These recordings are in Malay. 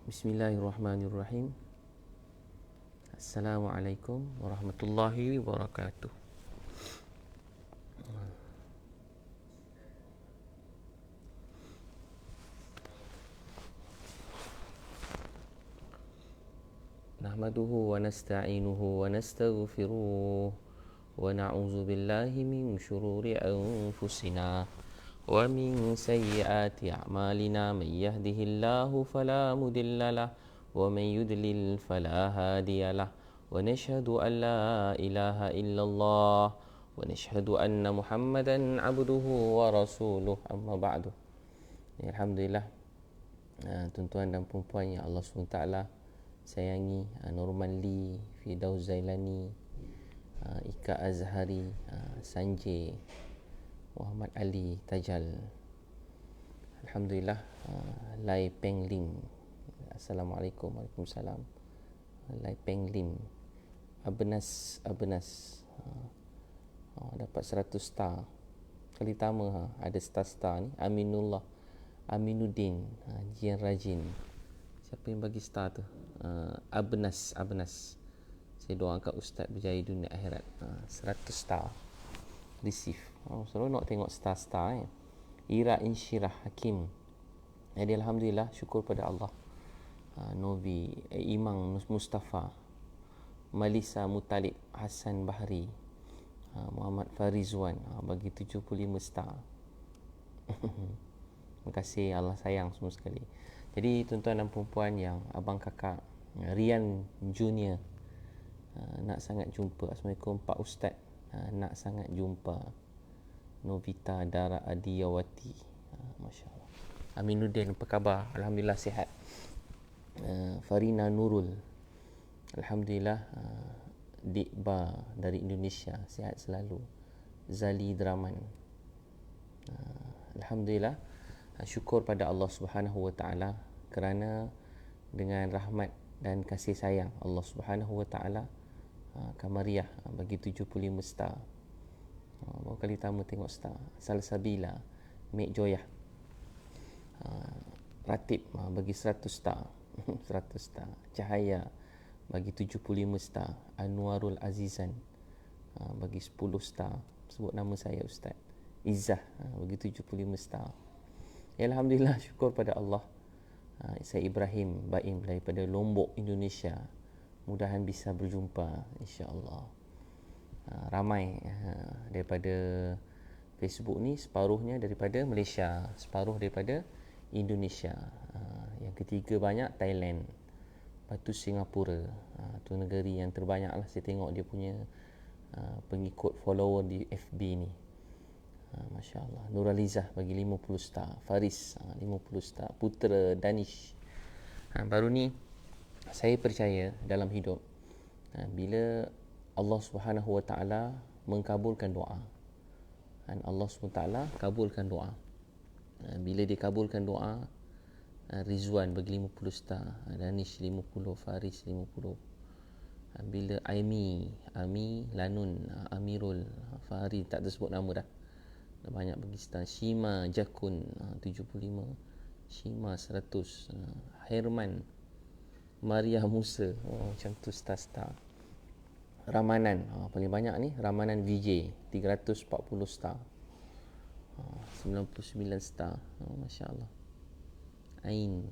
Bismillahirrahmanirrahim. Assalamualaikum warahmatullahi wabarakatuh. Nahmaduhu wa nasta'inuhu wa nastaghfiruh wa na'udzu billahi min syururi anfusina wa min sayyiati a'malina man yahdihillahu fala mudhillalah wa man yudlil fala hadiyalah wa nashhadu an la ilaha illallah wa nashhadu anna Muhammadan abduhu wa rasuluh, amma ba'du. Alhamdulillah, tuan-tuan dan puan-puan yang Allah SWT sayangi, Norman Lee, Firdaus Zailani, Ika Azhari, Sanjay, Muhammad Ali Tajal, Alhamdulillah, Lai Peng Lim, Assalamualaikum, Waalaikumsalam, Lai Peng Lim, Abenas, dapat 100 star. Kali pertama ada star ni. Aminullah, Aminuddin, Jian Rajin. Siapa yang bagi star tu? Abenas. Saya doakan Ustaz berjaya dunia akhirat. 100 star receive. Seronok tengok star-star. Ira Insyirah Hakim. Jadi Alhamdulillah, syukur pada Allah. Novi Imam Mustafa, Malisa Mutalib, Hassan Bahri, Muhammad Farizwan bagi 75 star. Terima kasih, Allah sayang semua sekali. Jadi tuan-tuan dan puan-puan yang abang kakak, Rian Junior, nak sangat jumpa. Assalamualaikum Pak Ustaz, nak sangat jumpa. Novita Dara Adiyawati, Masya Allah. Aminuddin, apa khabar? Alhamdulillah sihat. Farina Nurul, Alhamdulillah. Dikba dari Indonesia, sihat selalu. Zali Draman, Alhamdulillah. Syukur pada Allah Subhanahu Wa Taala kerana dengan rahmat dan kasih sayang Allah Subhanahu Wa Taala, Kamariah bagi 75 star. Baru kali pertama tengok star. Salsabila, Mek Joyah, Ratib bagi 100 star. 100 star. Cahaya bagi 75 star. Anwarul Azizan bagi 10 star. Sebut nama saya Ustaz. Izzah bagi 75 star. Ya, Alhamdulillah, syukur pada Allah. Saya Ibrahim Baim daripada Lombok, Indonesia. Mudahan bisa berjumpa, insya-Allah. Ramai daripada Facebook ni, separuhnya daripada Malaysia, separuh daripada Indonesia. Yang ketiga banyak Thailand. Lepas tu Singapura. Tu negeri yang terbanyak lah saya tengok dia punya pengikut follower di FB ni. Masya Allah. Nuralizah bagi 50 star. Faris 50 star. Putera Danish. Baru ni saya percaya dalam hidup, bila Allah Subhanahu Wa Taala mengkabulkan doa, dan Allah Subhanahu Wa Taala kabulkan doa. Bila dia kabulkan doa, Rizwan bagi 50 star, Danish 50, Faris 50. Bila Ami Lanun, Amirul, Fahri, tak tersebut nama dah. Banyak bagi star. Shima Jakun 75, Shima 100, Herman, Maria Musa, macam tu star-star. Ramanan, paling banyak ni Ramanan VJ 340 star, 99 star. Masya Allah. Ain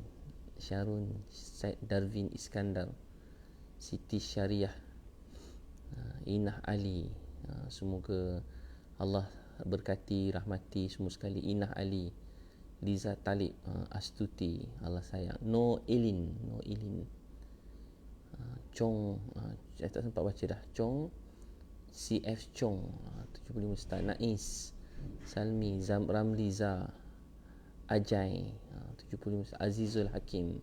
Syarun, Said Darwin Iskandar, Siti Syariah, Inah Ali. Semoga Allah berkati, rahmati semua sekali. Inah Ali, Liza Talib, Astuti, Allah sayang. No Elin, Chong, saya tak sempat baca dah. Chong, CF Chong, 75 star. Nais Salmi, Ramliza Ajai, 75 star. Azizul Hakim,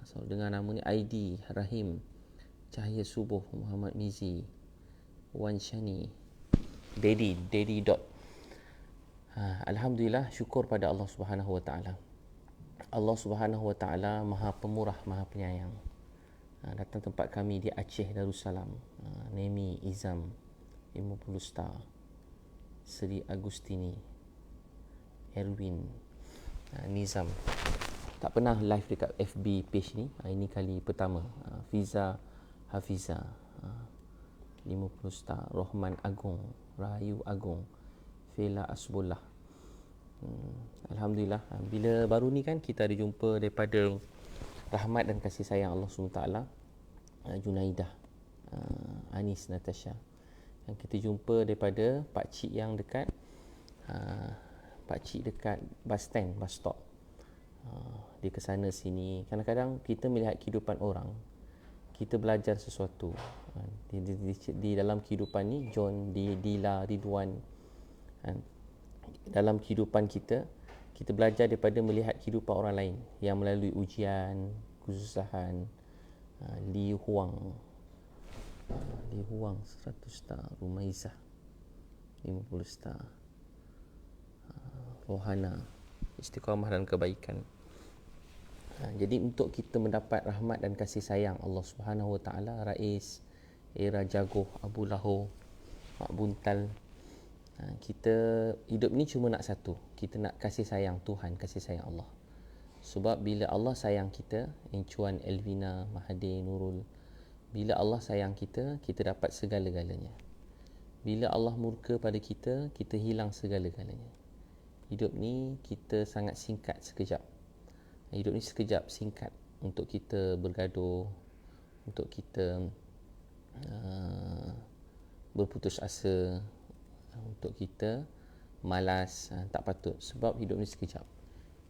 so dengan nama ni ID Rahim, Cahaya Subuh, Muhammad Mizi, Wan Shani, Daddy Dot. Alhamdulillah, syukur pada Allah Subhanahu Wa Taala. Allah Subhanahu Wa Taala Maha Pemurah, Maha Penyayang. Datang tempat kami di Aceh Darussalam. Nemi Izam 50 star. Sri Agustini, Erwin, Nizam, tak pernah live dekat FB page ni. Ini kali pertama. Fiza Hafiza, 50 star. Rohman Agung, Rahayu Agung, Fela Asbullah. Alhamdulillah. Bila baru ni kan kita ada jumpa daripada rahmat dan kasih sayang Allah SWT, Junaidah, Anis Natasha. Yang kita jumpa daripada pakcik yang dekat pakcik dekat bus stand, bus stop. Dia ke sana sini. Kadang-kadang kita melihat kehidupan orang, kita belajar sesuatu. Di dalam kehidupan ni, John, Dila, Ridwan, dalam kehidupan kita belajar daripada melihat kehidupan orang lain yang melalui ujian, kesusahan. Li Huang 100 star. Rumaizah 50 star. Rohana, istiqamah dan kebaikan. Jadi untuk kita mendapat rahmat dan kasih sayang Allah Subhanahu Wa Taala, Rais, Era Jagoh, Abu Lahor, Mak Buntal, kita hidup ni cuma nak satu. Kita nak kasih sayang Tuhan, kasih sayang Allah. Sebab bila Allah sayang kita, Encuan Elvina, Mahathir Nurul, bila Allah sayang kita, kita dapat segala-galanya. Bila Allah murka pada kita, kita hilang segala-galanya. Hidup ni kita sangat singkat, sekejap. Hidup ni sekejap, singkat untuk kita bergaduh, untuk kita berputus asa, untuk kita malas. Tak patut, sebab hidup ni sekejap.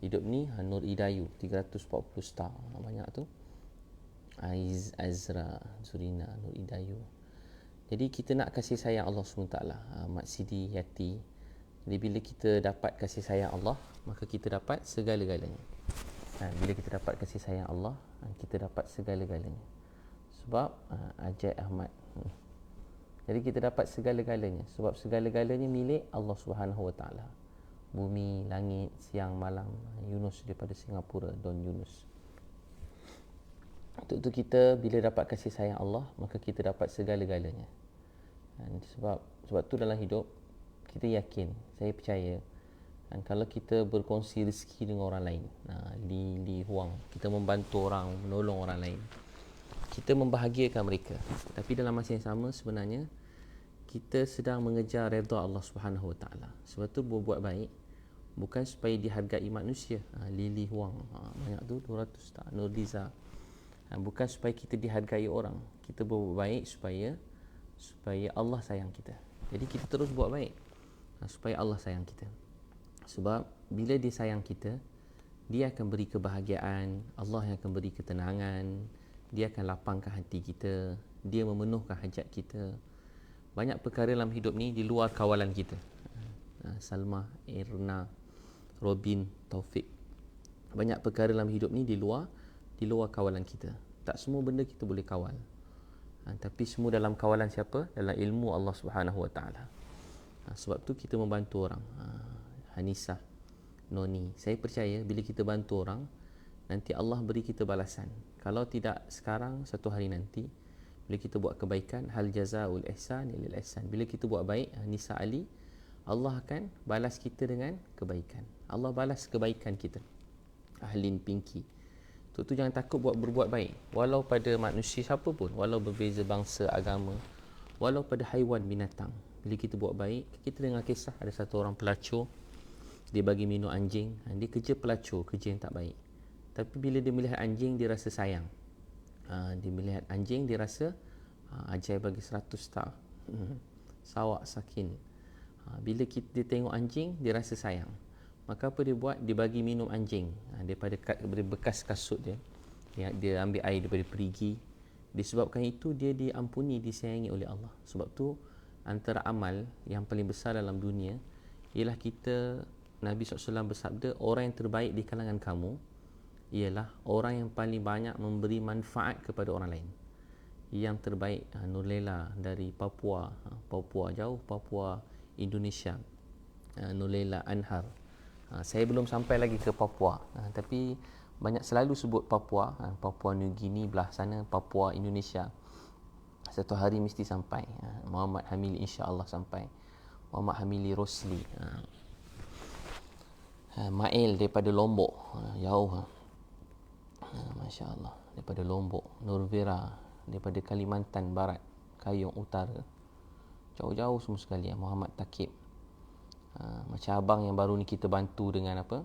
Hidup ni Nur Idayu 340 star. Banyak tu. Azra Zurina, Nur Idayu. Jadi kita nak kasih sayang Allah SWT. Mak Sidi Yati. Jadi bila kita dapat kasih sayang Allah, maka kita dapat segala-galanya. Bila kita dapat kasih sayang Allah, kita dapat segala-galanya. Sebab Ajai Ahmad. Jadi kita dapat segala-galanya. Sebab segala-galanya milik Allah Subhanahu Wa Taala. Bumi, langit, siang, malam. Yunus daripada Singapura, Don Yunus. Untuk itu kita bila dapat kasih sayang Allah, maka kita dapat segala-galanya. Sebab tu dalam hidup kita yakin, saya percaya, dan kalau kita berkongsi rezeki dengan orang lain, Li Huang, kita membantu orang, menolong orang lain, kita membahagiakan mereka. Tapi dalam masa yang sama sebenarnya kita sedang mengejar redha Allah Subhanahu Wa Taala. Sebab tu berbuat baik bukan supaya dihargai manusia. Li Huang, banyak tu 200 tak. Nurdiza, bukan supaya kita dihargai orang. Kita berbuat baik supaya Allah sayang kita. Jadi kita terus buat baik supaya Allah sayang kita. Sebab bila dia sayang kita, dia akan beri kebahagiaan, Allah yang akan beri ketenangan, dia akan lapangkan hati kita, dia memenuhkan hajat kita. Banyak perkara dalam hidup ni di luar kawalan kita. Salma, Erna, Robin, Taufik. Banyak perkara dalam hidup ni di luar kawalan kita. Tak semua benda kita boleh kawal. Tapi semua dalam kawalan siapa? Dalam ilmu Allah Subhanahu Wa Taala. Sebab tu kita membantu orang. Hanisa, Noni, saya percaya bila kita bantu orang, nanti Allah beri kita balasan. Kalau tidak sekarang, satu hari nanti, bila kita buat kebaikan, hal jazaul ihsan lil ihsan. Bila kita buat baik, Nisa Ali, Allah akan balas kita dengan kebaikan. Allah balas kebaikan kita. Ahlin Pinky, tu jangan takut berbuat baik. Walau pada manusia siapa pun, walau berbeza bangsa, agama, walau pada haiwan, binatang. Bila kita buat baik, kita dengar kisah ada satu orang pelacur, dia bagi minum anjing. Dia kerja pelacur, kerja yang tak baik. Tapi bila dia melihat anjing, dia rasa sayang. Dia melihat anjing, dia rasa Ajai bagi 100 star. Sawak Sakin. Bila dia tengok anjing, dia rasa sayang. Maka apa dia buat? Dia bagi minum anjing. Daripada bekas kasut dia. Dia ambil air daripada perigi. Disebabkan itu, dia diampuni, disayangi oleh Allah. Sebab tu antara amal yang paling besar dalam dunia ialah kita, Nabi SAW bersabda, orang yang terbaik di kalangan kamu ialah orang yang paling banyak memberi manfaat kepada orang lain. Yang terbaik, Nurlela dari Papua, jauh, Papua, Indonesia. Nurlela Anhar. Saya belum sampai lagi ke Papua, tapi banyak selalu sebut Papua, Papua New Guinea belah sana, Papua Indonesia. Satu hari mesti sampai. Muhammad Hamili insya-Allah sampai. Muhammad Hamili Rosli. Mail daripada Lombok, jauh. Masya Allah. Daripada Lombok, Norvera, daripada Kalimantan Barat, Kayong Utara, jauh-jauh semua sekali. Muhammad Takib, macam abang yang baru ni kita bantu dengan apa,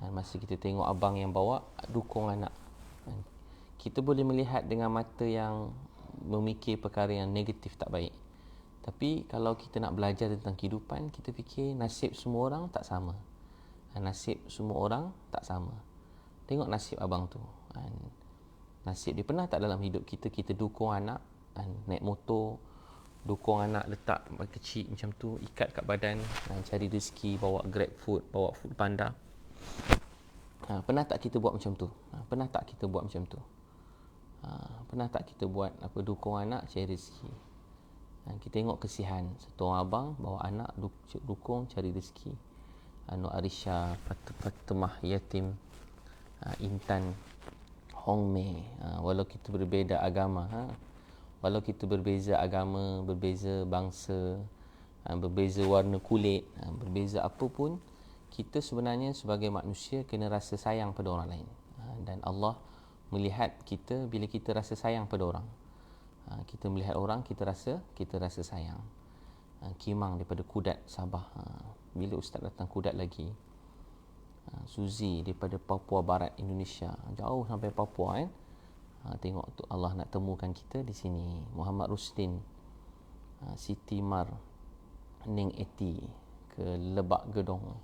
masa kita tengok abang yang bawa dukung anak, kita boleh melihat dengan mata yang memikir perkara yang negatif, tak baik. Tapi kalau kita nak belajar tentang kehidupan, kita fikir nasib semua orang tak sama. Nasib semua orang tak sama. Tengok nasib abang tu, nasib dia pernah tak dalam hidup kita, kita dukung anak, naik motor, dukung anak letak kecil macam tu, ikat kat badan, cari rezeki, bawa Grab Food, bawa Food Panda. Pernah tak kita buat macam tu? Pernah tak kita buat macam tu? Pernah tak kita buat apa, dukung anak, cari rezeki? Kita tengok kesihan satu orang abang bawa anak dukung cari rezeki. Nur Arisha, Fatimah Yatim, Intan, Hong Mei, walau kita berbeza agama, walau kita berbeza agama, berbeza bangsa, berbeza warna kulit, berbeza apa pun, kita sebenarnya sebagai manusia kena rasa sayang pada orang lain. Dan Allah melihat kita bila kita rasa sayang pada orang. Kita melihat orang, kita rasa sayang. Kimang daripada Kudat, Sabah. Bila Ustaz datang Kudat lagi. Suzy daripada Papua Barat, Indonesia. Jauh sampai Papua kan. Tengok tu Allah nak temukan kita di sini. Muhammad Rustin, Siti Mar, Ning Eti ke Lebak Gedong,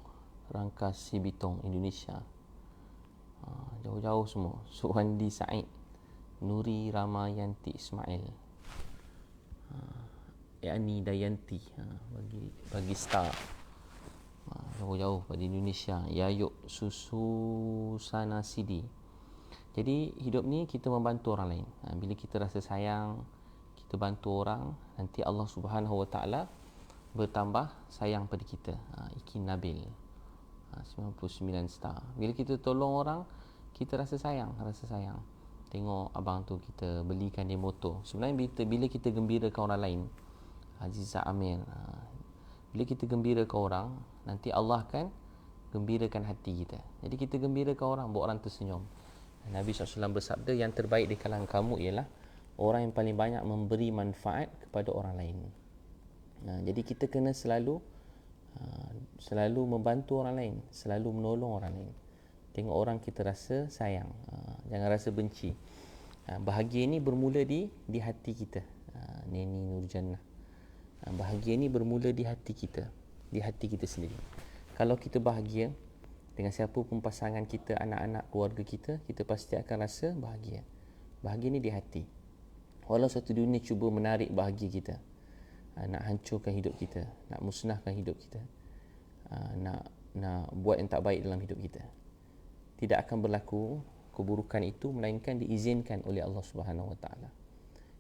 Rangkas Sibitong, Indonesia. Jauh-jauh semua. Suhandi Said, Nuri Ramayanti Ismail, Yani Dayanti, bagi star. Jauh-jauh pada Indonesia. Yayuk Susana Sidi. Jadi hidup ni kita membantu orang lain. Bila kita rasa sayang, kita bantu orang, nanti Allah Subhanahu Wa Taala bertambah sayang pada kita. Iki Nabil, 99 star. Bila kita tolong orang, kita rasa sayang. Tengok abang tu, kita belikan dia motor. Sebenarnya bila kita gembirakan orang lain, Aziza Amir, bila kita gembirakan orang, nanti Allah akan gembirakan hati kita. Jadi kita gembirakan orang, buat orang tersenyum. Nabi SAW bersabda, yang terbaik di kalangan kamu ialah orang yang paling banyak memberi manfaat kepada orang lain. Jadi kita kena selalu membantu orang lain, selalu menolong orang lain. Tengok orang, kita rasa sayang, jangan rasa benci. Bahagia ini bermula di hati kita. Neni Nurjannah, bahagia ini bermula di hati kita, di hati kita sendiri. Kalau kita bahagia dengan siapa pun pasangan kita, anak-anak, keluarga kita, kita pasti akan rasa bahagia. Bahagia ni di hati. Walau satu dunia cuba menarik bahagia kita, nak hancurkan hidup kita, nak musnahkan hidup kita, nak buat yang tak baik dalam hidup kita, tidak akan berlaku keburukan itu melainkan diizinkan oleh Allah Subhanahu Wa Taala.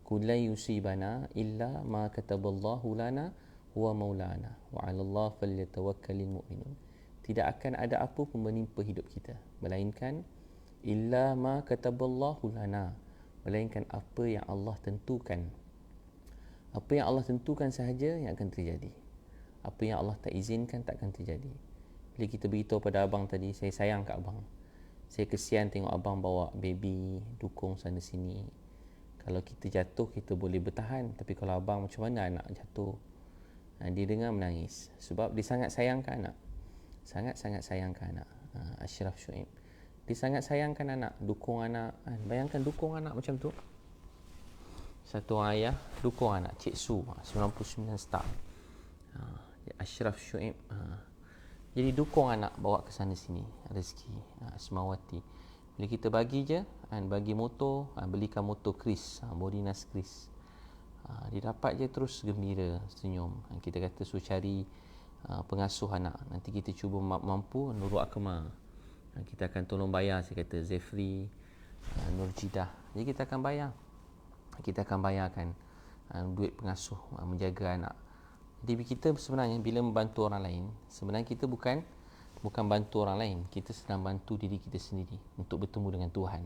Qul la yusibana illa ma kataballahu lana huwa maulana wa 'alallahi falyatawakkalul mu'minun. Tidak akan ada apa pun menimpa hidup kita melainkan illa ma kataballahu lana, melainkan apa yang Allah tentukan. Apa yang Allah tentukan sahaja yang akan terjadi. Apa yang Allah tak izinkan tak akan terjadi. Bila kita beritahu pada abang tadi, saya sayang kat abang, saya kesian tengok abang bawa baby, dukung sana sini. Kalau kita jatuh, kita boleh bertahan. Tapi kalau abang, macam mana anak jatuh? Dia dengar menangis sebab dia sangat sayangkan anak. Sangat-sangat sayangkan anak. Ashraf Shuaib, dia sangat sayangkan anak, dukung anak. Bayangkan dukung anak macam tu. Satu orang ayah dukung anak. Cik Su, 99 star. Ashraf Shuaib, jadi dukung anak, bawa ke sana sini rezeki. Asmawati, bila kita bagi je, bagi motor, belikan motor Chris, Bodinas Chris, dia dapat je terus gembira, senyum. Kita kata suruh cari pengasuh anak, nanti kita cuba mampu, Nurul Akmal, kita akan tolong bayar. Saya kata Zefri, Nur Jidah, jadi kita akan bayar, kita akan bayarkan duit pengasuh menjaga anak. Jadi kita sebenarnya bila membantu orang lain, sebenarnya kita bukan bantu orang lain, kita sedang bantu diri kita sendiri untuk bertemu dengan Tuhan,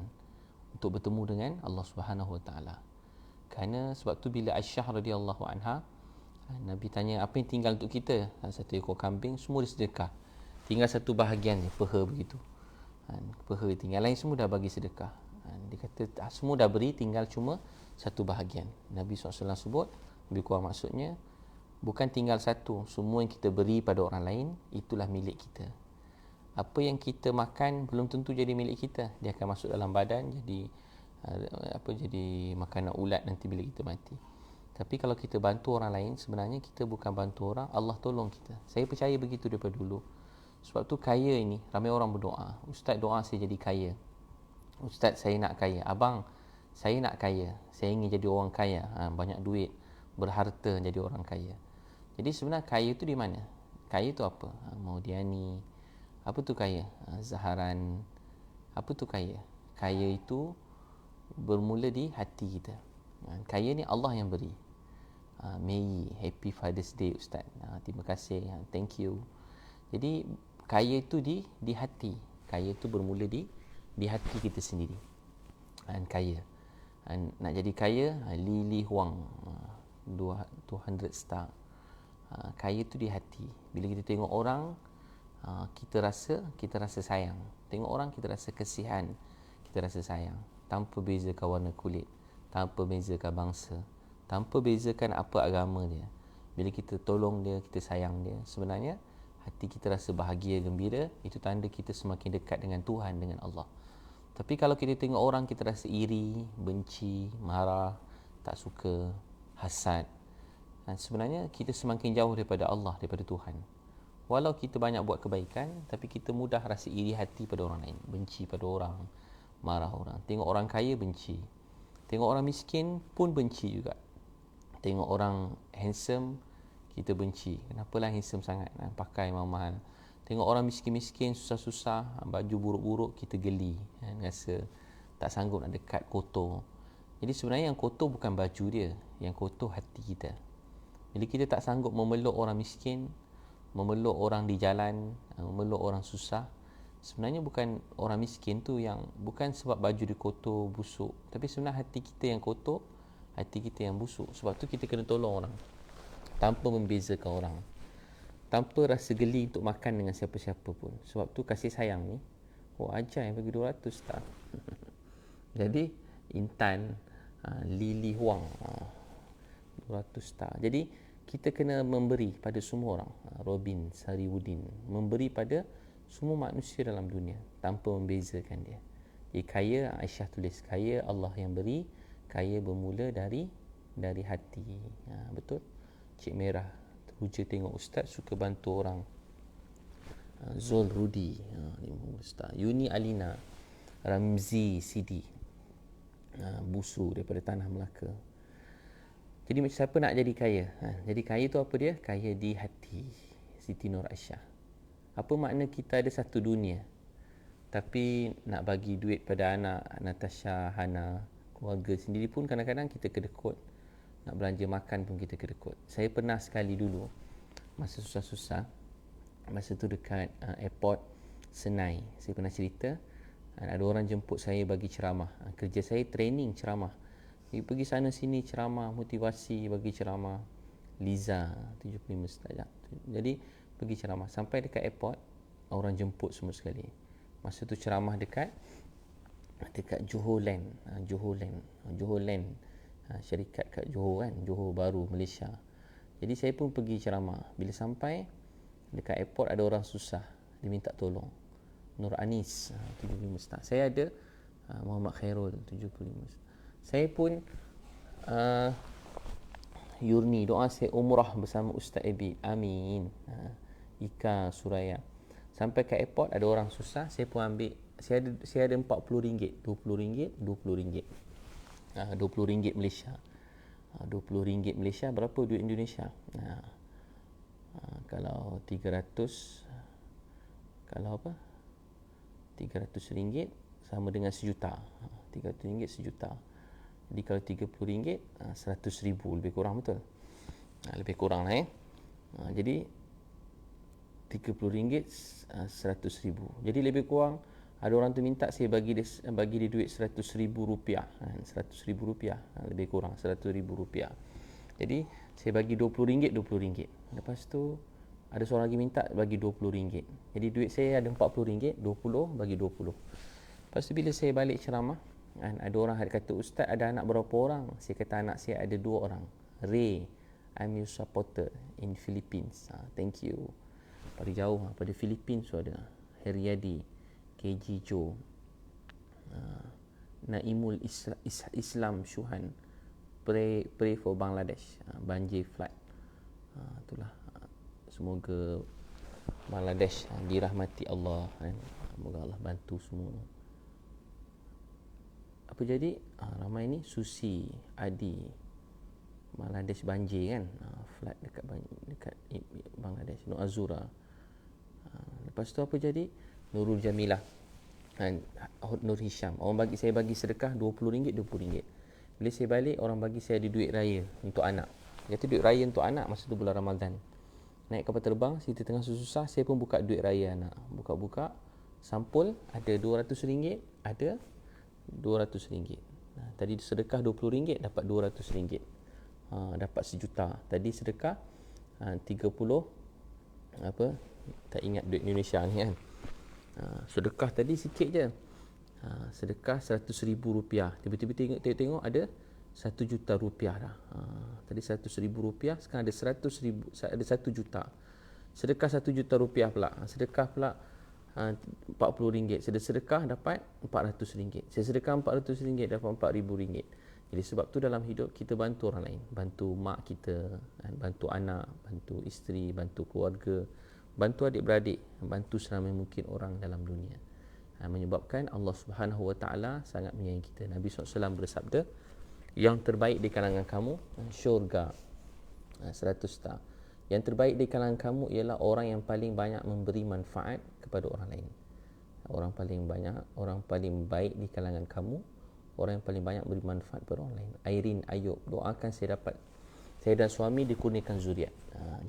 untuk bertemu dengan Allah Subhanahu Wa Taala. Kerana sebab tu bila Aisyah radhiyallahu anha, Nabi tanya apa yang tinggal untuk kita, satu ekor kambing, semua disedekah, tinggal satu bahagian je, peha begitu. Peha tinggal, lain semua dah bagi sedekah. Dia kata semua dah beri, tinggal cuma satu bahagian. Nabi SAW sebut, lebih kurang maksudnya, bukan tinggal satu, semua yang kita beri pada orang lain, itulah milik kita. Apa yang kita makan belum tentu jadi milik kita. Dia akan masuk dalam badan, jadi jadi makanan ulat nanti bila kita mati. Tapi kalau kita bantu orang lain, sebenarnya kita bukan bantu orang, Allah tolong kita. Saya percaya begitu daripada dulu. Sebab tu kaya ini, ramai orang berdoa, Ustaz doa saya jadi kaya, Ustaz saya nak kaya, abang saya nak kaya, saya ingin jadi orang kaya, banyak duit, berharta jadi orang kaya. Jadi sebenarnya kaya tu di mana? Kaya tu apa? Maudiani. Apa tu kaya? Zaharan. Apa tu kaya? Kaya itu bermula di hati kita. Kaya ni Allah yang beri. Mei, happy Father's Day Ustaz. Terima kasih. Thank you. Jadi kaya itu di hati. Kaya itu bermula di hati kita sendiri. Kaya. Nak jadi kaya, Li Huang 200 star. Kaya itu di hati. Bila kita tengok orang, kita rasa sayang. Tengok orang kita rasa kesihan, kita rasa sayang. Tanpa bezakan warna kulit, tanpa bezakan bangsa, tanpa bezakan apa agama dia. Bila kita tolong dia, kita sayang dia, sebenarnya hati kita rasa bahagia, gembira. Itu tanda kita semakin dekat dengan Tuhan, dengan Allah. Tapi kalau kita tengok orang, kita rasa iri, benci, marah, tak suka, hasad, sebenarnya kita semakin jauh daripada Allah, daripada Tuhan. Walau kita banyak buat kebaikan, tapi kita mudah rasa iri hati pada orang lain, benci pada orang, marah orang. Tengok orang kaya, benci. Tengok orang miskin pun benci juga. Tengok orang handsome, kita benci. Kenapalah handsome sangat, pakai mahal-mahal. Tengok orang miskin-miskin, susah-susah, baju buruk-buruk, kita geli, rasa tak sanggup nak dekat, kotor. Jadi sebenarnya yang kotor bukan baju dia, yang kotor hati kita. Bila kita tak sanggup memeluk orang miskin, memeluk orang di jalan, memeluk orang susah, sebenarnya bukan orang miskin tu yang, bukan sebab baju dia kotor, busuk, tapi sebenarnya hati kita yang kotor, hati kita yang busuk. Sebab tu kita kena tolong orang tanpa membezakan orang, tanpa rasa geli untuk makan dengan siapa-siapa pun. Sebab tu kasih sayang ni, ajar yang bagi 200 tak. Jadi Intan, Li Huang, 200 tak. Jadi kita kena memberi pada semua orang. Robin Sariwudin, memberi pada semua manusia dalam dunia tanpa membezakan dia. Jadi kaya, Aisyah tulis, kaya Allah yang beri, kaya bermula dari hati. Betul? Cik Merah, teruja tengok Ustaz suka bantu orang. Zul Rudi, 50 star. Yuni Alina, Ramzi Sidi, Busu daripada Tanah Melaka. Jadi siapa nak jadi kaya? Jadi kaya tu apa dia? Kaya di hati. Siti Nur Aisyah. Apa makna kita ada satu dunia, tapi nak bagi duit pada anak, Natasha, Hana, keluarga sendiri pun kadang-kadang kita kedekut. Nak belanja makan pun kita kedekut. Saya pernah sekali dulu, masa susah-susah, masa tu dekat airport Senai, saya pernah cerita, ada orang jemput saya bagi ceramah. Kerja saya training ceramah. Pergi sana sini ceramah, motivasi, bagi ceramah. Liza 75 stajak. Jadi pergi ceramah. Sampai dekat airport, orang jemput semua sekali. Masa tu ceramah dekat Johor Land. Johor Land. Syarikat kat Johor kan, Johor Baru, Malaysia. Jadi saya pun pergi ceramah. Bila sampai dekat airport, ada orang susah, dia minta tolong. Nur Anis 75 star. Saya ada Muhammad Khairul 75 star. Saya pun Yurni, doa saya umrah bersama Ustaz Abi. Amin. Ika Suraya. Sampai ke airport ada orang susah, saya pun ambil. Saya ada RM40, RM20, RM20. RM20 Malaysia. RM20 Malaysia berapa duit Indonesia? Kalau 300, kalau apa? RM300 sama dengan sejuta. RM300 sejuta. Jadi kalau RM30, RM100,000 lebih kurang, betul? Lebih kurang lah jadi RM30, RM100,000. Jadi lebih kurang ada orang tu minta saya bagi dia duit RM100,000. RM100,000, lebih kurang RM100,000. Jadi saya bagi RM20, RM20. Lepas tu ada seorang lagi minta bagi RM20. Jadi duit saya ada RM40, 20 bagi 20. Lepas tu bila saya balik ceramah, Kan ada orang kata, ustaz ada anak berapa orang? Saya kata anak saya ada 2 orang. Ray, I'm your supporter in Philippines. Thank you. Pada jauh, pada Philippines tu ada Heriadi, KG Joe, Naimul Islam Syuhan, pray for Bangladesh, banjir flood. Itulah, semoga Bangladesh dirahmati Allah kan. Semoga Allah bantu semua. Apa jadi? Ramai ni Susi, Adi, Bangladesh banjir kan, flood dekat Bangladesh. Nur Azura. Lepas tu apa jadi? Nurul Jamilah, Nur Hisham. Orang saya bagi sedekah RM20, RM20. Bila saya balik, orang bagi saya ada duit raya untuk anak. Dia kata duit raya untuk anak masa tu bulan Ramadan. Naik kapal terbang, kita tengah susah, saya pun buka duit raya anak. Buka-buka, sampul, ada RM200, ada RM200. Tadi sedekah RM20, dapat RM200. Dapat RM1,000,000. Tadi sedekah 30, apa, tak ingat duit Indonesia ni kan. Sedekah tadi sikit je. Sedekah RM100,000. Tiba-tiba tengok ada RM1,000,000 dah. Tadi RM100,000, sekarang ada RM100,000, ada RM1,000,000. Sedekah RM1,000,000 pula. Sedekah pula RM40. Sedekah dapat RM400. Saya sedekah RM400, dapat RM4,000. Jadi sebab tu dalam hidup kita bantu orang lain. Bantu mak kita, bantu anak, bantu isteri, bantu keluarga, bantu adik-beradik, bantu seramai mungkin orang dalam dunia. Menyebabkan Allah Subhanahu Wa Taala sangat menyayangi kita. Nabi SAW bersabda, yang terbaik di kalangan kamu syurga 100 star. Yang terbaik di kalangan kamu ialah orang yang paling banyak memberi manfaat kepada orang lain. Orang paling baik di kalangan kamu, orang yang paling banyak beri manfaat kepada orang lain. Airin Ayub, doakan saya dan suami dikurniakan zuriat.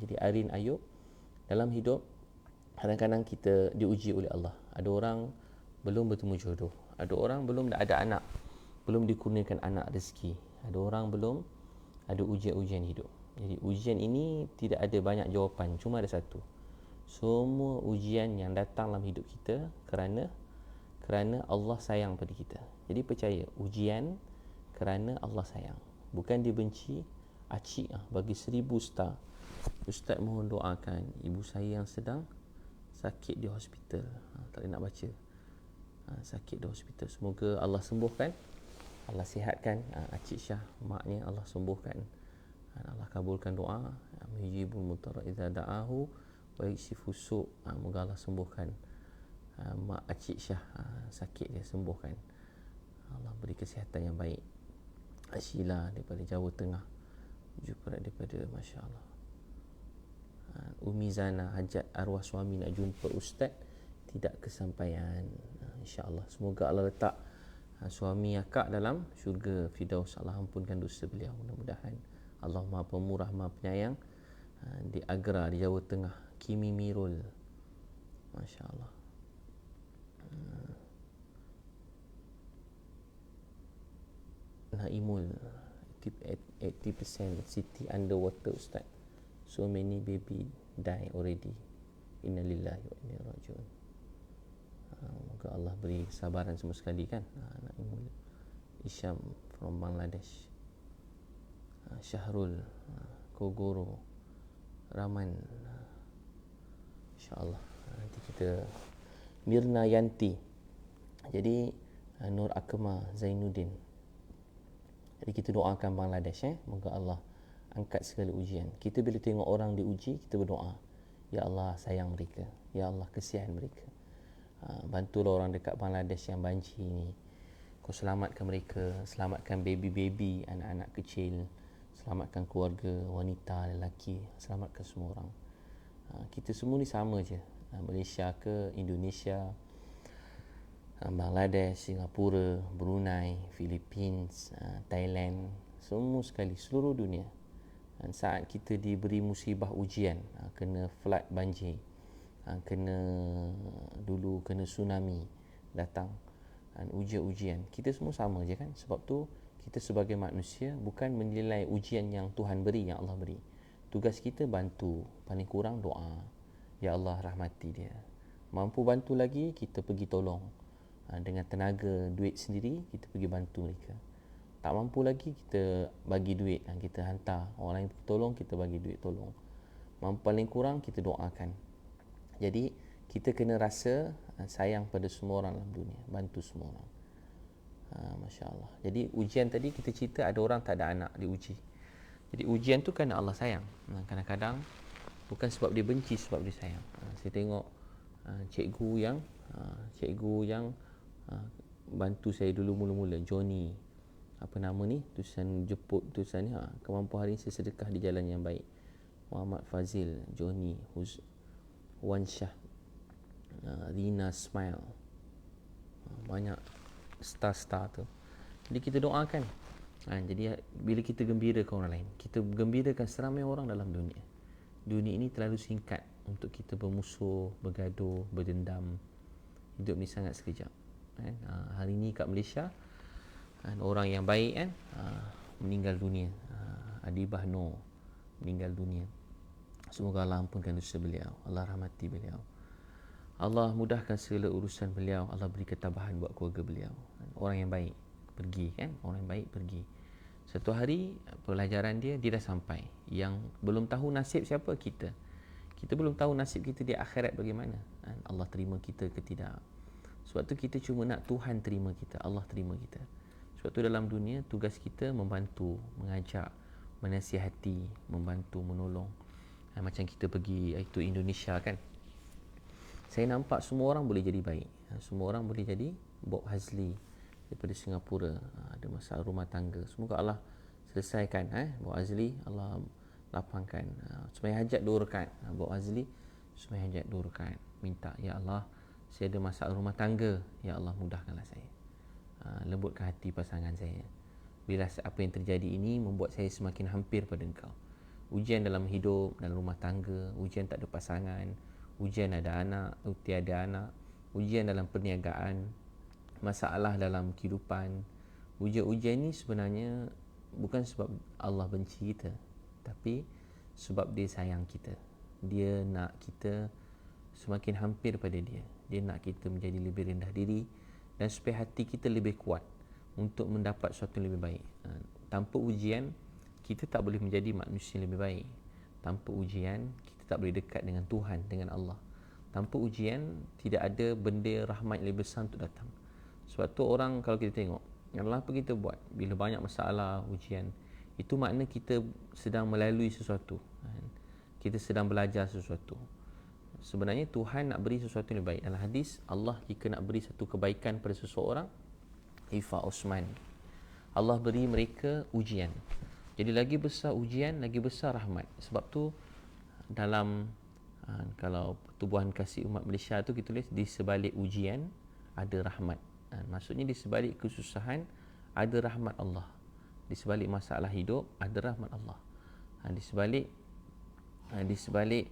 Jadi Airin Ayub, dalam hidup kadang-kadang kita diuji oleh Allah. Ada orang belum bertemu jodoh, ada orang belum ada anak, belum dikurniakan anak rezeki, ada orang belum ada ujian-ujian hidup. Jadi ujian ini tidak ada banyak jawapan, cuma ada satu. Semua ujian yang datang dalam hidup kita kerana Allah sayang pada kita. Jadi percaya, ujian kerana Allah sayang, bukan dia benci. Acik bagi 1000 star. Ustaz mohon doakan ibu saya yang sedang sakit di hospital. Tak boleh nak baca. Sakit di hospital. Semoga Allah sembuhkan, Allah sihatkan Acik Syah, maknya Allah sembuhkan. Allah kabulkan doa. Mujibul mutarra idza da'ahu wa yakshifu su'. Moga Allah sembuhkan mak Acik Syah, sakit dia sembuhkan. Allah beri kesihatan yang baik. Sheila daripada Jawa Tengah, juga daripada Masya Allah. Umi Zana, hajat arwah suami nak jumpa ustaz tidak kesampaian. InsyaAllah semoga Allah letak suami akak dalam syurga Firdaus. Allah ampunkan dosa beliau. Mudah-mudahan Allah Maha Pemurah, Maha Penyayang. Di Agra, di Jawa Tengah, Kimi Mirul, Masya Allah. Naimul, 80% city underwater ustaz. So many baby die already. Innalillahi wa inna ilaihi raji'un. Moga Allah beri kesabaran semua sekali kan. Naimul Isham from Bangladesh. Syahrul Kogoro, Raman, InsyaAllah. Nanti kita Mirna Yanti. Jadi Nur Akma Zainuddin. Jadi kita doakan Bangladesh, moga Allah angkat segala ujian. Kita bila tengok orang diuji, kita berdoa, ya Allah sayang mereka, ya Allah kesian mereka. Bantulah orang dekat Bangladesh yang banjir ni. Kau selamatkan mereka, selamatkan baby-baby, anak-anak kecil, selamatkan keluarga, wanita, lelaki, selamatkan semua orang. Kita semua ni sama je, Malaysia ke Indonesia, Bangladesh, Singapura, Brunei, Philippines, Thailand, semua sekali, seluruh dunia. Dan saat kita diberi musibah ujian, kena flood banjir, kena tsunami datang, ujian-ujian, kita semua sama je kan. Sebab tu kita sebagai manusia bukan menilai ujian yang Tuhan beri, yang Allah beri. Tugas kita bantu, paling kurang doa, ya Allah rahmati dia. Mampu bantu lagi, kita pergi tolong. dengan tenaga, duit sendiri, kita pergi bantu mereka. Tak mampu lagi, kita bagi duit, kita hantar orang lain tolong, kita bagi duit tolong. Mampu paling kurang, kita doakan. Jadi kita kena rasa sayang pada semua orang dalam dunia, bantu semua orang. Masya Allah. Jadi ujian tadi kita cerita, ada orang tak ada anak diuji. Jadi ujian tu kerana Allah sayang. Kadang-kadang bukan sebab dia benci, sebab dia sayang. Saya tengok cikgu yang bantu saya dulu mula-mula, Johnny, apa nama ni, tulisan jemput, tulisan ni, kemampuan hari ini saya sedekah di jalan yang baik. Muhammad Fazil, Johnny, Wan Shah, Rina Smile, banyak star-star tu. Jadi kita doakan. Jadi bila kita gembirakan orang lain, kita gembirakan seramai orang dalam dunia. Dunia ini terlalu singkat untuk kita bermusuh, bergaduh, berdendam. Hidup ni sangat sekejap. Hari ni kat Malaysia, orang yang baik meninggal dunia. Adibah Noor meninggal dunia. Semoga Allah ampunkan dosa beliau, Allah rahmati beliau, Allah mudahkan segala urusan beliau, Allah beri ketabahan buat keluarga beliau. Orang yang baik pergi, orang yang baik pergi. Satu hari pelajaran dia dah sampai. Yang belum tahu nasib siapa? Kita belum tahu nasib kita di akhirat bagaimana. Allah terima kita ke tidak. Sebab tu kita cuma nak Tuhan terima kita, Allah terima kita. Sebab tu dalam dunia tugas kita membantu, mengajak, menasihati, membantu, menolong. Macam kita pergi itu Indonesia kan, saya nampak semua orang boleh jadi baik. Semua orang boleh jadi Bob Hazli daripada Singapura, ada masalah rumah tangga. Semoga Allah selesaikan. Bob Hazli, Allah lapangkan. Sembahyang hajat 2 rakaat. Bob Hazli sembahyang hajat 2 rakaat. Minta, ya Allah, saya ada masalah rumah tangga, ya Allah mudahkanlah saya. Lembutkan hati pasangan saya. Bila apa yang terjadi ini membuat saya semakin hampir pada Engkau. Ujian dalam hidup, dalam rumah tangga, ujian tak ada pasangan, ujian ada anak, tiada anak, ujian dalam perniagaan, masalah dalam kehidupan. Ujian-ujian ni sebenarnya bukan sebab Allah benci kita, tapi sebab dia sayang kita. Dia nak kita semakin hampir pada dia. Dia nak kita menjadi lebih rendah diri dan supaya hati kita lebih kuat untuk mendapat sesuatu yang lebih baik. Tanpa ujian, kita tak boleh menjadi manusia yang lebih baik. Tanpa ujian, kita tak boleh dekat dengan Tuhan, dengan Allah. Tanpa ujian, tidak ada benda rahmat yang lebih besar untuk datang. Sebab tu orang, kalau kita tengok, apa kita buat bila banyak masalah, ujian, itu makna kita sedang melalui sesuatu. Kita sedang belajar sesuatu. Sebenarnya Tuhan nak beri sesuatu yang lebih baik. Dalam hadis, Allah jika nak beri satu kebaikan pada seseorang, Ifa Osman, Allah beri mereka ujian. Jadi lagi besar ujian, lagi besar rahmat. Sebab tu dalam kalau Pertubuhan Kasih Umat Malaysia tu kita tulis, di sebalik ujian ada rahmat. Maksudnya di sebalik kesusahan ada rahmat Allah. Di sebalik masalah hidup ada rahmat Allah. Di sebalik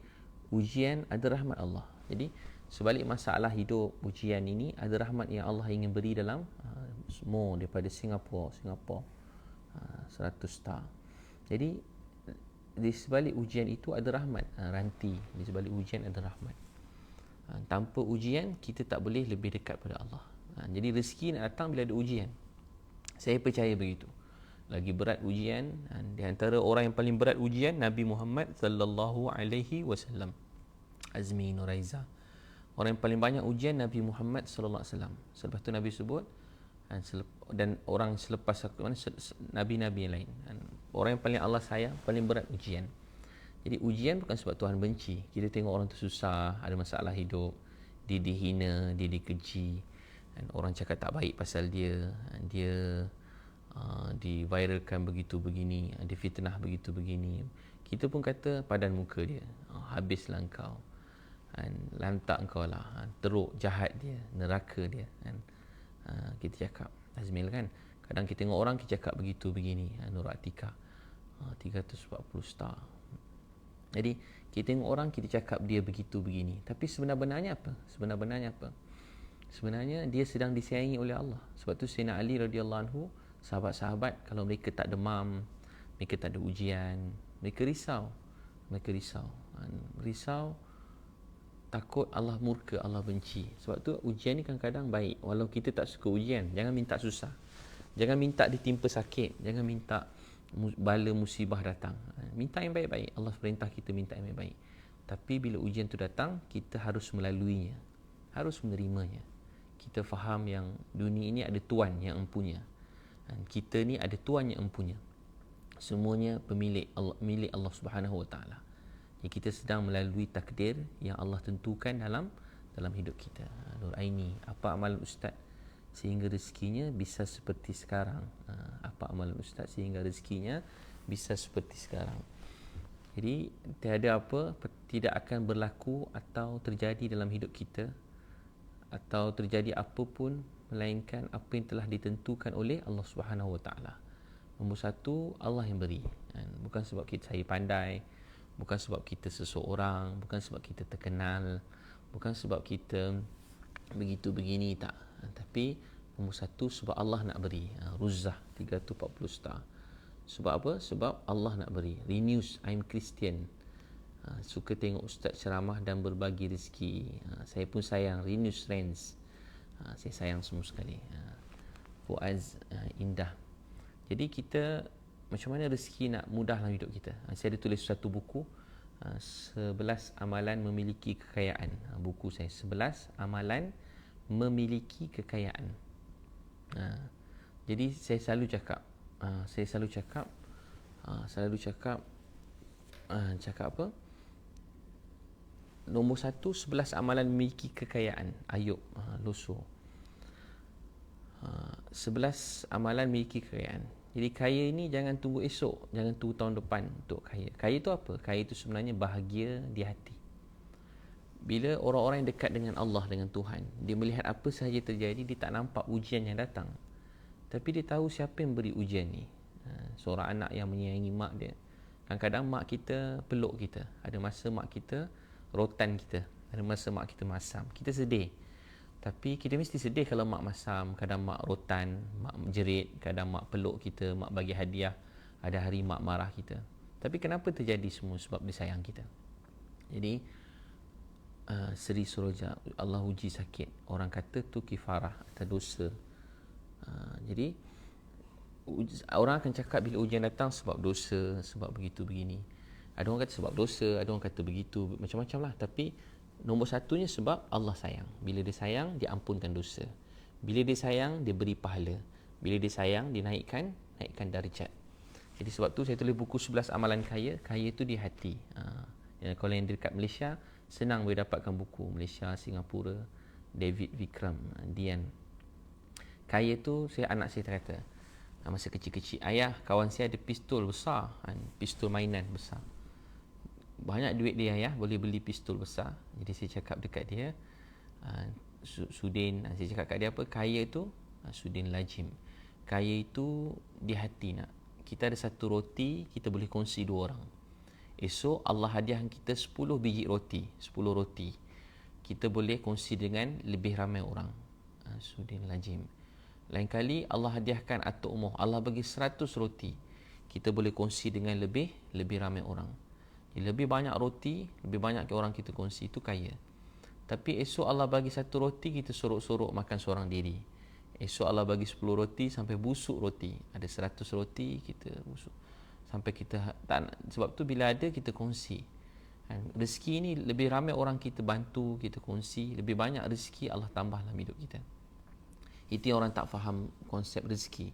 ujian ada rahmat Allah. Jadi sebalik masalah hidup, ujian ini ada rahmat yang Allah ingin beri dalam semua daripada Singapura 100 star. Jadi di sebalik ujian itu ada rahmat. Ranti, di sebalik ujian ada rahmat. Tanpa ujian kita tak boleh lebih dekat pada Allah. Jadi rezeki nak datang bila ada ujian. Saya percaya begitu. Lagi berat ujian, di antara orang yang paling berat ujian Nabi Muhammad sallallahu alaihi wasallam. Azmi Nuraiza. Orang yang paling banyak ujian Nabi Muhammad sallallahu alaihi wasallam. Selepas tu Nabi sebut dan orang selepas nabi-nabi yang lain. Orang yang paling Allah sayang, paling berat ujian. Jadi ujian bukan sebab Tuhan benci. Kita tengok orang tu susah, ada masalah hidup, dia dihina, dia dikeji, dan orang cakap tak baik pasal dia diviralkan begitu begini, difitnah begitu begini. Kita pun kata padan muka dia, habislah engkau, lantak engkau lah, teruk, jahat dia, neraka dia. Kita cakap Azmil kan, kadang kita tengok orang kita cakap begitu begini. Nur Atika 340 star. Jadi kita tengok orang kita cakap dia begitu begini, tapi sebenarnya apa? Sebenarnya dia sedang disayangi oleh Allah. Sebab tu Sayyidina Ali radhiyallahu anhu, sahabat-sahabat kalau mereka tak demam, mereka tak ada ujian, mereka risau. takut Allah murka, Allah benci. Sebab tu ujian ni kadang-kadang baik. Walau kita tak suka ujian, jangan minta susah. Jangan minta ditimpa sakit. Jangan minta bala musibah datang. Minta yang baik-baik. Allah perintah kita minta yang baik-baik. Tapi bila ujian tu datang, kita harus melaluinya. Harus menerimanya. Kita faham yang dunia ini ada Tuan yang empunya. Dan kita ni ada Tuan yang empunya. Semuanya pemilik Allah, milik Allah Subhanahu Wa Taala. Jadi kita sedang melalui takdir yang Allah tentukan dalam hidup kita. Nur Aini, apa amalan ustaz sehingga rezekinya bisa seperti sekarang? Apa amalan ustaz sehingga rezekinya bisa seperti sekarang? Jadi tiada apa tidak akan berlaku atau terjadi dalam hidup kita atau terjadi apa pun melainkan apa yang telah ditentukan oleh Allah Subhanahu Wa Taala. Nombor satu, Allah yang beri. Bukan sebab saya pandai, bukan sebab kita seseorang, bukan sebab kita terkenal, bukan sebab kita begitu begini, tak. Tapi nombor satu sebab Allah nak beri. Ruzzah 340 star. Sebab apa? Sebab Allah nak beri. Renews, I'm Christian. Suka tengok ustaz ceramah dan berbagi rezeki. Saya pun sayang. Renews Friends. Saya sayang semua sekali. Fuaz Indah. Jadi kita macam mana rezeki nak mudah dalam hidup kita. Saya ada tulis satu buku, 11 amalan memiliki kekayaan. Buku saya 11 amalan memiliki kekayaan. Jadi saya selalu cakap apa? Nombor satu, 11 amalan memiliki kekayaan. Ayub Loso. 11 amalan memiliki kekayaan. Jadi kaya ini jangan tunggu esok, jangan tunggu tahun depan untuk kaya. Kaya itu apa? Kaya itu sebenarnya bahagia di hati. Bila orang-orang yang dekat dengan Allah, dengan Tuhan, dia melihat apa sahaja terjadi, dia tak nampak ujian yang datang. Tapi dia tahu siapa yang beri ujian ni. Seorang anak yang menyayangi mak dia. Kadang-kadang mak kita peluk kita. Ada masa mak kita rotan kita. Ada masa mak kita masam. Kita sedih. Tapi kita mesti sedih kalau mak masam. Kadang mak rotan, mak jerit. Kadang mak peluk kita, mak bagi hadiah. Ada hari mak marah kita. Tapi kenapa terjadi semua? Sebab dia sayang kita. Jadi Seri Suroja, Allah uji sakit. Orang kata tu kifarah atau dosa. Jadi orang akan cakap bila ujian datang sebab dosa, sebab begitu begini. Ada orang kata sebab dosa, ada orang kata begitu, macam-macam lah. Tapi nombor satunya sebab Allah sayang. Bila dia sayang, dia ampunkan dosa. Bila dia sayang, dia beri pahala. Bila dia sayang, dia naikkan darjat. Jadi sebab tu saya tulis buku 11 amalan kaya. Kaya tu di hati. Kalau yang dekat Malaysia, senang boleh dapatkan buku. Malaysia, Singapura, David Vikram, Dian. Kaya tu, anak saya kata, masa kecil-kecil, ayah, kawan saya ada pistol besar, pistol mainan besar. Banyak duit dia, ayah, boleh beli pistol besar. Jadi saya cakap dekat dia, Sudin, saya cakap kat dia apa? Kaya tu, Sudin Lajim, kaya itu di hati nak. Kita ada satu roti, kita boleh kongsi 2 orang. Esok Allah hadiahkan kita 10 biji roti, 10 roti. Kita boleh kongsi dengan lebih ramai orang. Sudin Lajim. Lain kali Allah hadiahkan atuk umuh, Allah bagi 100 roti. Kita boleh kongsi dengan lebih ramai orang. Jadi lebih banyak roti, lebih banyak orang kita kongsi, itu kaya. Tapi esok Allah bagi 1 roti, kita sorok-sorok makan seorang diri. Esok Allah bagi 10 roti sampai busuk roti. Ada 100 roti, kita busuk. Sampai kita tak nak. Sebab tu bila ada, kita kongsi. Rezeki ni lebih ramai orang kita bantu, kita kongsi, lebih banyak rezeki Allah tambah dalam hidup kita. Itu yang orang tak faham konsep rezeki.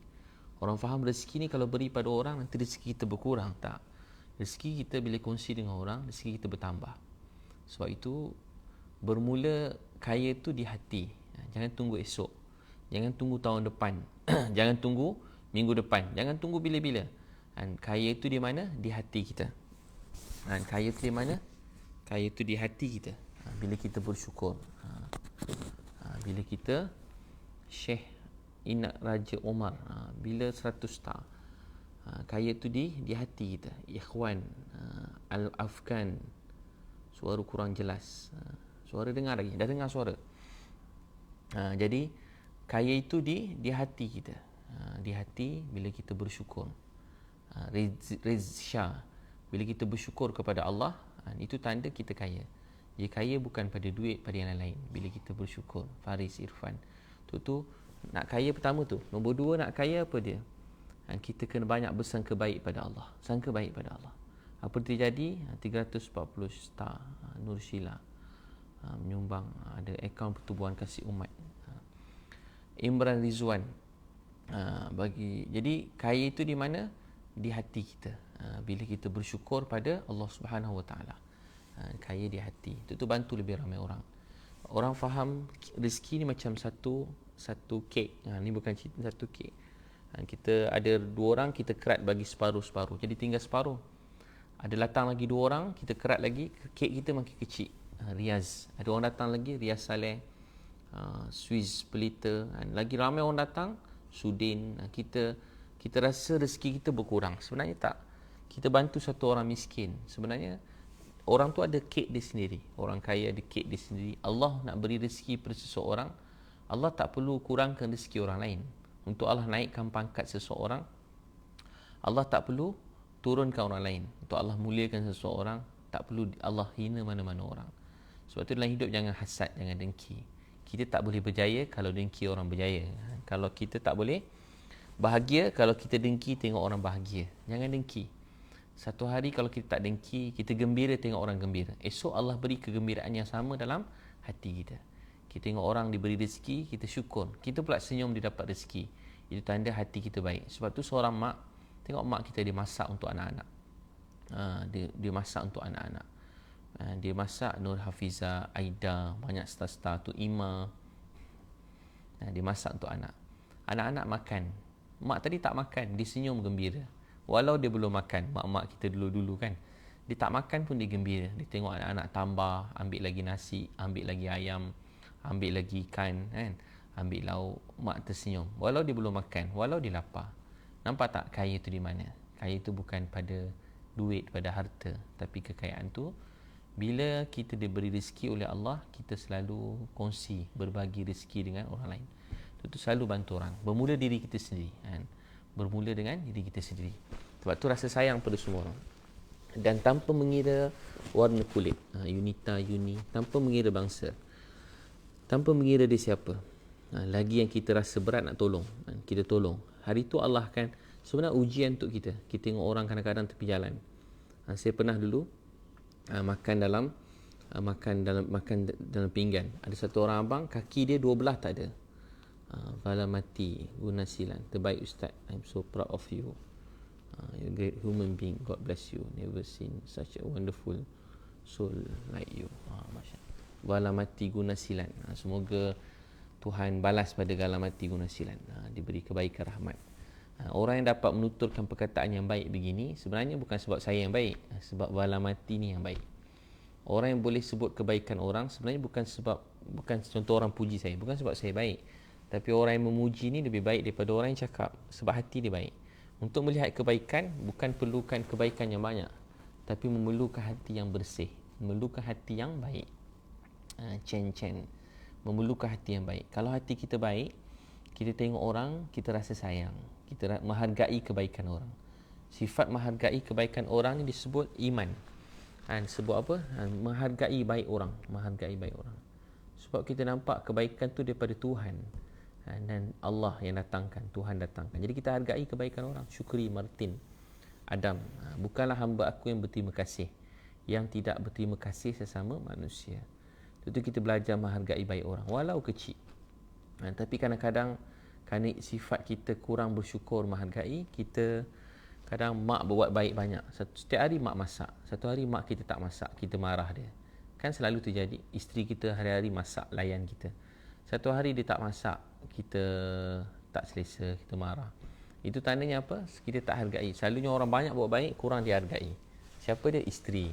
Orang faham rezeki ni kalau beri pada orang, nanti rezeki kita berkurang. Tak. Rezeki kita bila kongsi dengan orang, rezeki kita bertambah. Sebab itu, bermula kaya tu di hati. Jangan tunggu esok. Jangan tunggu tahun depan. Jangan tunggu minggu depan. Jangan tunggu bila-bila. Kaya tu di mana? Di hati kita. Kaya tu di mana? Kaya tu di hati kita. Bila kita bersyukur. Bila kita Syekh Inak Raja Omar, bila 100 star. Kaya tu di hati kita. Ikhwan, Al-Afgan. Suara kurang jelas. Suara dengar lagi. Dah dengar suara. Jadi kaya itu di hati kita. Di hati bila kita bersyukur. Rizsya, bila kita bersyukur kepada Allah, itu tanda kita kaya. Dia kaya bukan pada duit, pada yang lain-lain. Bila kita bersyukur. Faris, Irfan. Tu nak kaya pertama tu. Nombor dua, nak kaya apa dia? Kita kena banyak bersangka baik pada Allah. Sangka baik pada Allah. Apa terjadi? 340 star Nur Sheila menyumbang, ada akaun pertubuhan kasih umat. Imran Rizwan jadi kaya itu di mana? Di hati kita. Bila kita bersyukur pada Allah Subhanahu Wa Taala, kaya di hati. Itu bantu lebih ramai orang. Orang faham rezeki ni macam satu kek. Ni bukan cerita satu kek. Kita ada 2 orang, kita kerat bagi separuh-separuh. Jadi tinggal separuh. Ada datang lagi 2 orang, kita kerat lagi, kek kita makin kecil. Riaz. Ada orang datang lagi, Riaz Saleh, Swiss Pelita, lagi ramai orang datang, Sudin. Kita rasa rezeki kita berkurang. Sebenarnya tak. Kita bantu satu orang miskin. Sebenarnya orang tu ada kek dia sendiri. Orang kaya ada kek dia sendiri. Allah nak beri rezeki pada seseorang, Allah tak perlu kurangkan rezeki orang lain. Untuk Allah naikkan pangkat seseorang, Allah tak perlu turunkan orang lain. Untuk Allah muliakan seseorang, tak perlu Allah hina mana-mana orang. Sebab tu dalam hidup jangan hasad, jangan dengki. Kita tak boleh berjaya kalau dengki orang berjaya. Kalau kita tak boleh bahagia kalau kita dengki tengok orang bahagia. Jangan dengki. Satu hari kalau kita tak dengki, kita gembira tengok orang gembira. Esok Allah beri kegembiraan yang sama dalam hati kita. Kita tengok orang diberi rezeki, kita syukur. Kita pula senyum dia dapat rezeki. Itu tanda hati kita baik. Sebab tu seorang mak, tengok mak kita dia masak untuk anak-anak. Dia masak untuk anak-anak. Dia masak Nur Hafiza, Aida, banyak star-star tu, Ima. Dia masak untuk anak. Anak-anak makan. Mak tadi tak makan, dia senyum gembira. Walau dia belum makan, mak-mak kita dulu-dulu kan. Dia tak makan pun dia gembira. Dia tengok anak-anak tambah, ambil lagi nasi, ambil lagi ayam, ambil lagi ikan, kan? Ambil lauk, mak tersenyum. Walau dia belum makan, walau dia lapar. Nampak tak kaya tu di mana? Kaya tu bukan pada duit, pada harta. Tapi kekayaan tu, bila kita diberi rezeki oleh Allah, kita selalu kongsi, berbagi rezeki dengan orang lain. Itu selalu bantu orang. Bermula diri kita sendiri, kan? Bermula dengan diri kita sendiri. Sebab tu rasa sayang pada semua orang. Dan tanpa mengira warna kulit, Yunita, Yuni, tanpa mengira bangsa, tanpa mengira dia siapa. Lagi yang kita rasa berat nak tolong, kita tolong. Hari tu Allah akan, sebenarnya ujian untuk kita. Kita tengok orang kadang-kadang tepi jalan. Saya pernah dulu makan dalam pinggan. Ada satu orang abang, kaki dia 2 belah tak ada. Fala mati guna silan. Terbaik Ustaz, I'm so proud of you. You're a great human being. God bless you. Never seen such a wonderful soul like you. Masya Allah. Wala mati guna silan. Semoga Tuhan balas pada gala mati guna silan. Diberi kebaikan rahmat. Orang yang dapat menuturkan perkataan yang baik begini, sebenarnya bukan sebab saya yang baik, sebab wala mati ni yang baik. Orang yang boleh sebut kebaikan orang sebenarnya bukan contoh orang puji saya, bukan sebab saya baik. Tapi orang yang memuji ni lebih baik daripada orang yang cakap, sebab hati dia baik. Untuk melihat kebaikan, bukan perlukan kebaikan yang banyak, tapi memerlukan hati yang bersih, memerlukan hati yang baik. Memerlukan hati yang baik. Kalau hati kita baik, kita tengok orang, kita rasa sayang, kita menghargai kebaikan orang. Sifat menghargai kebaikan orang ni disebut iman. Sebut apa? Menghargai baik orang, menghargai baik orang. Sebab kita nampak kebaikan tu daripada Tuhan. Dan Allah yang datangkan, Tuhan datangkan. Jadi kita hargai kebaikan orang. Syukri Martin Adam, bukanlah hamba aku yang berterima kasih, yang tidak berterima kasih sesama manusia. Itu kita belajar menghargai baik orang, walau kecil. Tapi kadang-kadang kerana sifat kita kurang bersyukur menghargai, kita kadang mak buat baik banyak. Setiap hari mak masak, satu hari mak kita tak masak, kita marah dia. Kan selalu terjadi. Isteri kita hari-hari masak, layan kita. Satu hari dia tak masak, kita tak selesa, kita marah. Itu tandanya apa? Kita tak hargai. Selalunya orang banyak buat baik, kurang dihargai. Siapa dia? Isteri,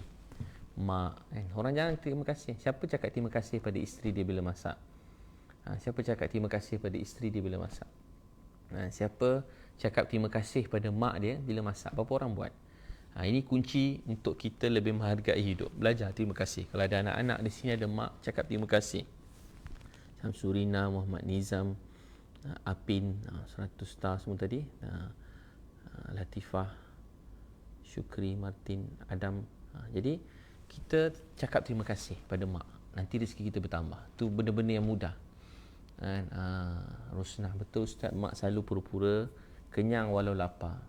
mak, kan? Orang jangan terima kasih. Siapa cakap terima kasih pada isteri dia bila masak? Siapa cakap terima kasih pada isteri dia bila masak? Siapa cakap terima kasih pada mak dia bila masak? Berapa orang buat? Ini kunci untuk kita lebih menghargai hidup. Belajar terima kasih. Kalau ada anak-anak di sini, ada mak, cakap terima kasih. Surina, Muhammad Nizam, Apin, 100 star semua tadi, Latifah, Syukri, Martin, Adam. Jadi kita cakap terima kasih pada mak. Nanti rezeki kita bertambah. Tu benda-benda yang mudah. Kan? Rusnah, betul Ustaz, mak selalu pura-pura kenyang walau lapar.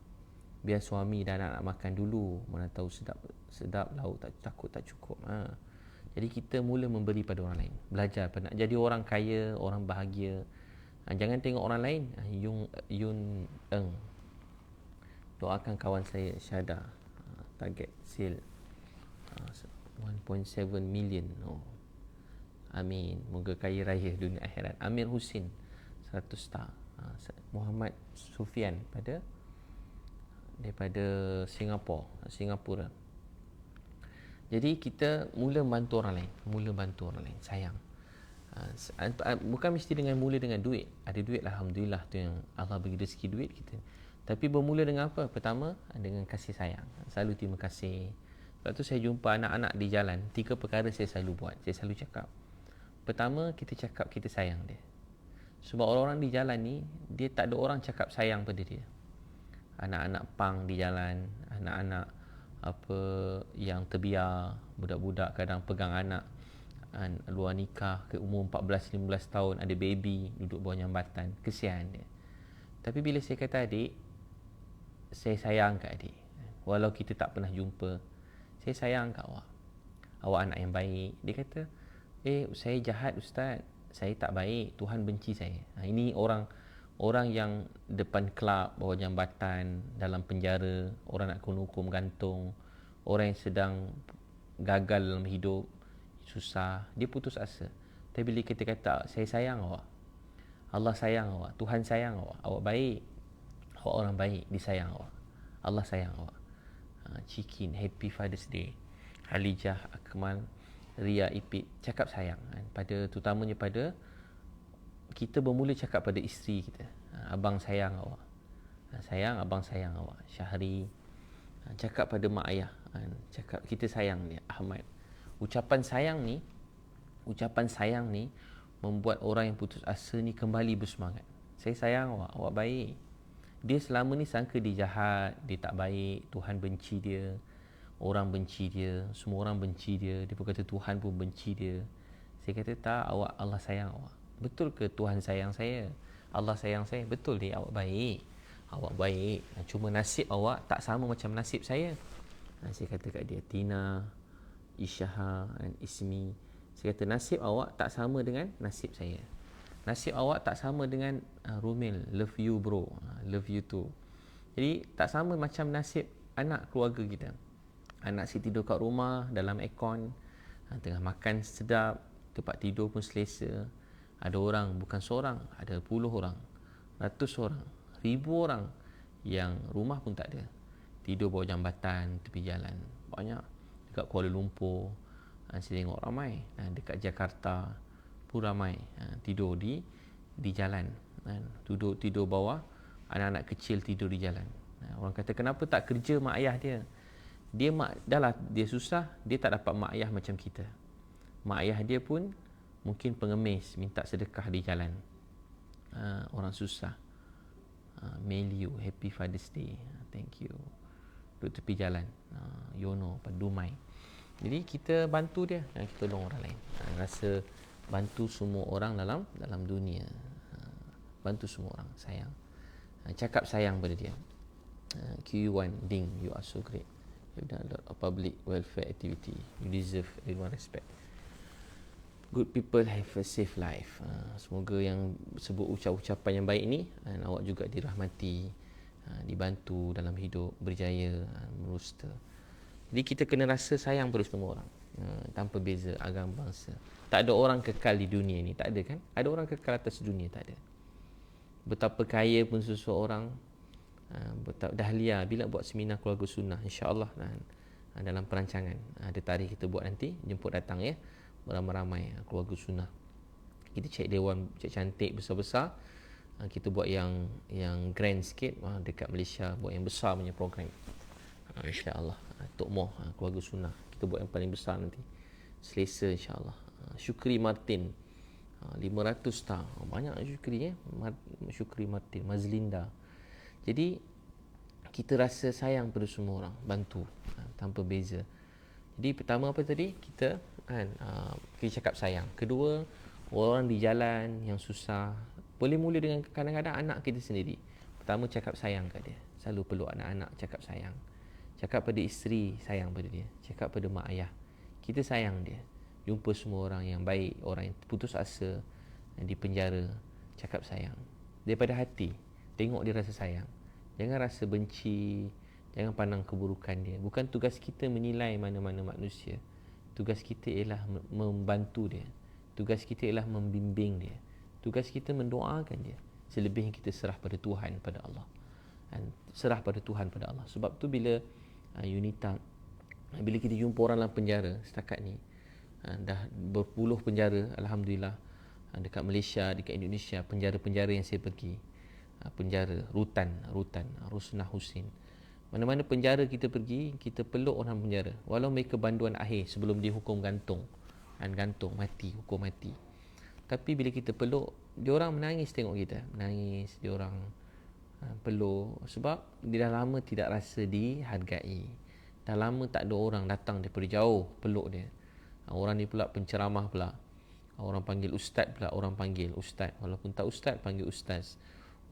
Biar suami dan anak-anak makan dulu. Mana tahu sedap lauk takut tak cukup. Jadi kita mula memberi pada orang lain. Belajar nak jadi orang kaya, orang bahagia. Jangan tengok orang lain. Yun Eng, doakan kawan saya Syada, target sale 1.7 million. Amin. Moga kaya raya dunia akhirat. Amir Husin 100 star. Muhammad Sufian daripada Singapura. Jadi kita mula bantu orang lain, sayang. Bukan mesti mula dengan duit. Ada duit, alhamdulillah, tu yang Allah bagi rezeki duit kita. Tapi bermula dengan apa? Pertama, dengan kasih sayang. Selalu terima kasih. Sebab tu saya jumpa anak-anak di jalan, 3 perkara saya selalu buat. Saya selalu cakap. Pertama, kita cakap kita sayang dia. Sebab orang-orang di jalan ni, dia tak ada orang cakap sayang pada dia. Anak-anak pang di jalan, anak-anak yang terbiar, budak-budak kadang pegang anak luar nikah ke umur 14-15 tahun, ada baby duduk bawah jambatan, kesian dia. Tapi bila saya kata adik, saya sayang kat adik, walau kita tak pernah jumpa, saya sayang kat awak anak yang baik. Dia kata, saya jahat Ustaz, saya tak baik, Tuhan benci saya. Ini orang yang depan kelab, bawah jambatan, dalam penjara, orang nak kena hukum gantung, orang yang sedang gagal dalam hidup, susah, dia putus asa. Tapi bila kita kata, saya sayang awak, Allah sayang awak, Tuhan sayang awak, awak baik, awak orang baik, disayang awak, Allah sayang awak. Cikin, Happy Father's Day. Halijah, Akmal, Ria, Ipit, cakap sayang terutamanya pada kita bermula cakap pada isteri kita. Abang sayang awak. Sayang, abang sayang awak. Syahri, cakap pada mak ayah. Cakap kita sayang dia. Ahmad. Ucapan sayang ni membuat orang yang putus asa ni kembali bersemangat. Saya sayang awak, awak baik. Dia selama ni sangka dia jahat, dia tak baik, Tuhan benci dia, orang benci dia, semua orang benci dia. Dia pun kata Tuhan pun benci dia. Saya kata tak, Allah sayang awak. Betul ke Tuhan sayang saya? Allah sayang saya? Betul dia, awak baik. Awak baik. Cuma nasib awak tak sama macam nasib saya. Saya kata kat dia, Tina, Isyaha dan Ismi, saya kata nasib awak tak sama dengan nasib saya. Nasib awak tak sama dengan Rumil, love you bro, love you too. Jadi tak sama macam nasib anak keluarga kita. Anak saya tidur kat rumah dalam aircon, tengah makan sedap, tempat tidur pun selesa. Ada orang, bukan seorang, ada puluh orang, ratus orang, ribu orang yang rumah pun tak ada, tidur bawah jambatan, tepi jalan. Banyak. Dekat Kuala Lumpur, saya tengok ramai. Dekat Jakarta pun ramai, tidur di jalan. Tidur bawah, anak-anak kecil tidur di jalan. Orang kata, kenapa tak kerja mak ayah dia? Dia susah, dia tak dapat mak ayah macam kita. Mak ayah dia pun mungkin pengemis, minta sedekah di jalan. Orang susah. Meliu, Happy Father's Day, thank you. Duduk tepi jalan, Yono, Padumai. Jadi kita bantu dia, kita tolong orang lain. Rasa bantu semua orang dalam dunia. Bantu semua orang, sayang. Cakap sayang pada dia. QU1, Ding, you are so great. You've done a lot of public welfare activity. You deserve everyone respect. Good people have a safe life. Semoga yang sebut ucapan yang baik ni, awak juga dirahmati, dibantu dalam hidup, berjaya, merusta. Jadi kita kena rasa sayang pada semua orang, tanpa beza agama, bangsa. Tak ada orang kekal di dunia ni, tak ada kan? Ada orang kekal atas dunia, tak ada. Betapa kaya pun seseorang, Dahlia bila buat seminar keluarga sunnah, insya-Allah dalam perancangan, ada tarikh kita buat nanti, jemput datang ya, beramai-ramai keluarga sunnah. Kita cek dewan cantik besar-besar, kita buat yang grand sikit, dekat Malaysia buat yang besar punya program, insya-Allah. Tok Moh keluarga sunnah, kita buat yang paling besar nanti, selesa insya-Allah. Syukri Martin 500 star, banyak Syukri Syukri Martin, Mazlinda. Jadi kita rasa sayang pada semua orang, bantu tanpa beza. Jadi pertama apa tadi? Kita kan kita cakap sayang. Kedua, orang di jalan yang susah, boleh mula dengan kadang-kadang anak kita sendiri. Pertama cakap sayang kat dia. Selalu peluk anak-anak, cakap sayang. Cakap pada isteri, sayang pada dia. Cakap pada mak ayah, kita sayang dia. Jumpa semua orang yang baik, orang yang putus asa, yang di penjara, cakap sayang. Daripada hati, tengok dia rasa sayang. Jangan rasa benci, jangan pandang keburukan dia. Bukan tugas kita menilai mana-mana manusia. Tugas kita ialah membantu dia. Tugas kita ialah membimbing dia. Tugas kita mendoakan dia. Selebihnya kita serah pada Tuhan, pada Allah. Dan serah pada Tuhan, pada Allah. Sebab tu bila Yunita, bila kita jumpa orang dalam penjara setakat ni, dah berpuluh penjara, Alhamdulillah, dekat Malaysia, dekat Indonesia, penjara-penjara yang saya pergi, penjara Rutan Rusnah Husin, mana-mana penjara kita pergi, kita peluk orang penjara walau mereka banduan akhir sebelum dihukum gantung, gantung mati, hukum mati. Tapi bila kita peluk, dia orang menangis tengok kita, menangis, dia orang peluk, sebab dia dah lama tidak rasa dihargai. Dah lama tak ada orang datang daripada jauh peluk dia. Orang ni pula penceramah pula, orang panggil ustaz pula, orang panggil ustaz, walaupun tak ustaz panggil ustaz.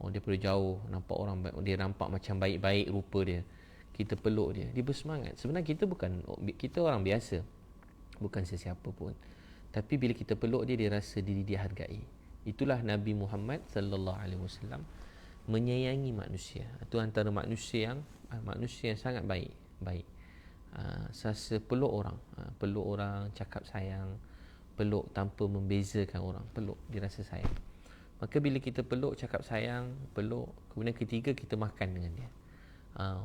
Daripada jauh nampak orang, dia nampak macam baik-baik rupa dia, kita peluk dia, dia bersemangat. Sebenarnya kita orang biasa, bukan sesiapa pun, tapi bila kita peluk dia, dia rasa diri dia hargai. Itulah Nabi Muhammad sallallahu alaihi wasallam menyayangi manusia. Itu antara manusia yang sangat baik. Sasa peluk orang, cakap sayang, peluk tanpa membezakan orang, peluk, dia rasa sayang. Maka bila kita peluk, cakap sayang, peluk, kemudian ketiga, kita makan dengan dia.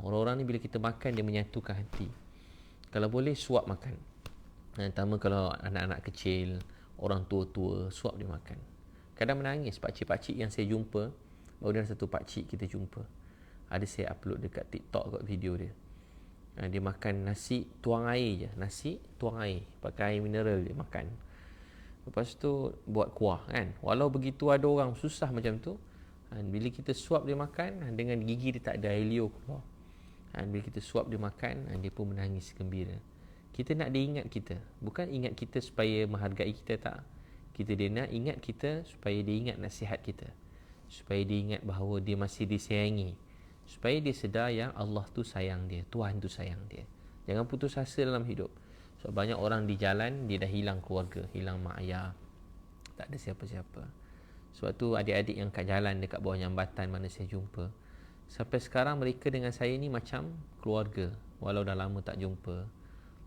Orang-orang ni bila kita makan, dia menyatukan hati. Kalau boleh, suap makan. Terutama kalau anak-anak kecil, orang tua-tua, suap dia makan. Kadang menangis pakcik-pakcik yang saya jumpa. Baru ada satu pakcik kita jumpa, ada saya upload dekat TikTok kat video dia. Dia makan nasi tuang air je, nasi tuang air, pakai air mineral dia makan. Lepas tu buat kuah kan. Walau begitu ada orang susah macam tu, bila kita suap dia makan, dengan gigi dia tak ada air liur keluar, bila kita suap dia makan, dia pun menangis gembira. Kita nak dia ingat kita, bukan ingat kita supaya menghargai kita, tak. Dia nak ingat kita supaya dia ingat nasihat kita, supaya dia ingat bahawa dia masih disayangi, supaya dia sedar yang Allah tu sayang dia, Tuhan tu sayang dia. Jangan putus asa dalam hidup. So banyak orang di jalan, dia dah hilang keluarga, hilang mak ayah, tak ada siapa-siapa. Sebab tu adik-adik yang kat jalan dekat bawah jambatan mana saya jumpa, sampai sekarang mereka dengan saya ni macam keluarga. Walau dah lama tak jumpa,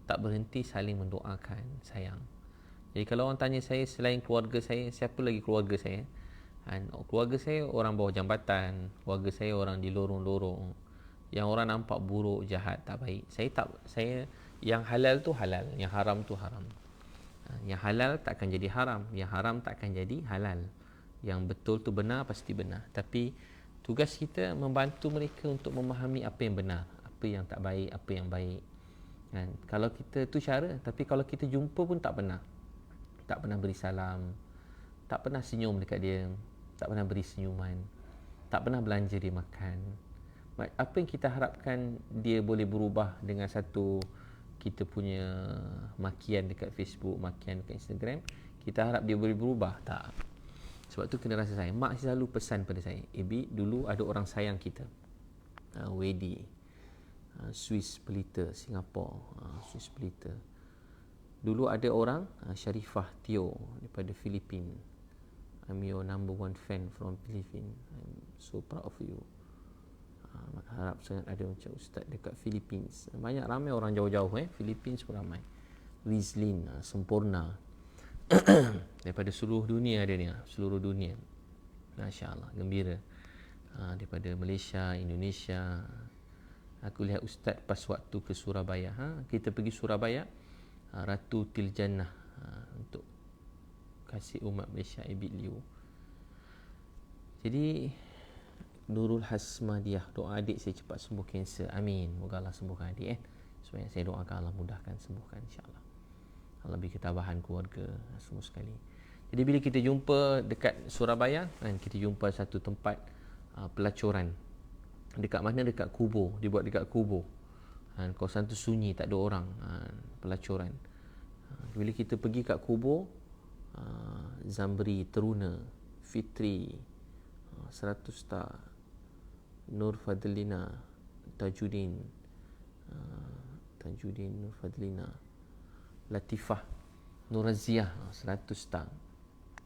tak berhenti saling mendoakan, sayang. Jadi kalau orang tanya saya, selain keluarga saya, siapa lagi keluarga saya? Keluarga saya orang bawah jambatan, keluarga saya orang di lorong-lorong, yang orang nampak buruk, jahat, tak baik. Saya yang halal tu halal, yang haram tu haram. Yang halal takkan jadi haram, yang haram takkan jadi halal. Yang betul tu benar, pasti benar. Tapi tugas kita membantu mereka untuk memahami apa yang benar, apa yang tak baik, apa yang baik. Kalau kita tu cara, tapi kalau kita jumpa pun tak pernah beri salam, tak pernah senyum dekat dia, tak pernah beri senyuman, tak pernah belanja dia makan. Apa yang kita harapkan dia boleh berubah dengan satu kita punya makian dekat Facebook, makian dekat Instagram, kita harap dia boleh berubah? Tak. Sebab tu kena rasa sayang. Mak selalu pesan pada saya, Ebi, dulu ada orang sayang kita, Wedi, Swiss Pelita, Singapore, Swiss Pelita. Dulu ada orang, Sharifah Teo daripada Filipina. I'm your number one fan from Philippines. I'm so proud of you. Harap sangat ada macam ustaz dekat Philippines. Banyak, ramai orang jauh-jauh, Philippines pun ramai. Rizlin, sempurna. Daripada seluruh dunia ada ni, seluruh dunia. Masya Allah, gembira. Daripada Malaysia, Indonesia. Aku lihat ustaz pas waktu ke Surabaya. Kita pergi Surabaya, Ratu Tiljannah, untuk kasih umat Malaysia Ebit Liu. Jadi Nurul Hasmadiah, doa adik saya cepat sembuh kanser. Amin. Moga Allah sembuhkan adik. Supaya saya doakan Allah mudahkan, sembuhkan, insya-Allah. Allah beri ketabahan keluarga semua sekali. Jadi bila kita jumpa dekat Surabaya, kita jumpa satu tempat pelacuran. Dekat mana? Dekat kubur. Dibuat dekat kubur. Kawasan tu sunyi, tak ada orang, pelacuran. Bila kita pergi kat kubur, Zambri, Teruna, Fitri, 100 star, Nur Fadlina, Tajuddin, Nur Fadlina, Latifah, Nur Raziah, 100 star.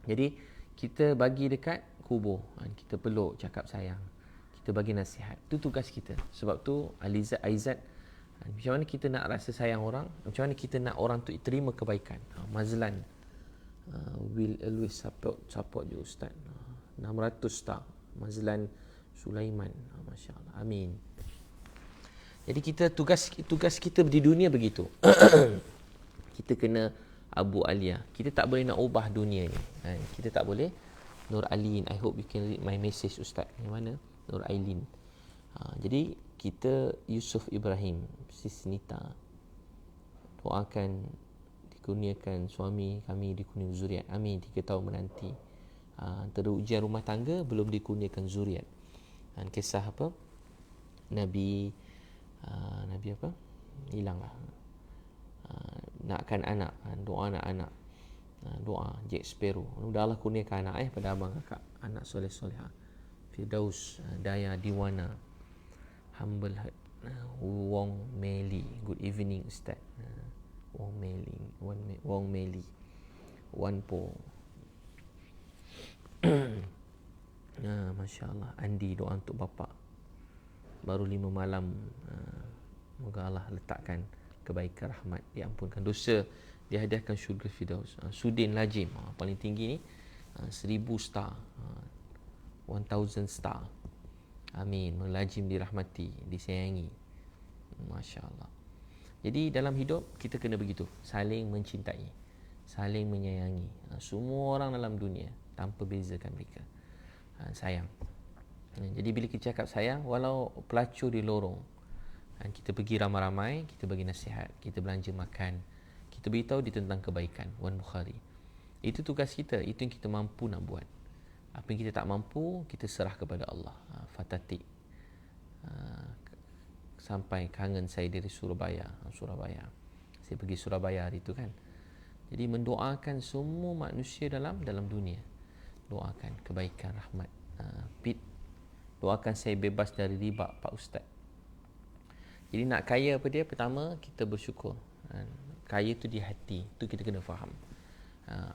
Jadi kita bagi dekat kubur, kita peluk, cakap sayang, kita bagi nasihat. Itu tugas kita. Sebab tu Alizat Aizat, macam mana kita nak rasa sayang orang, macam mana kita nak orang tu terima kebaikan. Mazlan will always support you Ustaz. 600 star, Mazlan Sulaiman, Masya Allah, amin. Jadi kita tugas kita di dunia begitu. Kita kena Abu Alia. Kita tak boleh nak ubah dunia ni. Kita tak boleh. Nur Alin, I hope you can read my message Ustaz. Yang mana? Nur Ailin. Jadi kita Yusuf Ibrahim, Sis Nita, doakan dikurniakan suami kami, dikurniakan zuriat. Amin. 3 tahun menanti. Antara ujian rumah tangga, belum dikurniakan zuriat. Kisah apa? Nabi apa? Hilanglah. Nakkan anak, doa nak anak, doa Jack Sparrow. Mudah Allah kurniakan anak pada abang kakak, anak soleh-solehah. Firdaus, Daya Diwana, Humble Heart, Wong Meli. Good evening Ustaz. Wong Meli, Wan Po. Masya Allah. Andi, doa untuk bapa. Baru 5 malam. Moga Allah letakkan kebaikan, rahmat, diampunkan dosa, dihadiahkan syurga Firdaus. Sudin Lajim, paling tinggi ni, 1000 star, 1000 star. Amin. Melajim dirahmati, disayangi. Masya Allah. Jadi dalam hidup kita kena begitu, saling mencintai, saling menyayangi semua orang dalam dunia tanpa bezakan mereka. Sayang. Jadi bila kita cakap sayang, walau pelacur di lorong, kita pergi ramai-ramai, kita bagi nasihat, kita belanja makan, kita beritahu dia tentang kebaikan. Wan Bukhari. Itu tugas kita, itu yang kita mampu nak buat. Apa yang kita tak mampu, kita serah kepada Allah. Fatati. Sampai kangen saya dari Surabaya. Saya pergi Surabaya hari itu kan. Jadi mendoakan semua manusia dalam dunia. Doakan kebaikan, rahmat. Doakan saya bebas dari riba, Pak Ustaz. Jadi nak kaya apa dia? Pertama, kita bersyukur. Kaya tu di hati. Itu kita kena faham.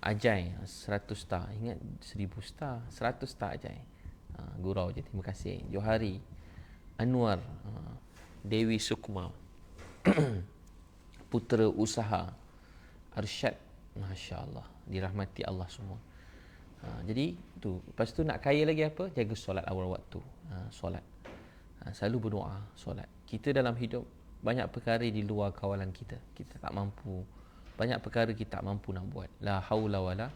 Ajai, 100 star. Ingat 1000 star. 100 star Ajai. Gurau je, terima kasih. Johari, Anwar, Dewi Sukma, Putera Usaha, Arsyad. Masya Allah. Dirahmati Allah semua. Jadi, tu. Lepas tu nak kaya lagi apa? Jaga solat awal waktu. Solat. Selalu berdoa, solat. Kita dalam hidup banyak perkara di luar kawalan kita. Kita tak mampu. Banyak perkara kita tak mampu nak buat. La haula wala.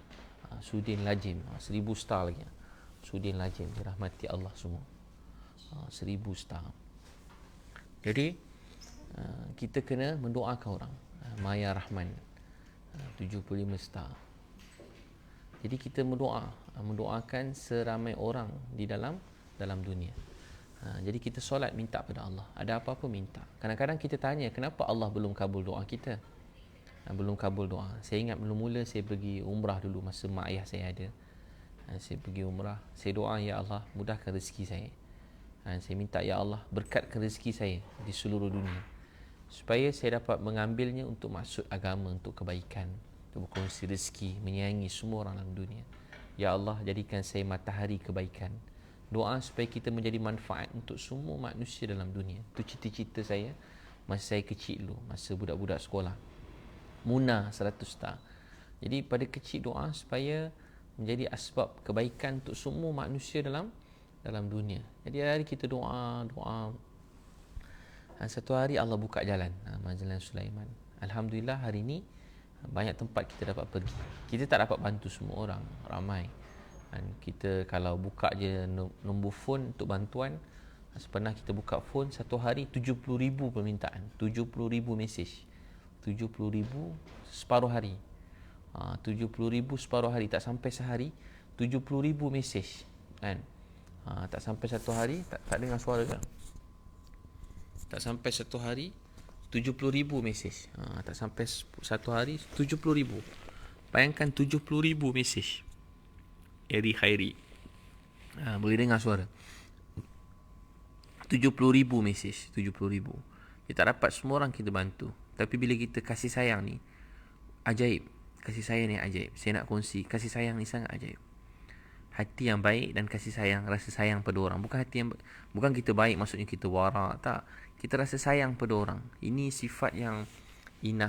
Sudin Lajim, 1000 star lagi. Sudin Lajim, dirahmati Allah semua. 1000 star. Jadi kita kena mendoakan orang. Maya Rahman, 75 star. Jadi kita mendoakan seramai orang di dalam dunia. Jadi kita solat, minta pada Allah. Ada apa-apa minta. Kadang-kadang kita tanya, kenapa Allah belum kabul doa kita? Belum kabul doa. Saya ingat mula-mula saya pergi umrah dulu masa mak ayah saya ada. Saya pergi umrah. Saya doa, ya Allah, mudahkan rezeki saya. Saya minta, ya Allah, berkatkan rezeki saya di seluruh dunia. Supaya saya dapat mengambilnya untuk maksud agama, untuk kebaikan, untuk berkongsi rezeki, menyayangi semua orang dalam dunia. Ya Allah, jadikan saya matahari kebaikan. Doa supaya kita menjadi manfaat untuk semua manusia dalam dunia. Itu cita-cita saya masa saya kecil dulu, masa budak-budak sekolah. Munah 100 star. Jadi pada kecil doa supaya menjadi asbab kebaikan untuk semua manusia dalam dunia. Jadi hari kita doa. Satu hari Allah buka jalan, Mazlan Sulaiman. Alhamdulillah hari ini banyak tempat kita dapat pergi. Kita tak dapat bantu semua orang, ramai. Kita kalau buka je nombor phone untuk bantuan, pernah kita buka phone satu hari 70,000 permintaan, 70,000 mesej, 70,000 separuh hari, 70,000 separuh hari, tak sampai sehari 70,000 mesej kan. Tak sampai satu hari, tak dengar suara kan, tak sampai satu hari 70,000 mesej. Tak sampai satu hari 70,000. Bayangkan 70,000 mesej. Eri Khairi. Boleh dengar suara. 70,000 mesej. 70,000. Kita tak dapat semua orang kita bantu. Tapi bila kita kasih sayang ni, ajaib. Kasih sayang ni ajaib. Saya nak kongsi, kasih sayang ni sangat ajaib. Hati yang baik dan kasih sayang, rasa sayang pada orang. Bukan kita baik maksudnya kita warak, tak. Kita rasa sayang pada orang. Ini sifat yang Ina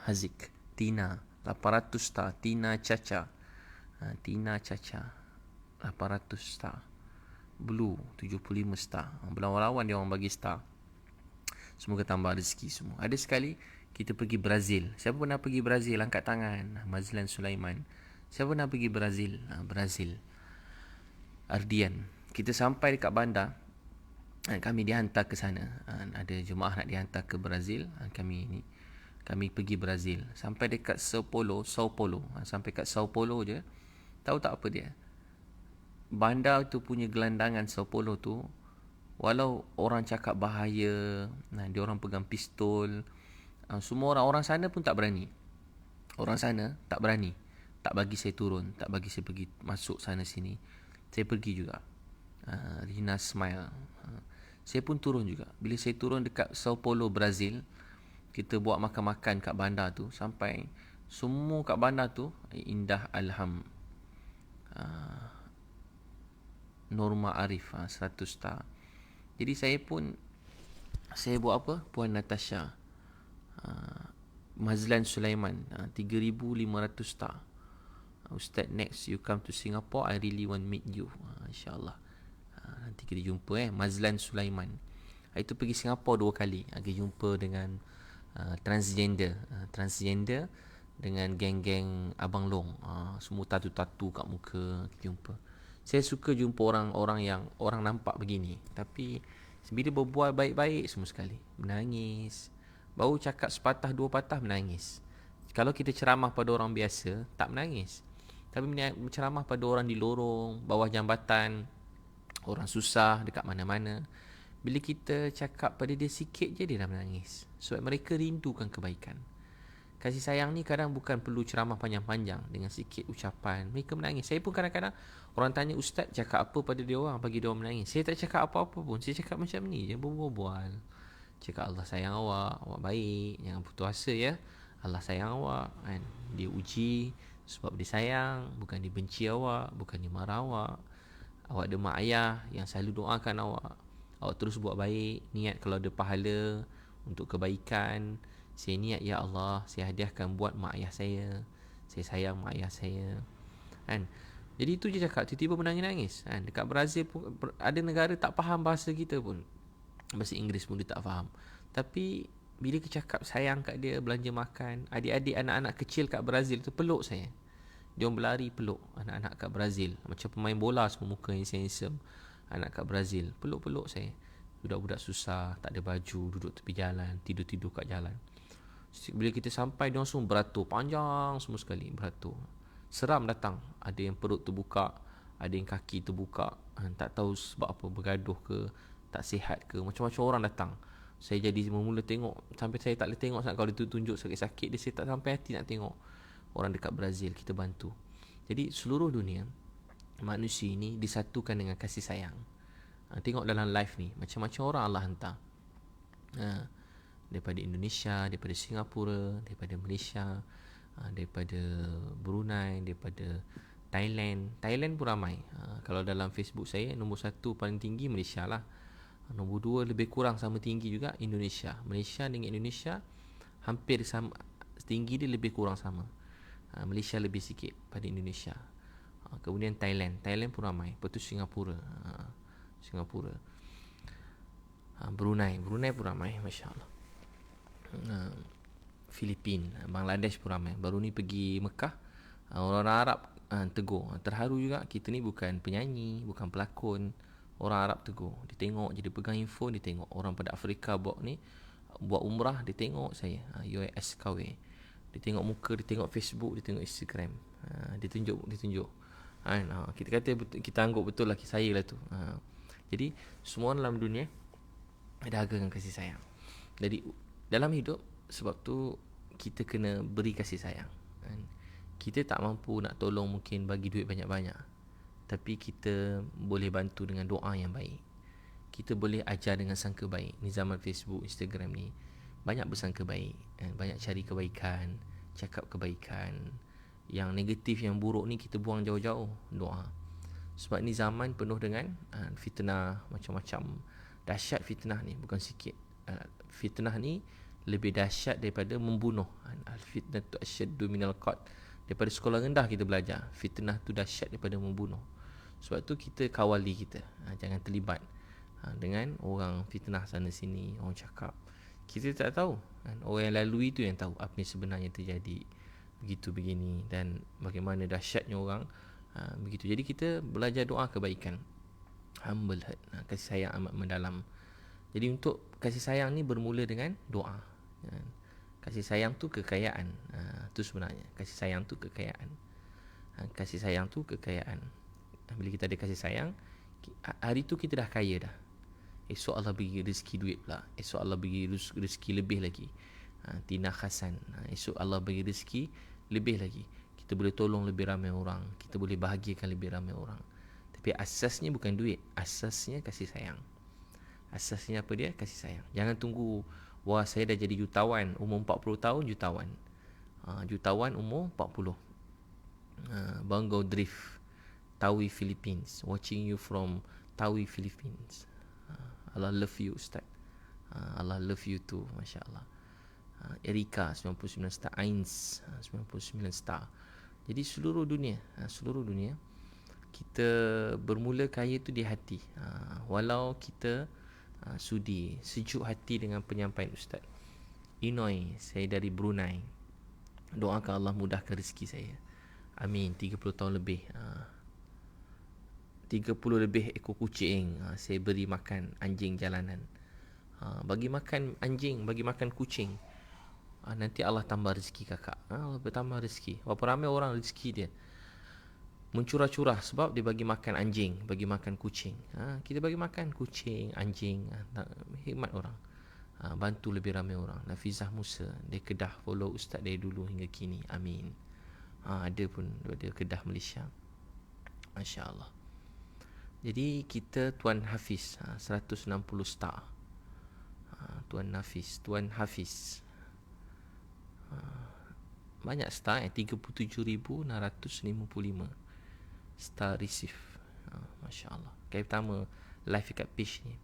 Hazik, Tina 800 star, Tina Caca. Tina Caca 800 star. Blue 75 star. Berlawan-lawan dia orang bagi star. Semoga tambah rezeki semua. Ada sekali kita pergi Brazil. Siapa pernah pergi Brazil? Angkat tangan. Mazlan Sulaiman. Siapa pernah pergi Brazil? Brazil. Ardian. Kita sampai dekat bandar. Kami dihantar ke sana. Ada jemaah nak dihantar ke Brazil. Kami pergi Brazil. Sampai dekat Sao Paulo. Sampai kat Sao Paulo je. Tahu tak apa dia? Bandar tu punya gelandangan Sao Paulo tu, walau orang cakap bahaya, dia orang pegang pistol, semua orang sana pun tak berani. Orang sana tak berani. Tak bagi saya turun, tak bagi saya pergi masuk sana sini. Saya pergi juga. Rina smile. Saya pun turun juga. Bila saya turun dekat Sao Paulo, Brazil, kita buat makan-makan kat bandar tu, sampai semua kat bandar tu indah. Alham. Norma Arif 100 star. Jadi saya buat apa? Puan Natasha, Mazlan Sulaiman 3,500 star. Ustaz, next you come to Singapore, I really want meet you. InsyaAllah. Nanti kita jumpa Mazlan Sulaiman. Itu pergi Singapura 2 kali. Kita jumpa dengan transgender dengan geng-geng Abang Long. Semua tatu-tatu kat muka. Jumpa. Saya suka jumpa orang-orang yang orang nampak begini, tapi bila berbual baik-baik semua sekali menangis. Baru cakap sepatah dua patah menangis. Kalau kita ceramah pada orang biasa tak menangis, tapi ceramah pada orang di lorong, bawah jambatan, orang susah dekat mana-mana, bila kita cakap pada dia sikit je, dia dah menangis. Sebab mereka rindukan kebaikan. Kasih sayang ni kadang bukan perlu ceramah panjang-panjang, dengan sikit ucapan mereka menangis. Saya pun kadang-kadang orang tanya, Ustaz cakap apa pada dia orang bagi dia orang menangis? Saya tak cakap apa-apa pun. Saya cakap macam ni je, berbual. Cakap Allah sayang awak, awak baik, jangan putus asa ya. Allah sayang awak kan. Dia uji sebab dia sayang, bukan dia benci awak, bukan dia marah awak. Awak ada mak ayah yang selalu doakan awak. Awak terus buat baik, niat kalau ada pahala untuk kebaikan. Saya niat, ya Allah, saya hadiahkan buat mak ayah saya. Saya sayang mak ayah saya. Kan? Jadi itu je cakap, tiba-tiba menangis-nangis. Kan? Dekat Brazil pun ada negara tak faham bahasa kita pun. Bahasa Inggeris pun dia tak faham. Tapi bila kita cakap sayang kat dia, belanja makan, adik-adik anak-anak kecil kat Brazil tu peluk saya. Dia orang berlari peluk anak-anak kat Brazil. Macam pemain bola semua, muka yang handsome. Anak kat Brazil peluk-peluk saya. Budak-budak susah, tak ada baju, duduk tepi jalan, tidur-tidur kat jalan. Bila kita sampai, dia semua beratur panjang semua sekali, beratur. Seram datang. Ada yang perut terbuka, ada yang kaki terbuka. Tak tahu sebab apa, bergaduh ke, tak sihat ke, macam-macam orang datang. Saya jadi mula tengok, sampai saya tak boleh tengok sangat. Kalau dia tunjuk sakit-sakit dia, saya tak sampai hati nak tengok. Orang dekat Brazil kita bantu. Jadi seluruh dunia manusia ini disatukan dengan kasih sayang. Tengok dalam live ni, macam-macam orang Allah hantar. Daripada Indonesia, daripada Singapura, daripada Malaysia, daripada Brunei, daripada Thailand. Thailand pun ramai. Kalau dalam Facebook saya, nombor 1 paling tinggi Malaysia lah. Nombor 2 lebih kurang sama tinggi juga Indonesia. Malaysia dengan Indonesia hampir sama, tinggi dia lebih kurang sama. Malaysia lebih sikit pada Indonesia. Kemudian Thailand pun ramai. Lepas tu Singapura. Brunei pun ramai, masya-Allah. Filipin, Bangladesh pun ramai. Baru ni pergi Mekah, orang Arab tegur, terharu juga. Kita ni bukan penyanyi, bukan pelakon. Orang Arab tegur, dia tengok je, dia pegang info, dia tengok orang pada Afrika buat umrah, dia tengok saya, USKW. Dia tengok muka, dia tengok Facebook, dia tengok Instagram. Dia tunjuk. Kita kata kita anggap betul laki saya lah tu. Jadi semua dalam dunia ada harga dengan kasih sayang. Jadi dalam hidup, sebab tu kita kena beri kasih sayang kan? Kita tak mampu nak tolong mungkin bagi duit banyak-banyak, tapi kita boleh bantu dengan doa yang baik. Kita boleh ajar dengan sangka baik. Ni zaman Facebook, Instagram ni, banyak bersangka baik kan? Banyak cari kebaikan, cakap kebaikan. Yang negatif, yang buruk ni kita buang jauh-jauh. Doa. Sebab ni zaman penuh dengan fitnah macam-macam. Dahsyat fitnah ni, bukan sikit. Fitnah ni lebih dahsyat daripada membunuh. Al-fitnah tu asyaddu minal qatl. Daripada sekolah rendah kita belajar, fitnah tu dahsyat daripada membunuh. Sebab tu kita kawali kita, jangan terlibat dengan orang fitnah sana sini, orang cakap. Kita tak tahu kan? Orang yang lalui tu yang tahu apa yang sebenarnya terjadi, begitu begini, dan bagaimana dahsyatnya orang begitu. Jadi kita belajar doa kebaikan, humble heart, kasih sayang amat mendalam. Jadi untuk kasih sayang ni bermula dengan doa kan? Kasih sayang tu kekayaan. Tu sebenarnya kasih sayang tu kekayaan. Kasih sayang tu kekayaan. Bila kita ada kasih sayang, hari tu kita dah kaya dah. Esok Allah bagi rezeki duit pula. Esok Allah bagi rezeki lebih lagi. Tina Khasan. Esok Allah bagi rezeki lebih lagi. Kita boleh tolong lebih ramai orang. Kita boleh bahagiakan lebih ramai orang. Tapi asasnya bukan duit. Asasnya kasih sayang. Asasnya apa dia? Kasih sayang. Jangan tunggu, wah saya dah jadi jutawan, umur 40 tahun jutawan. Jutawan umur 40. Bangau Drift, Tawi, Philippines. Watching you from Tawi, Philippines. Allah love you Ustaz. Allah love you too, Masya Allah. Erika 99 star, Ains 99 star. Jadi seluruh dunia kita bermula kaya tu di hati. Walau kita sudi, sejuk hati dengan penyampaian Ustaz. Inoy, saya dari Brunei. Doakan Allah mudahkan rezeki saya. Amin. 30 tahun lebih. 30 lebih ekor kucing saya beri makan anjing jalanan. Bagi makan anjing, bagi makan kucing, nanti Allah tambah rezeki kakak. Allah bertambah rezeki. Berapa ramai orang rezeki dia mencurah-curah sebab dia bagi makan anjing, bagi makan kucing. Kita bagi makan kucing, anjing. Hikmat orang. Bantu lebih ramai orang. Nafizah Musa, dia Kedah, follow Ustaz dari dulu hingga kini. Amin. Ada pun dia Kedah, Malaysia. Masya Allah. Jadi kita Tuan Hafiz 160 star. Tuan Hafiz banyak star 37,655 star receive. Masya Allah. Kali pertama live dekat page ni.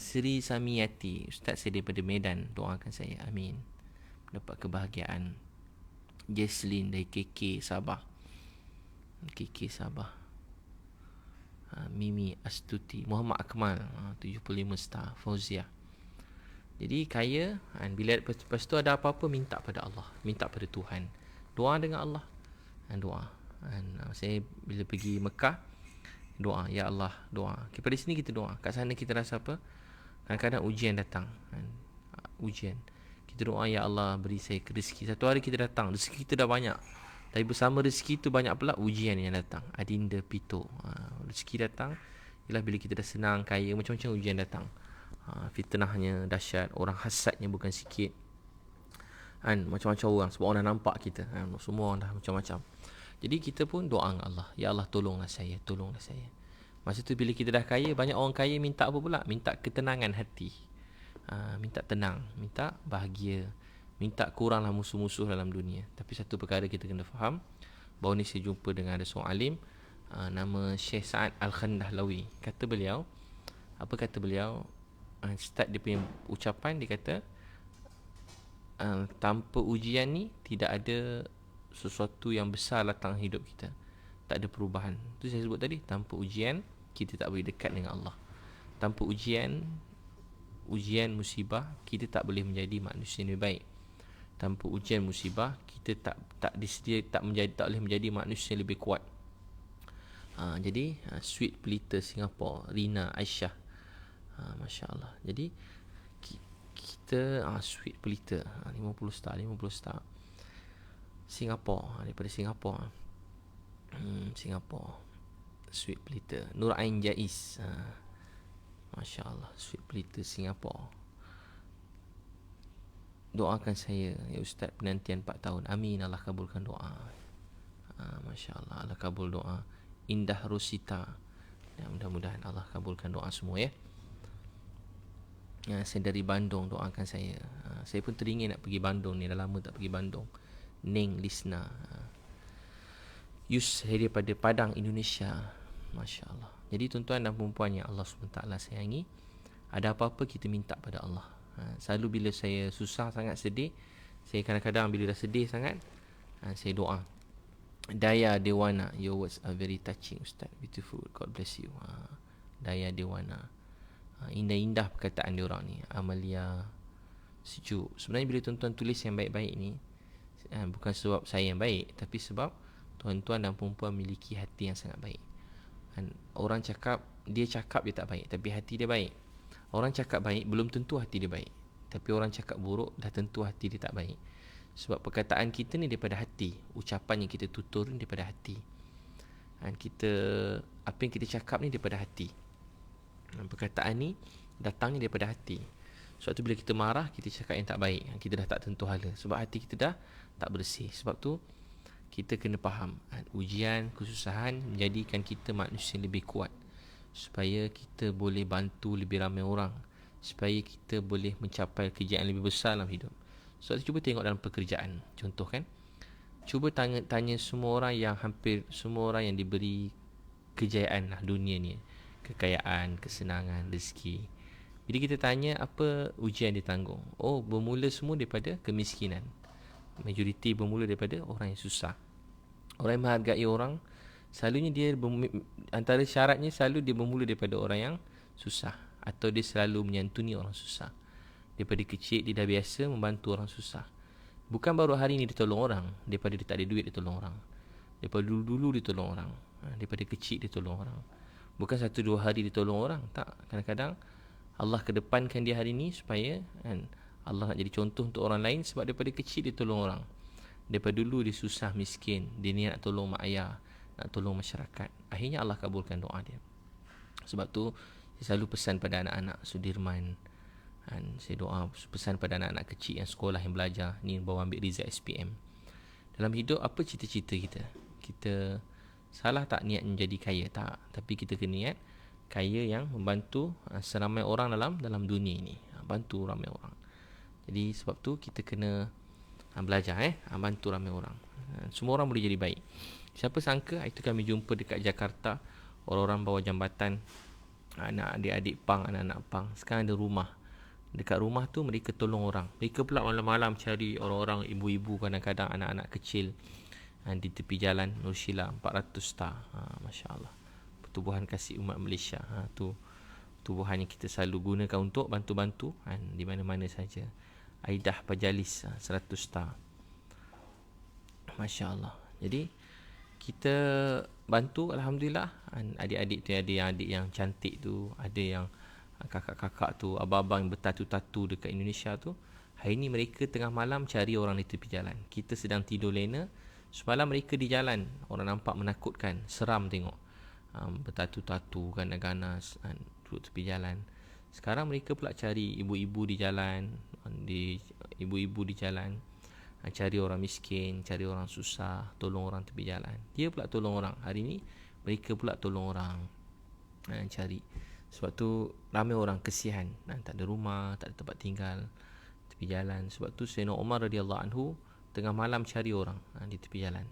Sri Samiyati, Ustaz saya daripada Medan, doakan saya. Amin. Dapat kebahagiaan. Jesslyn dari KK Sabah. Mimi Astuti, Muhammad Akmal 75 star, Fauzia. Jadi kaya, bila lepas tu ada apa-apa, minta pada Allah, minta pada Tuhan, doa dengan Allah, doa. Saya bila pergi Mekah, doa, ya Allah, doa. Pada sini kita doa, kat sana kita rasa apa, kadang-kadang ujian datang, ujian, kita doa, ya Allah beri saya rezeki. Satu hari kita datang, rezeki kita dah banyak, tapi bersama rezeki tu banyak pula ujian yang datang. Adinda Pito, rezeki datang ialah bila kita dah senang, kaya, macam-macam ujian datang. Fitnahnya dahsyat, orang hasadnya bukan sikit, macam-macam orang, sebab orang dah nampak kita, semua orang dah macam-macam. Jadi kita pun doa dengan Allah, ya Allah tolonglah saya. Masa tu bila kita dah kaya, banyak orang kaya minta apa pula? Minta ketenangan hati, minta tenang, minta bahagia, minta kuranglah musuh-musuh dalam dunia. Tapi satu perkara kita kena faham, baru ni saya jumpa dengan ada seorang alim, nama Syekh Sa'ad Al-Khandahlawi. Kata beliau, start dia punya ucapan, dia kata, tanpa ujian ni tidak ada sesuatu yang besar datang hidup kita, tak ada perubahan. Tu saya sebut tadi, tanpa ujian kita tak boleh dekat dengan Allah. Tanpa ujian musibah, kita tak boleh menjadi manusia yang lebih baik. Tanpa ujian musibah, kita tak boleh menjadi manusia yang lebih kuat. Jadi Sweet Pelita Singapura, Rina Aisyah, Masya Allah. Jadi kita Sweet Pelita 50 star Singapura, daripada Singapura. Singapura, Sweet Pelita. Nur Ain Jais, Masya Allah, Sweet Pelita Singapura. doakan saya ya Ustaz, penantian 4 tahun. Amin, Allah kabulkan doa. Masya Allah, Allah kabul doa. Indah Rosita, ya, mudah-mudahan Allah kabulkan doa semua ya. Saya dari Bandung, doakan saya. Saya pun teringin nak pergi Bandung ni, dah lama tak pergi Bandung. Neng Lisna, Yus, saya daripada Padang, Indonesia. Masya Allah. Jadi tuan-tuan dan puan yang Allah SWT sayangi, ada apa-apa kita minta pada Allah. Selalu bila saya susah sangat, sedih, saya kadang-kadang bila dah sedih sangat, saya doa. Daya Dewana, your words are very touching Ustaz, beautiful, God bless you. Daya Dewana, indah-indah perkataan dia orang ni. Amalia, sejuk. Sebenarnya bila tuan-tuan tulis yang baik-baik ni, bukan sebab saya yang baik, tapi sebab tuan-tuan dan perempuan memiliki hati yang sangat baik. Orang cakap, dia cakap dia tak baik, tapi hati dia baik. Orang cakap baik, belum tentu hati dia baik. Tapi orang cakap buruk, dah tentu hati dia tak baik. Sebab perkataan kita ni daripada hati, ucapan yang kita tutur ni daripada hati. Apa yang kita cakap ni daripada hati. Perkataan ni datangnya daripada hati. Sebab tu bila kita marah, kita cakap yang tak baik, kita dah tak tentu hala. Sebab hati kita dah tak bersih. Sebab tu kita kena faham, ujian, kesusahan menjadikan kita manusia lebih kuat, supaya kita boleh bantu lebih ramai orang, supaya kita boleh mencapai kejayaan lebih besar dalam hidup. Sebab tu cuba tengok dalam pekerjaan. Contoh kan, cuba tanya semua orang yang, hampir semua orang yang diberi kejayaan lah dunia ni, kekayaan, kesenangan, rezeki. Bila kita tanya apa ujian dia tanggung, bermula semua daripada kemiskinan. Majoriti bermula daripada orang yang susah. Orang yang menghargai orang, selalunya dia antara syaratnya selalu dia bermula daripada orang yang susah, atau dia selalu menyantuni orang susah. Daripada kecil dia dah biasa membantu orang susah. Bukan baru hari ni dia tolong orang, daripada dia tak ada duit dia tolong orang, daripada dulu-dulu dia tolong orang, daripada kecil dia tolong orang. Bukan 1-2 hari dia tolong orang, tak. Kadang-kadang Allah kedepankan dia hari ni supaya Allah nak jadi contoh untuk orang lain. Sebab daripada kecil dia tolong orang, daripada dulu dia susah miskin, dia ni nak tolong mak ayah, nak tolong masyarakat. Akhirnya Allah kabulkan doa dia. Sebab tu saya selalu pesan pada anak-anak Sudirman, saya doa pesan pada anak-anak kecil yang sekolah, yang belajar ni, bawa ambil result SPM. Dalam hidup, apa cita-cita kita? Kita salah tak niat menjadi kaya? Tak. Tapi kita kena niat kaya yang membantu seramai orang dalam dunia ni, bantu ramai orang. Jadi sebab tu kita kena belajar bantu ramai orang. Semua orang boleh jadi baik. Siapa sangka itu kami jumpa dekat Jakarta, orang-orang bawa jambatan, anak adik-adik pang, anak-anak pang. Sekarang ada rumah. Dekat rumah tu mereka tolong orang. Mereka pula malam-malam cari orang-orang, ibu-ibu, kadang-kadang anak-anak kecil di tepi jalan. Nur Sheila 400 star. Masya Allah. Pertubuhan Kasih Umat Malaysia. Tu tubuhan yang kita selalu gunakan untuk bantu-bantu di mana-mana saja. Aidah Pajalis 100 star. Masya Allah. Jadi kita bantu, alhamdulillah. Adik-adik tu ada yang adik yang cantik tu, ada yang kakak-kakak tu, abang-abang yang bertatu-tatu dekat Indonesia tu. Hari ni mereka tengah malam cari orang di tepi jalan. Kita sedang tidur lena, semalam mereka di jalan. Orang nampak menakutkan, seram tengok. Bertatu-tatu, ganas-ganas duduk tepi jalan. Sekarang mereka pula cari ibu-ibu di jalan, ibu-ibu di jalan, cari orang miskin, cari orang susah, tolong orang tepi jalan. Dia pula tolong orang. Hari ni mereka pula tolong orang, cari. Sebab tu ramai orang kesian, tak ada rumah, tak ada tempat tinggal, tepi jalan. Sebab tu Sayyidina Umar radhiyallahu anhu tengah malam cari orang di tepi jalan.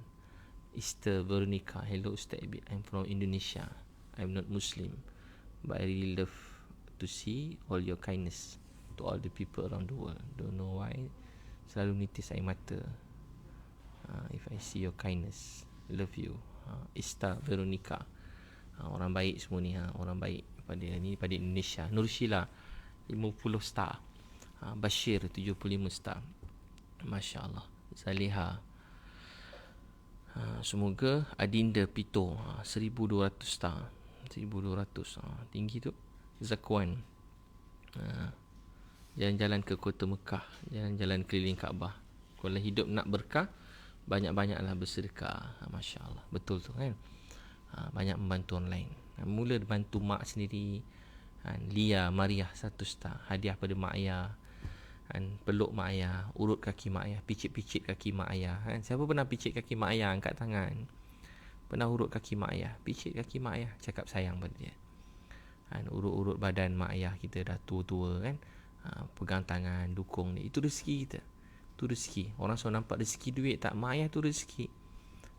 Esther Veronica, hello Ustaz, I'm from Indonesia, I'm not Muslim, but I really love to see all your kindness to all the people around the world. Don't know why, selalu nitis air mata if I see your kindness. Love you. Esther Veronica, orang baik semua ni, orang baik pada Indonesia. Nur Sheila 50 star. Bashir 75 star. Masya Allah. Zaliha, semoga Adinda Pito 1200 star. 1200 tinggi tu. Zakwan, jalan-jalan ke kota Mekah, jalan-jalan keliling Kaabah. Kalau hidup nak berkah, banyak-banyaklah bersedekah. Masya Allah. Betul tu kan. Banyak membantu orang lain. Mula bantu mak sendiri. Lia Mariah 1 star, hadiah pada mak ayah. Peluk mak ayah, urut kaki mak ayah, picit-picit kaki mak ayah. Siapa pernah picit kaki mak ayah? Angkat tangan. Pernah urut kaki mak ayah, picit kaki mak ayah, cakap sayang pada dia. Urut-urut badan mak ayah kita dah tua-tua kan. Pegang tangan, dukung dia. Itu rezeki kita. Itu rezeki. Orang selalu nampak rezeki duit, tak. Mak ayah tu rezeki.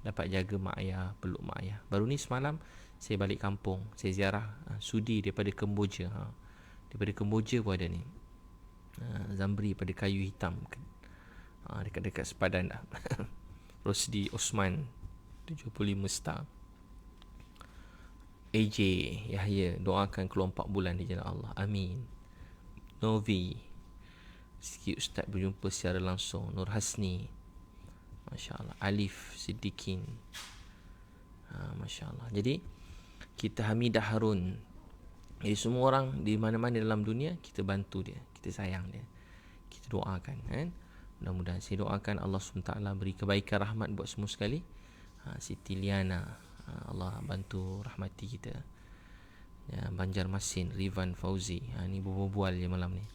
Dapat jaga mak ayah, peluk mak ayah. Baru ni semalam saya balik kampung, saya ziarah sudi daripada Kemboja. Daripada Kemboja pun ada ni. Zambri pada kayu hitam. Dekat-dekat sepadan dah. Rosdi Osman 75 star. AJ Yahya, doakan keluar 4 bulan di jalan Allah. Amin. Novi, sikit ustaz berjumpa secara langsung. Nur Hasni, Masya Allah. Alif Siddiqin, Masya Allah. Jadi kita Hamidah Harun. Jadi semua orang di mana-mana dalam dunia, kita bantu dia, kita sayang dia, kita doakan kan. Mudah-mudahan saya doakan Allah SWT beri kebaikan rahmat buat semua sekali. Siti Liana, Allah bantu rahmati kita. Banjarmasin, Rivan Fauzi, ni berbual je malam ni.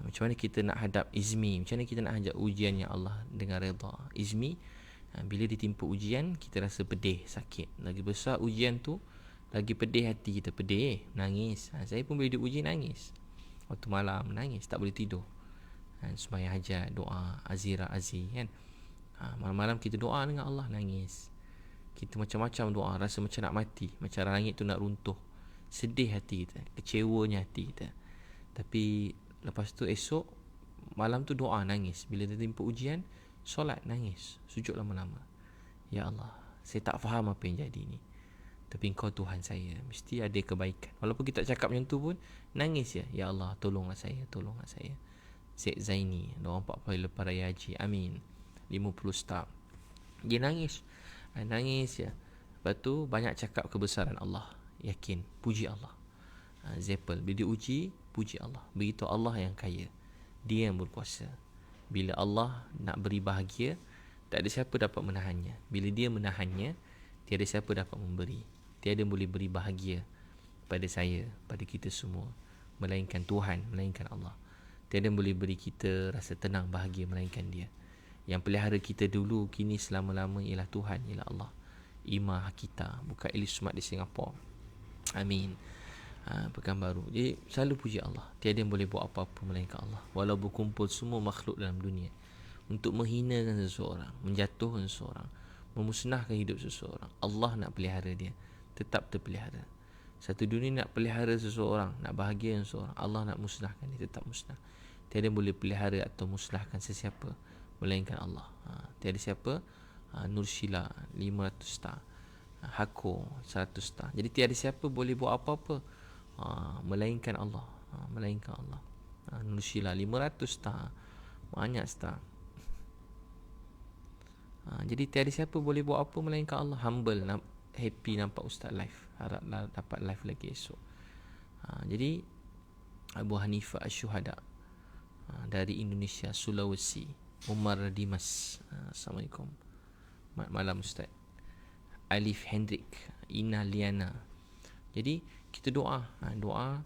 Macam mana kita nak hadap Izmi, macam mana kita nak hadap ujian yang Allah dengan redha. Izmi, bila ditimpa ujian, kita rasa pedih, sakit. Lagi besar ujian tu, lagi pedih hati kita, pedih, nangis. Saya pun bila diuji nangis. Waktu malam nangis, tak boleh tidur. Sembahyang hajat, doa, Azira Aziz kan. Malam-malam kita doa dengan Allah, nangis. Kita macam-macam doa, rasa macam nak mati, macam langit tu nak runtuh. Sedih hati kita, kecewanya hati kita. Tapi lepas tu esok malam tu doa, nangis. Bila tertimpa ujian, solat, nangis, sujud lama-lama. Ya Allah, saya tak faham apa yang jadi ni, tapi Engkau Tuhan saya, mesti ada kebaikan. Walaupun kita cakap macam tu pun, nangis ya. Ya Allah, tolonglah saya, tolonglah saya. Syed Zaini, doa 4 kali lepas raya haji. Amin. 50 star. Dia nangis, nangis ya. Lepas tu banyak cakap kebesaran Allah, yakin, puji Allah. Zeppel, bila diuji, puji Allah. Begitu Allah yang kaya, Dia yang berkuasa. Bila Allah nak beri bahagia, tak ada siapa dapat menahannya. Bila Dia menahannya, tiada siapa dapat memberi. Tiada boleh beri bahagia pada saya, pada kita semua, melainkan Tuhan, melainkan Allah. Tiada boleh beri kita rasa tenang, bahagia, melainkan Dia. Yang pelihara kita dulu, kini, selama-lama ialah Tuhan, ialah Allah. Ima Hakita, buka Elis Smart di Singapura. Amin. Pekan baru. Jadi selalu puji Allah. Tiada yang boleh buat apa-apa melainkan Allah. Walau berkumpul semua makhluk dalam dunia untuk menghinakan seseorang, menjatuhkan seseorang, memusnahkan hidup seseorang, Allah nak pelihara dia, tetap terpelihara. Satu dunia nak pelihara seseorang, nak bahagiakan seseorang, Allah nak musnahkan dia, tetap musnah. Tiada yang boleh pelihara atau musnahkan sesiapa melainkan Allah. Tiada siapa. Nur Sheila 500 star. Hako 100 star. Jadi tiada siapa boleh buat apa-apa melainkan Allah, melainkan Allah. Nur Sheila 500 star. Banyak star. Jadi tiada siapa boleh buat apa melainkan Allah. Humble, happy nampak Ustaz live. Harap dapat live lagi esok. Jadi Abu Hanifah Asy-Syuhada dari Indonesia, Sulawesi. Umar Dimas, Assalamualaikum. Malam Ustaz. Alif Hendrik, Ina Liana. Jadi kita doa, doa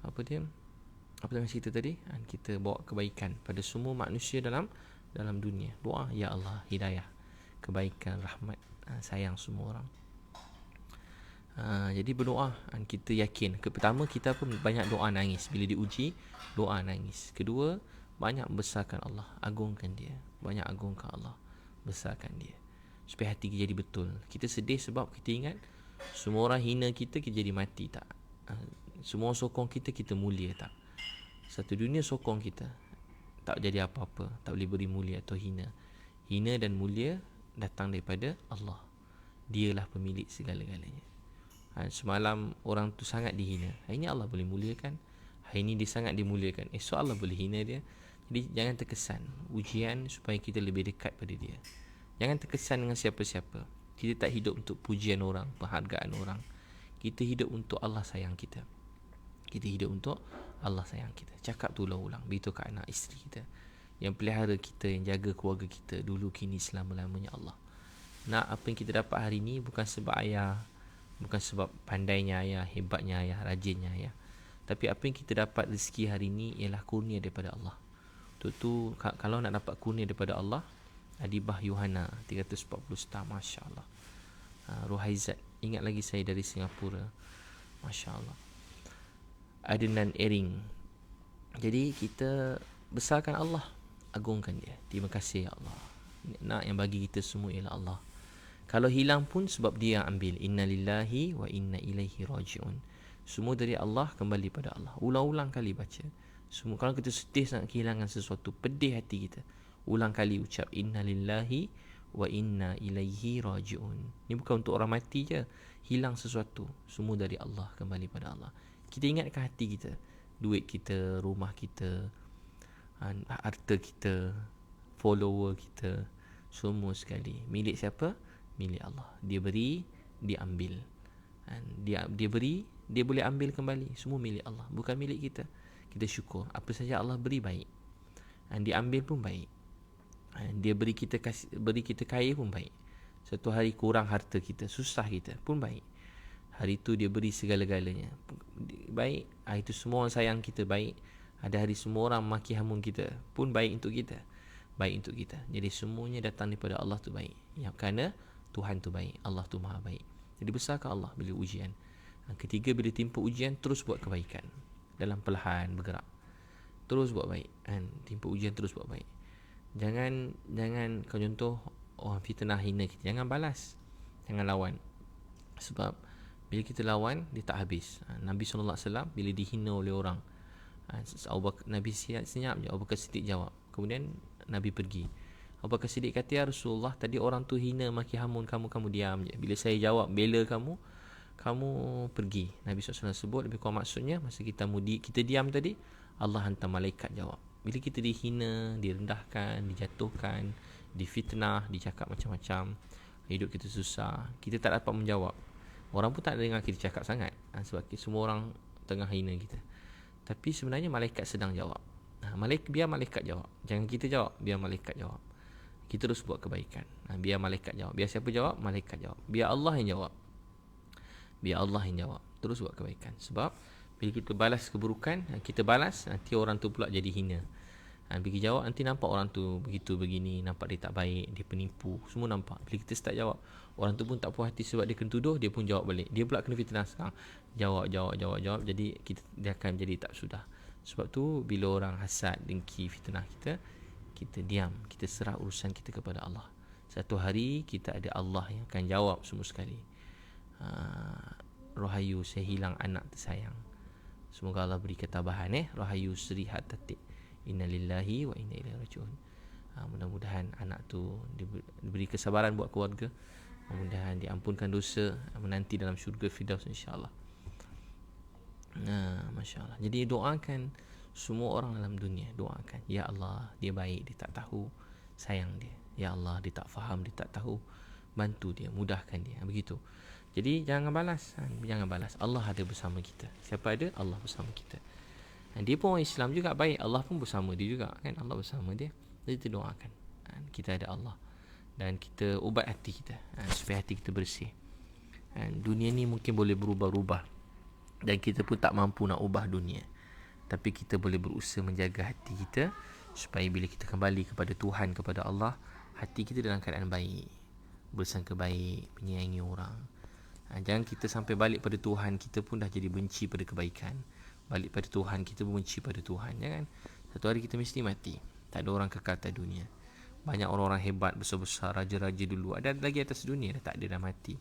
apa yang cerita tadi, kita bawa kebaikan pada semua manusia dalam dunia. Doa, ya Allah, hidayah, kebaikan, rahmat, sayang semua orang. Jadi berdoa, kita yakin. Pertama, kita pun banyak doa nangis. Bila diuji, doa nangis. Kedua, banyak besarkan Allah, agungkan Dia. Banyak agungkan Allah, besarkan Dia, supaya hati kita jadi betul. Kita sedih sebab kita ingat semua orang hina kita, kita jadi mati, tak. Semua sokong kita, kita mulia, tak. Satu dunia sokong kita, tak jadi apa-apa, tak boleh beri mulia atau hina. Hina dan mulia datang daripada Allah. Dialah pemilik segala-galanya. Semalam orang tu sangat dihina, hari ini Allah boleh muliakan. Hari ini dia sangat dimuliakan, esok Allah boleh hina dia. Jadi jangan terkesan. Ujian supaya kita lebih dekat pada Dia. Jangan terkesan dengan siapa-siapa. Kita tak hidup untuk pujian orang, penghargaan orang. Kita hidup untuk Allah sayang kita. Kita hidup untuk Allah sayang kita. Cakap tu ulang-ulang. Begitu ke anak isteri kita, yang pelihara kita, yang jaga keluarga kita dulu, kini, selama-lamanya Allah. Nak apa yang kita dapat hari ni bukan sebab ayah, bukan sebab pandainya ayah, hebatnya ayah, rajinnya ayah, Tapi apa yang kita dapat rezeki hari ni ialah kurnia daripada Allah. Tu kalau nak dapat kurnia daripada Allah, Adibah Yuhana 340 star, Masya Allah. Rohaizat, ingat lagi saya dari Singapura, Masya Allah. Adnan Ering. Jadi kita besarkan Allah, agungkan dia. Terima kasih ya Allah. Nak yang bagi kita semua ialah Allah. Kalau hilang pun sebab dia yang ambil. Inna lillahi wa inna ilaihi raji'un. Semua dari Allah, kembali pada Allah. Ulang-ulang kali baca. Semua kalau kita sedih sangat kehilangan sesuatu, pedih hati kita, ulang kali ucap inna lillahi wa inna ilaihi raji'un. Ini bukan untuk orang mati je. Hilang sesuatu, semua dari Allah, kembali pada Allah. Kita ingatkan hati kita, duit kita, rumah kita, harta kita, follower kita, semua sekali milik siapa? Milik Allah. Dia beri, dia ambil. Dia beri, dia boleh ambil kembali. Semua milik Allah, bukan milik kita. Kita syukur. Apa saja Allah beri baik. Dia ambil pun baik. Dia beri kita kaya pun baik. Satu hari kurang harta kita, susah kita pun baik. Hari itu dia beri segala-galanya, baik. Itu semua orang sayang kita, baik. Ada hari semua orang maki hamun kita, pun baik untuk kita. Baik untuk kita. Jadi semuanya datang daripada Allah tu baik. Kerana Tuhan tu baik, Allah tu maha baik. Jadi besarkan Allah bila ujian. Ketiga, bila timpa ujian, terus buat kebaikan. Dalam perlahan bergerak, terus buat baik. Timpa ujian, terus buat baik. Jangan kalau contoh orang fitnah hina kita, jangan balas, jangan lawan. Sebab bila kita lawan, dia tak habis. Nabi SAW bila dihina oleh orang, Nabi senyap je. Abu Bakar Siddiq jawab. Kemudian Nabi pergi. Abu Bakar Siddiq kata, ya Rasulullah, tadi orang tu hina, maki hamun kamu diam je. Bila saya jawab bela kamu pergi. Nabi SAW sebut, lebih kurang maksudnya, masa kita diam tadi, Allah hantar malaikat jawab. Bila kita dihina, direndahkan, dijatuhkan, difitnah, dicakap macam-macam, hidup kita susah, kita tak dapat menjawab. Orang pun tak dengar kita cakap sangat, sebab semua orang tengah hina kita. Tapi sebenarnya malaikat sedang jawab. Biar malaikat jawab. Jangan kita jawab, biar malaikat jawab. Kita terus buat kebaikan. Biar malaikat jawab. Biar siapa jawab? Malaikat jawab. Biar Allah yang jawab. Terus buat kebaikan. Sebab bila kita balas keburukan, kita balas, nanti orang tu pula jadi hina. Bila jawab, nanti nampak orang tu begitu begini, nampak dia tak baik, dia penipu, semua nampak. Bila kita start jawab, orang tu pun tak puas hati sebab dia kena tuduh, dia pun jawab balik. Dia pula kena fitnah sekarang. Jawab. Jadi dia akan jadi tak sudah. Sebab tu bila orang hasad, dengki, fitnah kita diam. Kita serah urusan kita kepada Allah. Satu hari kita ada Allah yang akan jawab semua sekali. Rohayu, saya hilang anak tersayang. Semoga Allah beri ketabahan. Rohayu Sri Hatatik. Innalillahi wa inna ilaihi raji'un. Mudah-mudahan anak tu diberi kesabaran buat keluarga. Mudah-mudahan diampunkan dosa, menanti dalam syurga Firdaus insya-Allah. Masya Allah. Jadi doakan semua orang dalam dunia, doakan, ya Allah, dia baik, dia tak tahu, sayang dia. Ya Allah, dia tak faham, dia tak tahu, bantu dia, mudahkan dia. Begitu. Jadi jangan balas. Allah ada bersama kita. Siapa ada? Allah bersama kita. Dia pun orang Islam juga, baik. Allah pun bersama dia juga, kan? Allah bersama dia. Jadi kita doakan, kita ada Allah. Dan kita ubat hati kita, supaya hati kita bersih. Dunia ni mungkin boleh berubah-ubah, dan kita pun tak mampu nak ubah dunia. Tapi kita boleh berusaha menjaga hati kita, supaya bila kita kembali kepada Tuhan, kepada Allah, hati kita dalam keadaan baik, bersangka baik, menyayangi orang. Jangan kita sampai balik pada Tuhan, kita pun dah jadi benci pada kebaikan. Balik pada Tuhan, kita benci pada Tuhan. Jangan. Satu hari kita mesti mati. Tak ada orang kekal atas dunia. Banyak orang-orang hebat, besar-besar, raja-raja dulu, ada lagi atas dunia, dah tak ada, dah mati.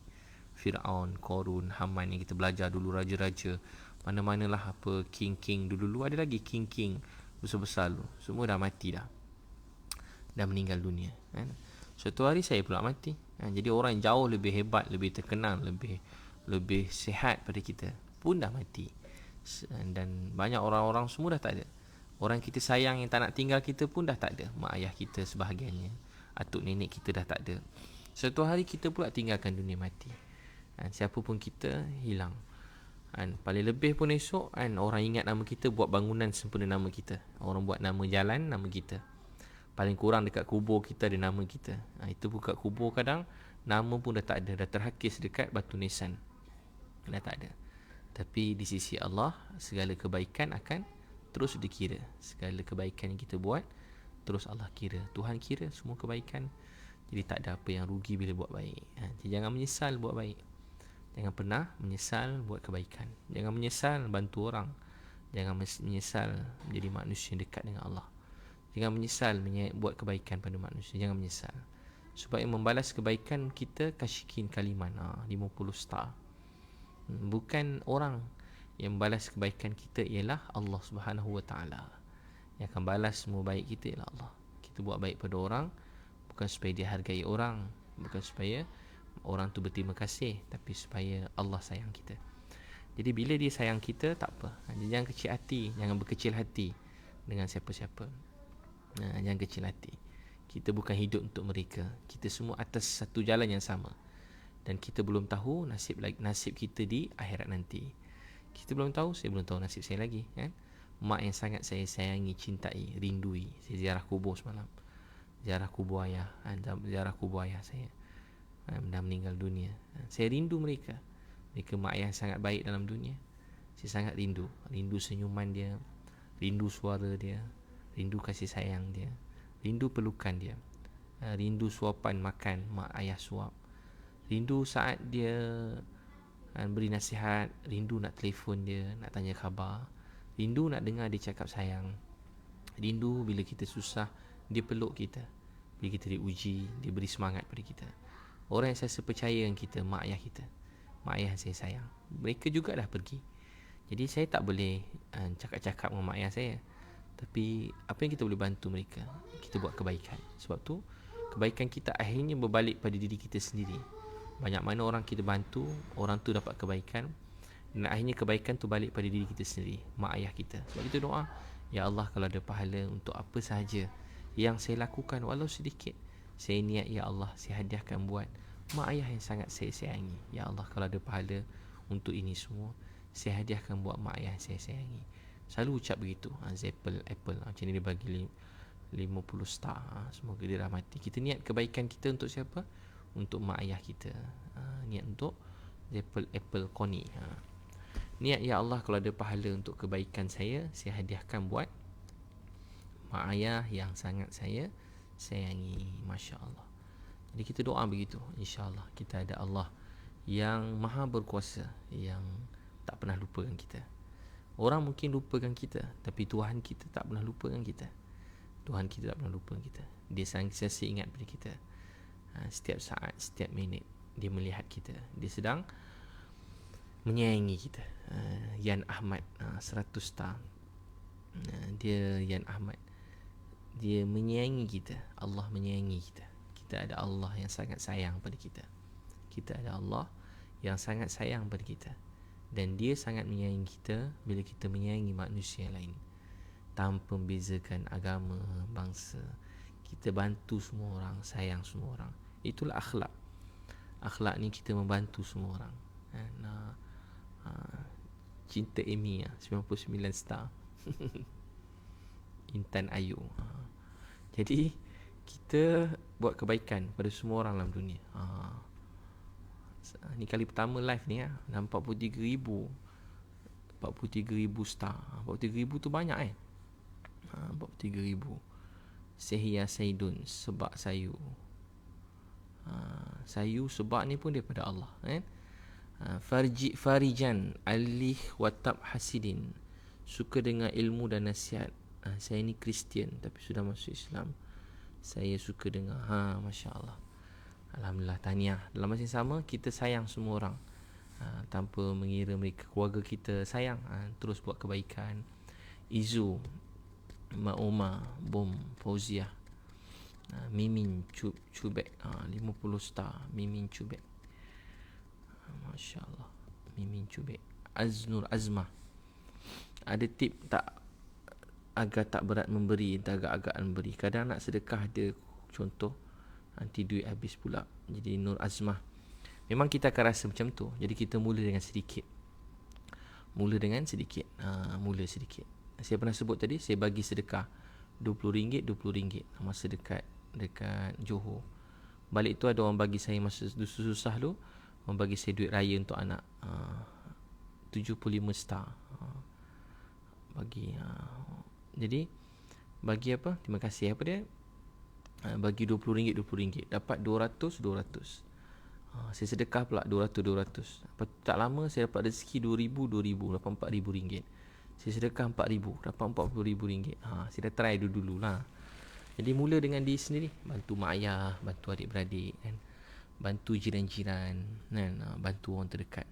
Fir'aun, Korun, Haman yang kita belajar dulu, raja-raja, mana-manalah apa, king-king dulu, ada lagi king-king besar-besar dulu, semua dah mati dah meninggal dunia, kan? Suatu hari saya pula mati, kan? Jadi orang yang jauh lebih hebat, lebih terkenal, lebih sihat pada kita pun dah mati. Dan banyak orang-orang semua dah tak ada. Orang kita sayang yang tak nak tinggal kita pun dah tak ada. Mak ayah kita sebahagiannya, atuk nenek kita dah tak ada. Suatu hari kita pula tinggalkan dunia, mati. Siapa pun kita hilang. Paling lebih pun esok, orang ingat nama kita, buat bangunan sempena nama kita. Orang buat nama jalan, nama kita. Paling kurang dekat kubur kita ada nama kita. Itu buka kubur kadang, nama pun dah tak ada, dah terhakis dekat batu nisan, dah tak ada. Tapi di sisi Allah, segala kebaikan akan terus dikira. Segala kebaikan yang kita buat, terus Allah kira. Tuhan kira semua kebaikan. Jadi tak ada apa yang rugi bila buat baik. Jadi jangan menyesal buat baik. Jangan pernah menyesal buat kebaikan. Jangan menyesal bantu orang. Jangan menyesal menjadi manusia yang dekat dengan Allah. Jangan menyesal buat kebaikan pada manusia. Jangan menyesal. Supaya membalas kebaikan kita, kasyikin kaliman 50 star. Bukan orang yang balas kebaikan kita, ialah Allah Subhanahu Wa Taala. Yang akan balas semua baik kita ialah Allah. Kita buat baik pada orang bukan supaya dia hargai orang, bukan supaya orang tu berterima kasih, tapi supaya Allah sayang kita. Jadi bila dia sayang kita, tak apa. Jangan kecil hati, jangan berkecil hati dengan siapa-siapa. Jangan kecil hati. Kita bukan hidup untuk mereka. Kita semua atas satu jalan yang sama. Dan kita belum tahu nasib kita di akhirat nanti. Kita belum tahu, saya belum tahu nasib saya lagi, kan? Mak yang sangat saya sayangi, cintai, rindui. Saya ziarah kubur semalam. Ziarah kubur ayah, ziarah kubur ayah saya. Dah meninggal dunia. Saya rindu mereka. Mereka mak ayah sangat baik dalam dunia. Saya sangat rindu. Rindu senyuman dia, rindu suara dia, rindu kasih sayang dia, rindu pelukan dia, rindu suapan makan mak ayah suap, rindu saat dia beri nasihat, rindu nak telefon dia, nak tanya khabar, rindu nak dengar dia cakap sayang, rindu bila kita susah dia peluk kita, bila kita diuji dia beri semangat pada kita. Orang yang saya percaya dengan kita, mak ayah kita, mak ayah saya sayang, mereka juga dah pergi. Jadi saya tak boleh cakap-cakap dengan mak ayah saya, tapi apa yang kita boleh bantu mereka, kita buat kebaikan. Sebab tu kebaikan kita akhirnya berbalik pada diri kita sendiri. Banyak mana orang kita bantu, orang tu dapat kebaikan, dan akhirnya kebaikan tu balik pada diri kita sendiri, mak ayah kita. Sebab itu doa, ya Allah, kalau ada pahala untuk apa sahaja yang saya lakukan walau sedikit, saya niat ya Allah, saya hadiahkan buat mak ayah yang sangat saya sayangi. Ya Allah, kalau ada pahala untuk ini semua, saya hadiahkan buat mak ayah yang saya sayangi. Selalu ucap begitu. Apple macam ni dia bagi 50 star. Semoga dia rahmati. Kita niat kebaikan kita untuk siapa? Untuk mak ayah kita. Niat untuk Apple Connie. Niat ya Allah, kalau ada pahala untuk kebaikan saya hadiahkan buat mak ayah yang sangat saya sayangi. Masya Allah. Jadi kita doa begitu. InsyaAllah kita ada Allah yang maha berkuasa, yang tak pernah lupakan kita. Orang mungkin lupakan kita, tapi Tuhan kita tak pernah lupakan kita. Tuhan kita tak pernah lupakan kita. Dia sentiasa ingat pada kita. Setiap saat, setiap minit dia melihat kita. Dia sedang menyayangi kita. Yan Ahmad 100 star. Dia Yan Ahmad, dia menyayangi kita. Allah menyayangi kita. Kita ada Allah yang sangat sayang pada kita. Kita ada Allah yang sangat sayang pada kita. Dan dia sangat menyayangi kita bila kita menyayangi manusia lain, tanpa membezakan agama, bangsa. Kita bantu semua orang, sayang semua orang. Itulah akhlak. Akhlak ni kita membantu semua orang. Cinta Amy 99 star. Intan Ayu. Jadi kita buat kebaikan pada semua orang dalam dunia. Ni kali pertama live ni dalam 43,000 star. 43,000 tu banyak 43,000. Sehia Saidun, sebab sayu. Sayu sebab ni pun daripada Allah, kan? Farijan Alih Watab Hasidin, suka dengan ilmu dan nasihat. Saya ni Kristian tapi sudah masuk Islam. Saya suka dengar. Masya Allah. Alhamdulillah, tahniah. Dalam masa yang sama, kita sayang semua orang, tanpa mengira mereka keluarga kita. Sayang, terus buat kebaikan. Izu, Mak Omar, Bom, Fauziah, Mimin Cubek 50 star. Mimin Cubek, Masya Allah. Mimin Cubek. Aznur Azmah, ada tip tak agar tak berat memberi, tak agak-agak memberi? Kadang nak sedekah ada contoh, nanti duit habis pula. Jadi Nur Azmah, memang kita akan rasa macam tu. Jadi kita mula dengan sedikit. Mula sedikit. Saya pernah sebut tadi, saya bagi sedekah RM20, RM20 masa dekat Johor. Balik tu ada orang bagi saya masa susah tu, orang bagi saya duit raya untuk anak. 75 star. Jadi bagi apa? Terima kasih apa dia? Bagi RM20 RM20 dapat 200. Saya sedekah pula 200. Tak lama saya dapat rezeki 2,000 dapat RM4,000. Saya sedekah RM4,000 dapat RM40,000. Saya dah try dulu lah. Jadi mula dengan diri sendiri, bantu mak ayah, bantu adik-beradik kan, bantu jiran-jiran kan, bantu orang terdekat.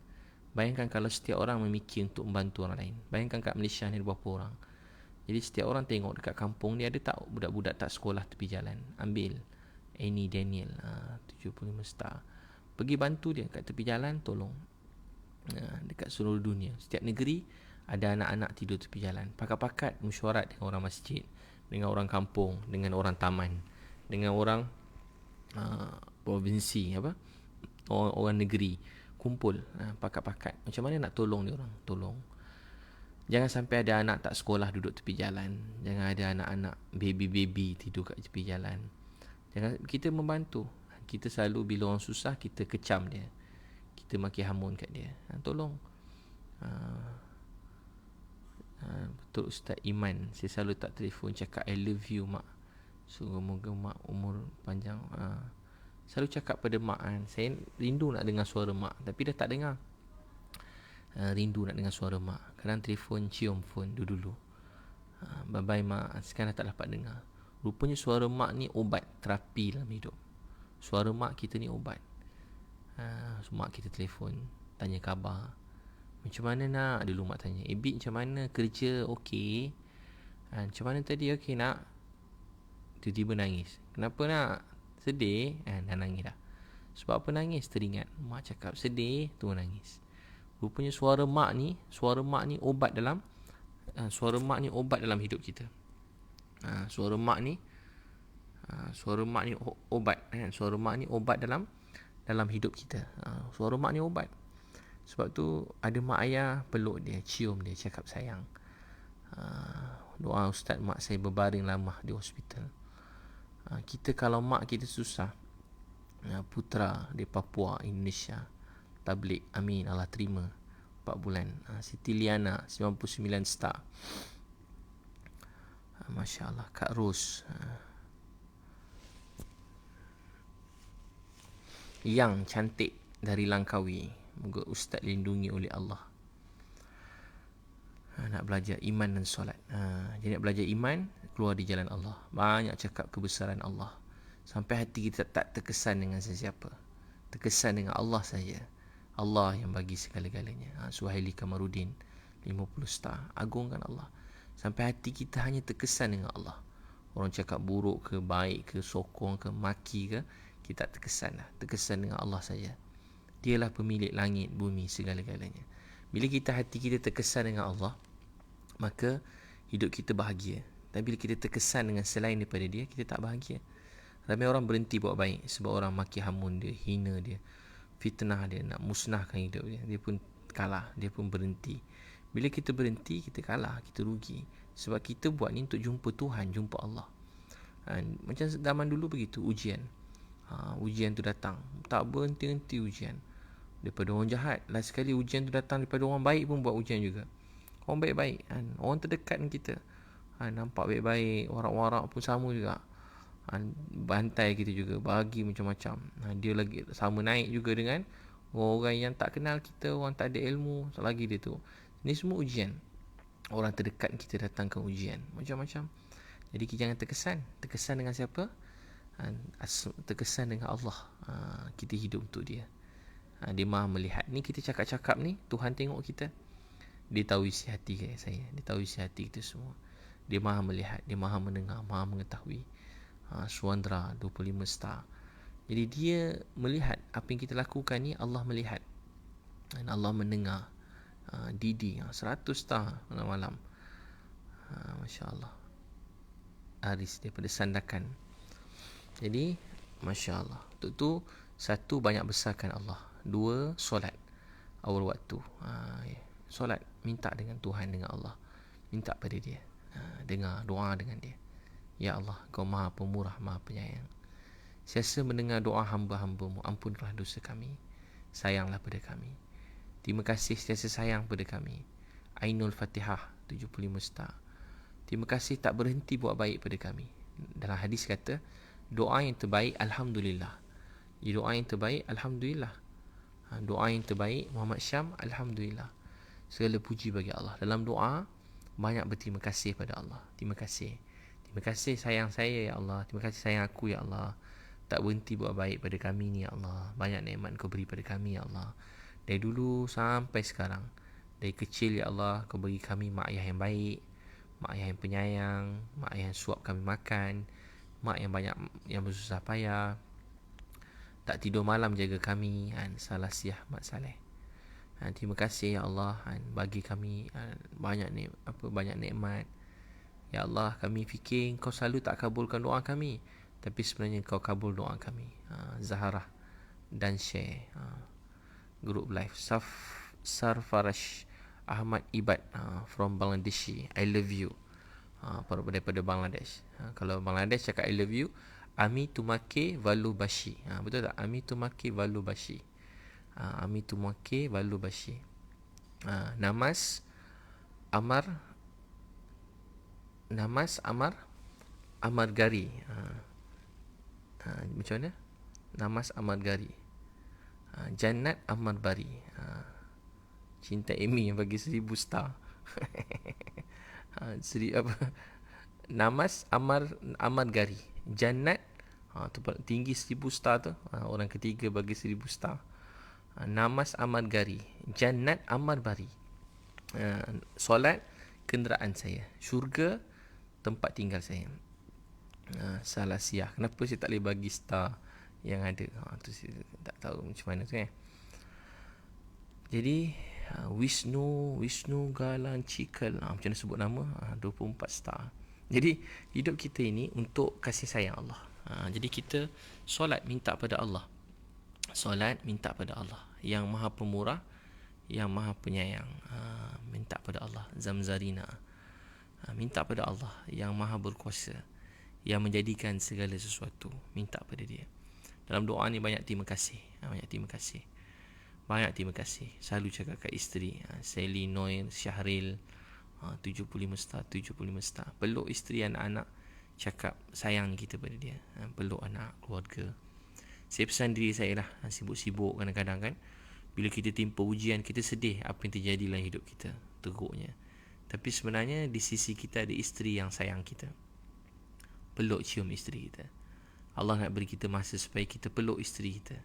Bayangkan kalau setiap orang memikir untuk membantu orang lain. Bayangkan kat Malaysia ni ada berapa orang. Jadi setiap orang tengok dekat kampung ni ada tak budak-budak tak sekolah tepi jalan, ambil Annie Daniel 75 star, pergi bantu dia kat tepi jalan, tolong. Dekat seluruh dunia, setiap negeri ada anak-anak tidur tepi jalan. Pakat-pakat mesyuarat dengan orang masjid, dengan orang kampung, dengan orang taman, dengan orang provinsi, orang negeri, kumpul pakat-pakat. Macam mana nak tolong dia orang? Tolong. Jangan sampai ada anak tak sekolah duduk tepi jalan. Jangan ada anak-anak baby tidur kat tepi jalan. Jangan, kita membantu. Kita selalu bila orang susah, kita kecam dia, kita maki hamun kat dia. Tolong. Betul Ustaz Iman, saya selalu tak telefon cakap I love you mak, semoga mak umur panjang. Selalu cakap pada mak kan, saya rindu nak dengar suara mak, tapi dah tak dengar. Rindu nak dengar suara mak. Kadang telefon cium phone dulu. Bye bye mak, sekarang dah tak dapat dengar. Rupanya suara mak ni obat, terapi dalam hidup. Suara mak kita ni obat. Mak kita telefon, tanya khabar, macam mana nak? Dulu mak tanya, Bik macam mana? Kerja okey? Macam mana tadi? Okey nak? Tiba-tiba nangis. Kenapa nak? Sedih? Dah nangis dah. Sebab apa nangis? Teringat mak cakap sedih, tu nangis. Rupanya suara mak ni obat dalam suara mak ni obat dalam hidup kita. Suara mak ni obat. Suara mak ni obat dalam hidup kita. Suara mak ni obat. Sebab tu ada mak ayah, peluk dia, cium dia, cakap sayang. Doa ustaz mak saya berbaring lama di hospital. Kita kalau mak kita susah, Putra di Papua, Indonesia, tablik, amin, Allah terima 4 bulan. Siti Liana 99 star. Masya Allah. Kak Ros, yang cantik dari Langkawi, moga ustaz lindungi oleh Allah. Nak belajar iman dan solat. Jadi nak belajar iman, keluar di jalan Allah, banyak cakap kebesaran Allah, sampai hati kita tak terkesan dengan sesiapa, terkesan dengan Allah saja. Allah yang bagi segala-galanya. Suhaili Kamarudin 50 star. Agungkan Allah sampai hati kita hanya terkesan dengan Allah. Orang cakap buruk ke, baik ke, sokong ke, maki ke, kita tak terkesan lah. Terkesan dengan Allah saja. Dialah pemilik langit, bumi, segala-galanya. Bila hati kita terkesan dengan Allah, maka hidup kita bahagia. Tapi bila kita terkesan dengan selain daripada dia, kita tak bahagia. Ramai orang berhenti buat baik sebab orang maki hamun dia, hina dia, fitnah dia, nak musnahkan hidup dia. Dia pun kalah, dia pun berhenti. Bila kita berhenti, kita kalah, kita rugi. Sebab kita buat ni untuk jumpa Tuhan, jumpa Allah. Macam zaman dulu begitu, ujian. Ujian tu datang, tak berhenti-henti ujian. Daripada orang jahat, last sekali ujian tu datang daripada orang baik pun buat ujian juga. Orang baik-baik, orang terdekat dengan kita, nampak baik-baik, warak-warak pun sama juga, bantai kita juga, bagi macam-macam. Dia lagi sama naik juga dengan orang yang tak kenal kita, orang tak ada ilmu lagi dia tu. Ini semua ujian. Orang terdekat kita datangkan ujian macam-macam. Jadi kita jangan terkesan dengan siapa? Terkesan dengan Allah. Kita hidup untuk dia. Dia maha melihat. Ni kita cakap-cakap ni, Tuhan tengok kita. Dia tahu isi hati saya, dia tahu isi hati kita semua. Dia maha melihat, dia maha mendengar, maha mengetahui. Suandra 25 star. Jadi dia melihat apa yang kita lakukan ni, Allah melihat dan Allah mendengar. Didi 100 star malam. Masya Allah. Aris daripada Sandakan. Jadi Masya Allah. Untuk tu, 1, banyak besarkan Allah. 2, solat awal waktu. Solat, minta dengan Tuhan, dengan Allah, minta pada dia. Dengar doa dengan dia. Ya Allah, Kau maha pemurah, maha penyayang. Siasa mendengar doa hamba-hambamu, ampunkanlah dosa kami, sayanglah pada kami. Terima kasih sentiasa sayang pada kami. Ainul Fatihah 75 star. Terima kasih tak berhenti buat baik pada kami. Dalam hadis kata, doa yang terbaik Alhamdulillah. Doa yang terbaik Alhamdulillah. Doa yang terbaik Muhammad Syam, Alhamdulillah. Segala puji bagi Allah. Dalam doa, banyak berterima kasih pada Allah. Terima kasih. Terima kasih sayang saya ya Allah. Terima kasih sayang aku ya Allah. Tak berhenti buat baik pada kami ni ya Allah. Banyak nikmat kau beri pada kami ya Allah. Dari dulu sampai sekarang. Dari kecil ya Allah, kau bagi kami mak ayah yang baik, mak ayah yang penyayang, mak ayah yang suap kami makan, mak yang banyak yang bersusah payah, tak tidur malam jaga kami, salah siah mak saleh. Terima kasih ya Allah, bagi kami banyak nikmat. Ya Allah, kami fikir kau selalu tak kabulkan doa kami, tapi sebenarnya kau kabul doa kami. Zaharah dan share group live. Sarfarash Ahmad Ibad from Bangladesh. I love you. Daripada Bangladesh. Kalau Bangladesh cakap I love you, Ami tumake valubashi. Betul tak? Ami tumake valubashi. Ami tumake valubashi. Namas Amar Amargari. Macam mana? Namas Amargari. Jannat Amarbari. Cinta Amy yang bagi 1000 star. Namas Amargari. Jannat tinggi 1000 star tu. Orang ketiga bagi 1000 star. Namas Amargari. Jannat Amarbari. Solat kenderaan saya. Syurga tempat tinggal saya. Salah siah. Kenapa saya tak boleh bagi star yang ada? Tu saya tak tahu macam mana tu Jadi Wisnu Galan Cikal, macam mana sebut nama, 24 star. Jadi hidup kita ini untuk kasih sayang Allah. Jadi kita solat minta pada Allah. Solat minta pada Allah yang maha pemurah, yang maha penyayang. Minta pada Allah. Zamzarina. Minta pada Allah yang maha berkuasa, yang menjadikan segala sesuatu. Minta pada dia. Dalam doa ni banyak terima kasih. Banyak terima kasih. Banyak terima kasih. Selalu cakap kat isteri, Sally, Noir, Syahril, 75 star, 75 star. Peluk isteri, anak-anak, cakap sayang kita pada dia. Peluk anak, keluarga. Saya pesan diri saya lah, sibuk-sibuk kadang-kadang kan, bila kita timpa ujian, kita sedih apa yang terjadi dalam hidup kita, teruknya. Tapi sebenarnya di sisi kita ada isteri yang sayang kita. Peluk, cium isteri kita. Allah nak beri kita masa supaya kita peluk isteri kita.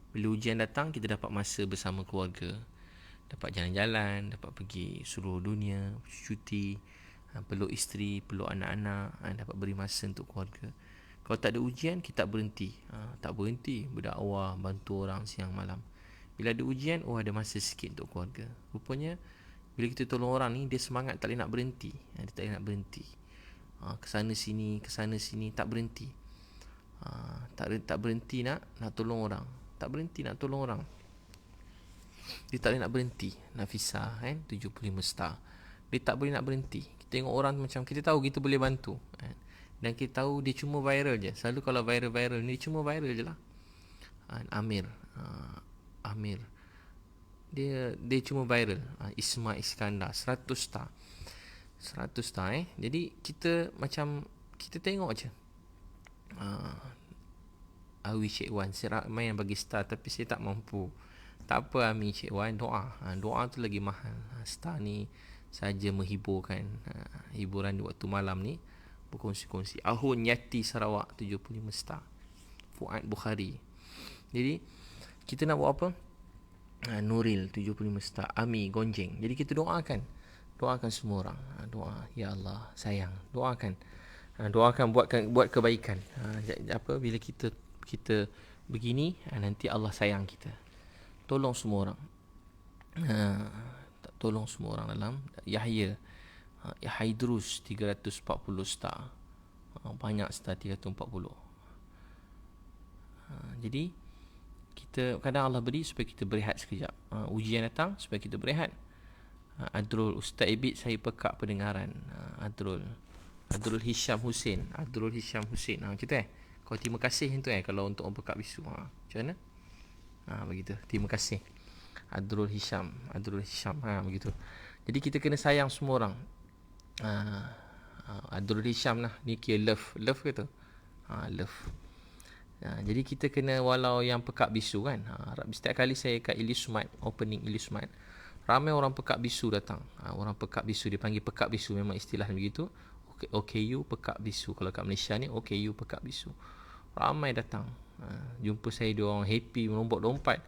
Bila ujian datang, kita dapat masa bersama keluarga. Dapat jalan-jalan, dapat pergi seluruh dunia, cuti, peluk isteri, peluk anak-anak, dapat beri masa untuk keluarga. Kalau tak ada ujian, kita tak berhenti. Tak berhenti berdakwah, bantu orang siang malam. Bila ada ujian, ada masa sikit untuk keluarga. Rupanya, bila kita tolong orang ni, dia semangat tak boleh nak berhenti. Dia tak boleh nak berhenti. Kesana sini, tak berhenti. Tak berhenti nak tolong orang. Tak berhenti nak tolong orang. Dia tak boleh nak berhenti. Nafisah 75 star. Dia tak boleh nak berhenti. Kita tengok orang macam, kita tahu kita boleh bantu, dan kita tahu dia cuma viral je. Selalu kalau viral ni, dia cuma viral je lah. Amir Dia cuma viral. Isma Iskandar 100 star. 100 star Jadi kita macam, kita tengok je. Awi Cik Wan, saya ramai yang bagi star, tapi saya tak mampu. Tak apa Ami Cik Wan, doa. Doa tu lagi mahal. Star ni saja menghiburkan. Hiburan di waktu malam ni, berkongsi-kongsi. Ahun Yati Sarawak 75 star. Fuad Bukhari. Jadi kita nak buat apa? Nuril 75 star. Ami Gonjeng. Jadi kita doakan semua orang. Doa, ya Allah sayang, doakan buat kebaikan. Bila kita begini, nanti Allah sayang kita. Tolong semua orang. Tolong semua orang dalam. Yahya Haidrus 340 star. Banyak star 340. Jadi kita, kadang Allah beri supaya kita berehat sekejap. Ujian datang supaya kita berehat. Adrul, Ustaz Ibit, saya pekak pendengaran. Adrul Hisham Hussein. Macam tu Kau terima kasih tu kalau untuk orang pekak bisu. Macam mana? Begitu. Terima kasih. Adrul Hisham, begitu. Jadi kita kena sayang semua orang. Adrul Hisham lah, ni kira love ke tu? Love. Jadi kita kena, walau yang pekak bisu kan, setiap kali saya kat Ilyu Smart, opening Ilyu Smart, ramai orang pekak bisu datang. Orang pekak bisu, dia panggil pekak bisu, memang istilah begitu. OKU pekak bisu. Kalau kat Malaysia ni OKU pekak bisu. Ramai datang. Jumpa saya, dia orang happy, melompat-lompat,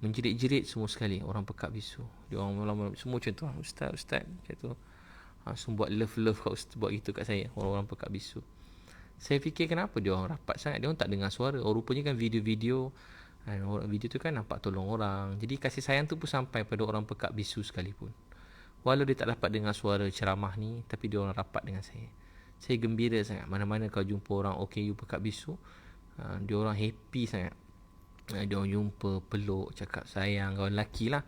menjerit-jerit semua sekali. Orang pekak bisu. Dia orang malam-malam semua macam tu. Ustaz macam tu. Semua buat love kat ustaz, buat gitu kat saya, orang-orang pekak bisu. Saya fikir kenapa dia orang rapat sangat, dia orang tak dengar suara. Rupanya kan video-video tu kan nampak tolong orang. Jadi kasih sayang tu pun sampai pada orang pekak bisu sekalipun. Walau dia tak dapat dengar suara ceramah ni, tapi dia orang rapat dengan saya. Saya gembira sangat. Mana-mana kau jumpa orang OKU pekak bisu, dia orang happy sangat. Dia orang jumpa, peluk, cakap sayang. Kawan lelaki lah,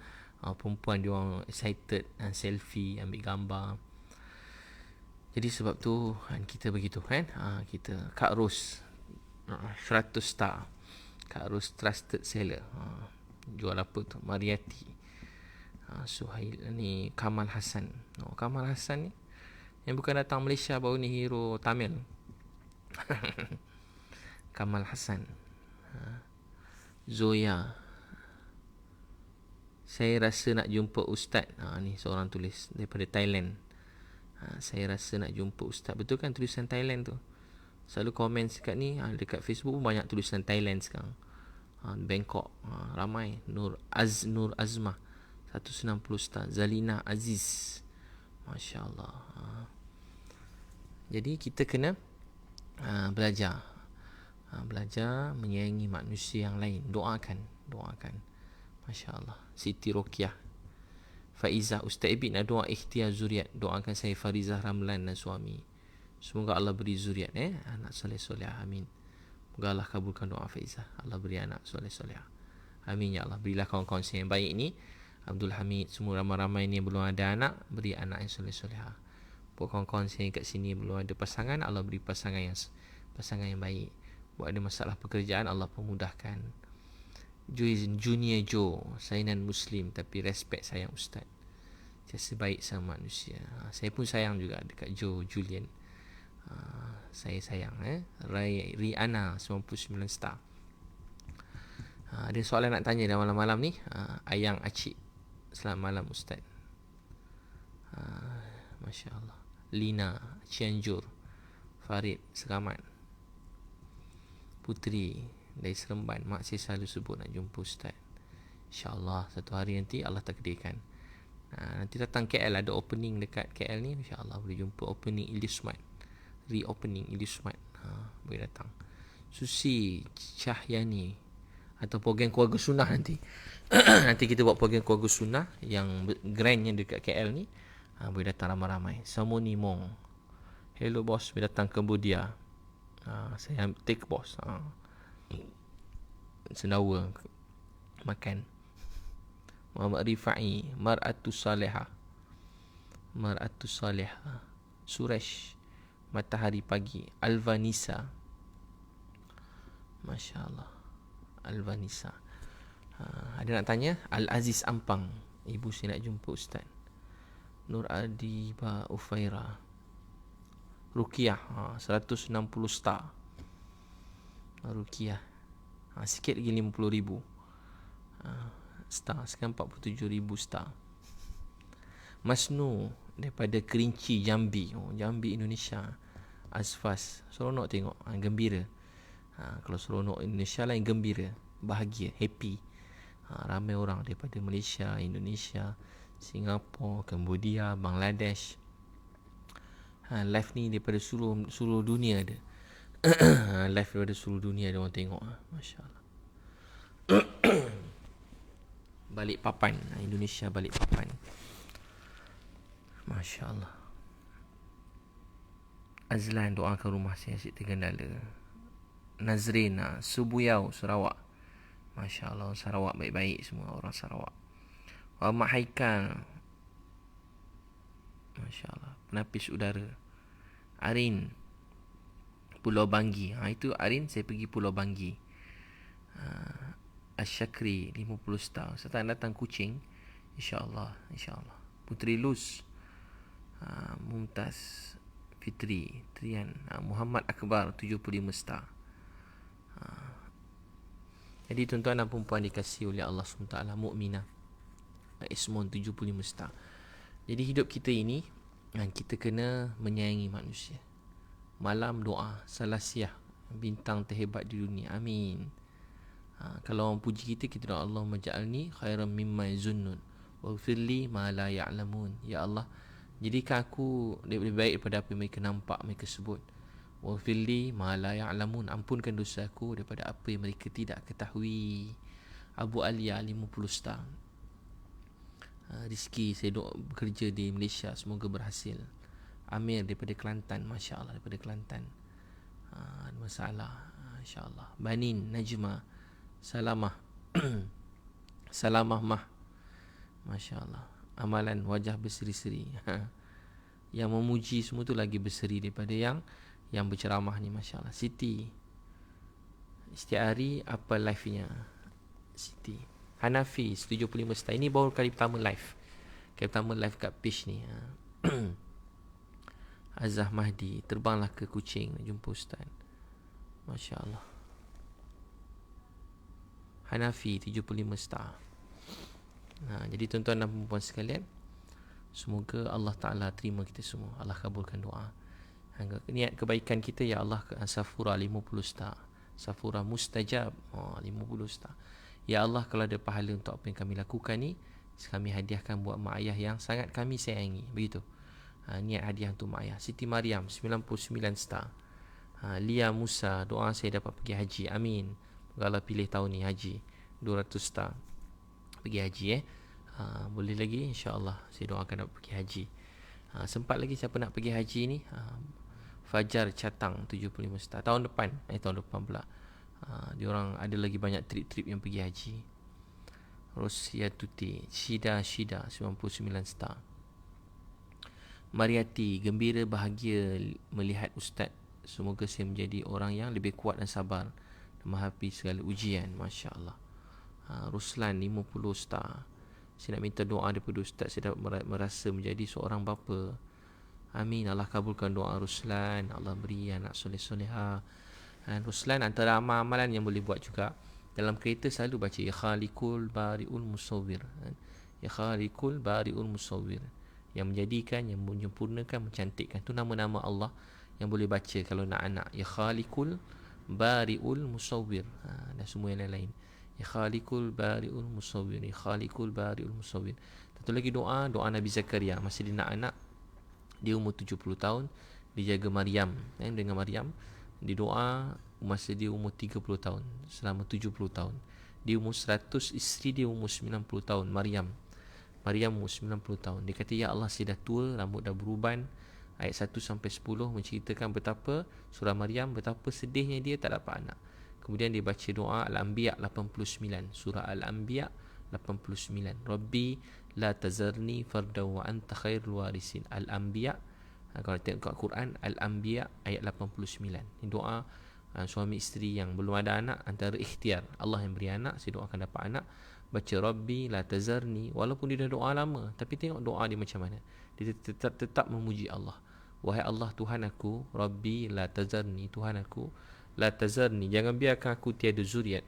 perempuan dia orang excited, selfie, ambil gambar. Jadi sebab tu kita begitu kan. Kita Kak Ros 100 star. Kak Ros trusted seller. Jual apa tu? Mariati. Suhail ni, Kamal Hassan. Kamal Hassan ni yang bukan datang Malaysia baru ni, hero Tamil. Kamal Hassan. Zoya, saya rasa nak jumpa ustaz. Ni seorang tulis daripada Thailand. Saya rasa nak jumpa ustaz. Betul kan tulisan Thailand tu? Selalu komen dekat ni, dekat Facebook pun banyak tulisan Thailand sekarang. Bangkok, ramai. Nur Azmah 160 star. Zalina Aziz, Masya Allah. Jadi kita kena belajar menyayangi manusia yang lain. Doakan. Masya Allah. Siti Rokiah Faizah, Ustaz Ibit nak doa ikhtiar zuriat. Doakan saya Farizah Ramlan dan suami. Semoga Allah beri zuriat, anak soleh-soleh. Amin. Semoga Allah kabulkan doa Faizah. Allah beri anak soleh-soleh. Amin ya Allah. Berilah kawan-kawan saya yang baik ni, Abdul Hamid, semua ramai-ramai ni yang belum ada anak, beri anak yang soleh-soleh. Buat kawan-kawan saya kat sini belum ada pasangan, Allah beri pasangan yang baik. Buat ada masalah pekerjaan, Allah pemudahkan. Junior Joe, saya non-Muslim tapi respect sayang Ustaz. Saya baik sama manusia. Saya pun sayang juga dekat Joe Julian. Saya sayang. Rihanna 99 star. Ada soalan nak tanya dah malam-malam ni. Ayang Acik, selamat malam Ustaz. Masya Allah. Lina Cianjur, Farid Selamat, Putri dari Seremban, mak saya selalu sebut nak jumpa Ustaz. InsyaAllah satu hari nanti Allah takdirkan. Nanti datang KL, ada opening dekat KL ni, InsyaAllah boleh jumpa opening Ilyu Smart, reopening Ilyu Smart. Boleh datang. Susi Cahyani atau program keluarga sunnah nanti. Nanti kita buat program keluarga sunnah yang grandnya dekat KL ni. Boleh datang ramai-ramai. Samoni Mong, hello bos, boleh datang Cambodia. Saya take bos. Sendawa makan. Muhammad Rifai, Mar'atus Salihah, Suresh, Matahari Pagi, Alvanisa, Masya Allah, Alvanisa. Ada nak tanya? Al-Aziz Ampang, ibu saya nak jumpa Ustaz. Nur Adiba Ufaira, Rukiah 160 star. Rukiah sikit lagi 50,000 star. Sekarang 47,000 star. Masnu daripada Kerinci, Jambi. Jambi Indonesia. Asfas, seronok tengok. Gembira. Kalau seronok Indonesia lain, gembira, bahagia, happy. Ramai orang daripada Malaysia, Indonesia, Singapura, Cambodia, Bangladesh. Live ni daripada seluruh dunia ada. Live daripada seluruh dunia ada orang tengok. Masya Allah. Balikpapan, Indonesia, Balikpapan. Masya Allah. Azlan, doakan rumah saya asyik tergendala. Nazrin, Subuyau, Sarawak. Masya Allah, Sarawak baik-baik semua orang Sarawak. Muhammad Haikal, Masya Allah, penapis udara. Arin, Pulau Banggi. Itu Arin, saya pergi Pulau Banggi. Asyakri 50 star. Ustaz tak datang Kuching, InsyaAllah. Putri Luz, Mumtaz Fitri Trian, Muhammad Akbar 75 star. Jadi tuan-tuan dan perempuan dikasihi oleh Allah SWT, mukminah, Ismun 75 star. Jadi hidup kita ini, kita kena menyayangi manusia. Malam doa Salasiah, bintang terhebat di dunia. Amin. Kalau orang puji kita, kita doa Allahumma ja'alni khairan mimma yazunnun waghfirli ma la ya'lamun. Ya Allah, jadikan aku lebih baik daripada apa yang mereka nampak, mereka sebut. Waghfirli ma la ya'lamun, ampunkan dosa aku daripada apa yang mereka tidak ketahui. Abu Alia 50 star. Rizki, saya doa bekerja di Malaysia, semoga berhasil. Amir daripada Kelantan, Masya Allah, daripada Kelantan. Ada masalah, InsyaAllah. Banin Najma, Salamah Salamah Mah, Masya Allah. Amalan wajah berseri-seri. Yang memuji semua tu lagi berseri daripada yang berceramah ni, Masya Allah. Siti Istiari, apa live-nya Siti. Hanafi 75 star. Ini baru kali pertama live. Kali pertama live kat page ni. Azah Mahdi, terbanglah ke Kuching nak jumpa Ustaz. Masya Allah. Hanafi 75 star. Jadi tuan-tuan dan perempuan sekalian, semoga Allah Ta'ala terima kita semua. Allah kabulkan doa. Niat kebaikan kita, ya Allah, Safura 50 star. Safura mustajab 50 star. Ya Allah, kalau ada pahala untuk apa yang kami lakukan ni, kami hadiahkan buat mak ayah yang sangat kami sayangi. Begitu. Niat hadiah untuk mak ayah. Siti Mariam 99 star. Lia Musa, doa saya dapat pergi haji. Amin. Kalau pilih tahun ni haji 200 star. Pergi haji boleh lagi, insyaAllah saya doakan dapat pergi haji. Sempat lagi siapa nak pergi haji ni? Fajar Catang 75 star. Tahun depan pula. Diorang ada lagi banyak trip-trip yang pergi haji. Rosia Tuti, Shida 99 star. Mariati, gembira bahagia melihat Ustaz. Semoga saya menjadi orang yang lebih kuat dan sabar menghadapi segala ujian. Masya Allah. Ruslan 50 star. Saya nak minta doa daripada Ustaz, saya dapat merasa menjadi seorang bapa. Amin. Allah kabulkan doa Ruslan. Allah beri anak soleh-soleha. Ruslan, antara amalan yang boleh buat juga, dalam kereta selalu baca Ya Khaliqul Bari'ul Musawwir. Ya Khaliqul Bari'ul Musawwir, yang menjadikan, yang menyempurnakan, mencantikkan. Itu nama-nama Allah yang boleh baca kalau nak anak. Ya Khaliqul Bari'ul Musawwir, dan semua yang lain-lain. Ya Khaliqul Bari'ul Musawwir, Ya Khaliqul Bari'ul Musawwir. Satu lagi doa Nabi Zakaria masa dia nak anak. Dia umur 70 tahun, dia jaga Maryam, dengan Maryam. Dia doa masa dia umur 30 tahun, selama 70 tahun. Dia umur 100, isteri dia umur 90 tahun, Maryam umur 90 tahun. Dia kata, ya Allah, saya dah tua, rambut dah beruban. Ayat 1 sampai 10 menceritakan betapa surah Maryam, betapa sedihnya dia tak dapat anak. Kemudian dia baca doa Al-Anbiya 89, surah Al-Anbiya 89. Rabbi la tazarni farda wa anta khairul warisin. Al-Anbiya, kalau tengok kat Quran, Al-Anbiya ayat 89. Ini doa suami isteri yang belum ada anak, antara ikhtiar. Allah yang beri anak, saya doakan dapat anak. Baca Rabbi la tazarni, walaupun dia dah doa lama, tapi tengok doa dia macam mana. Dia tetap memuji Allah. Wahai Allah, Tuhan aku, Rabbi la tazarni, Tuhan aku, la tazarni, jangan biarkan aku tiada zuriat,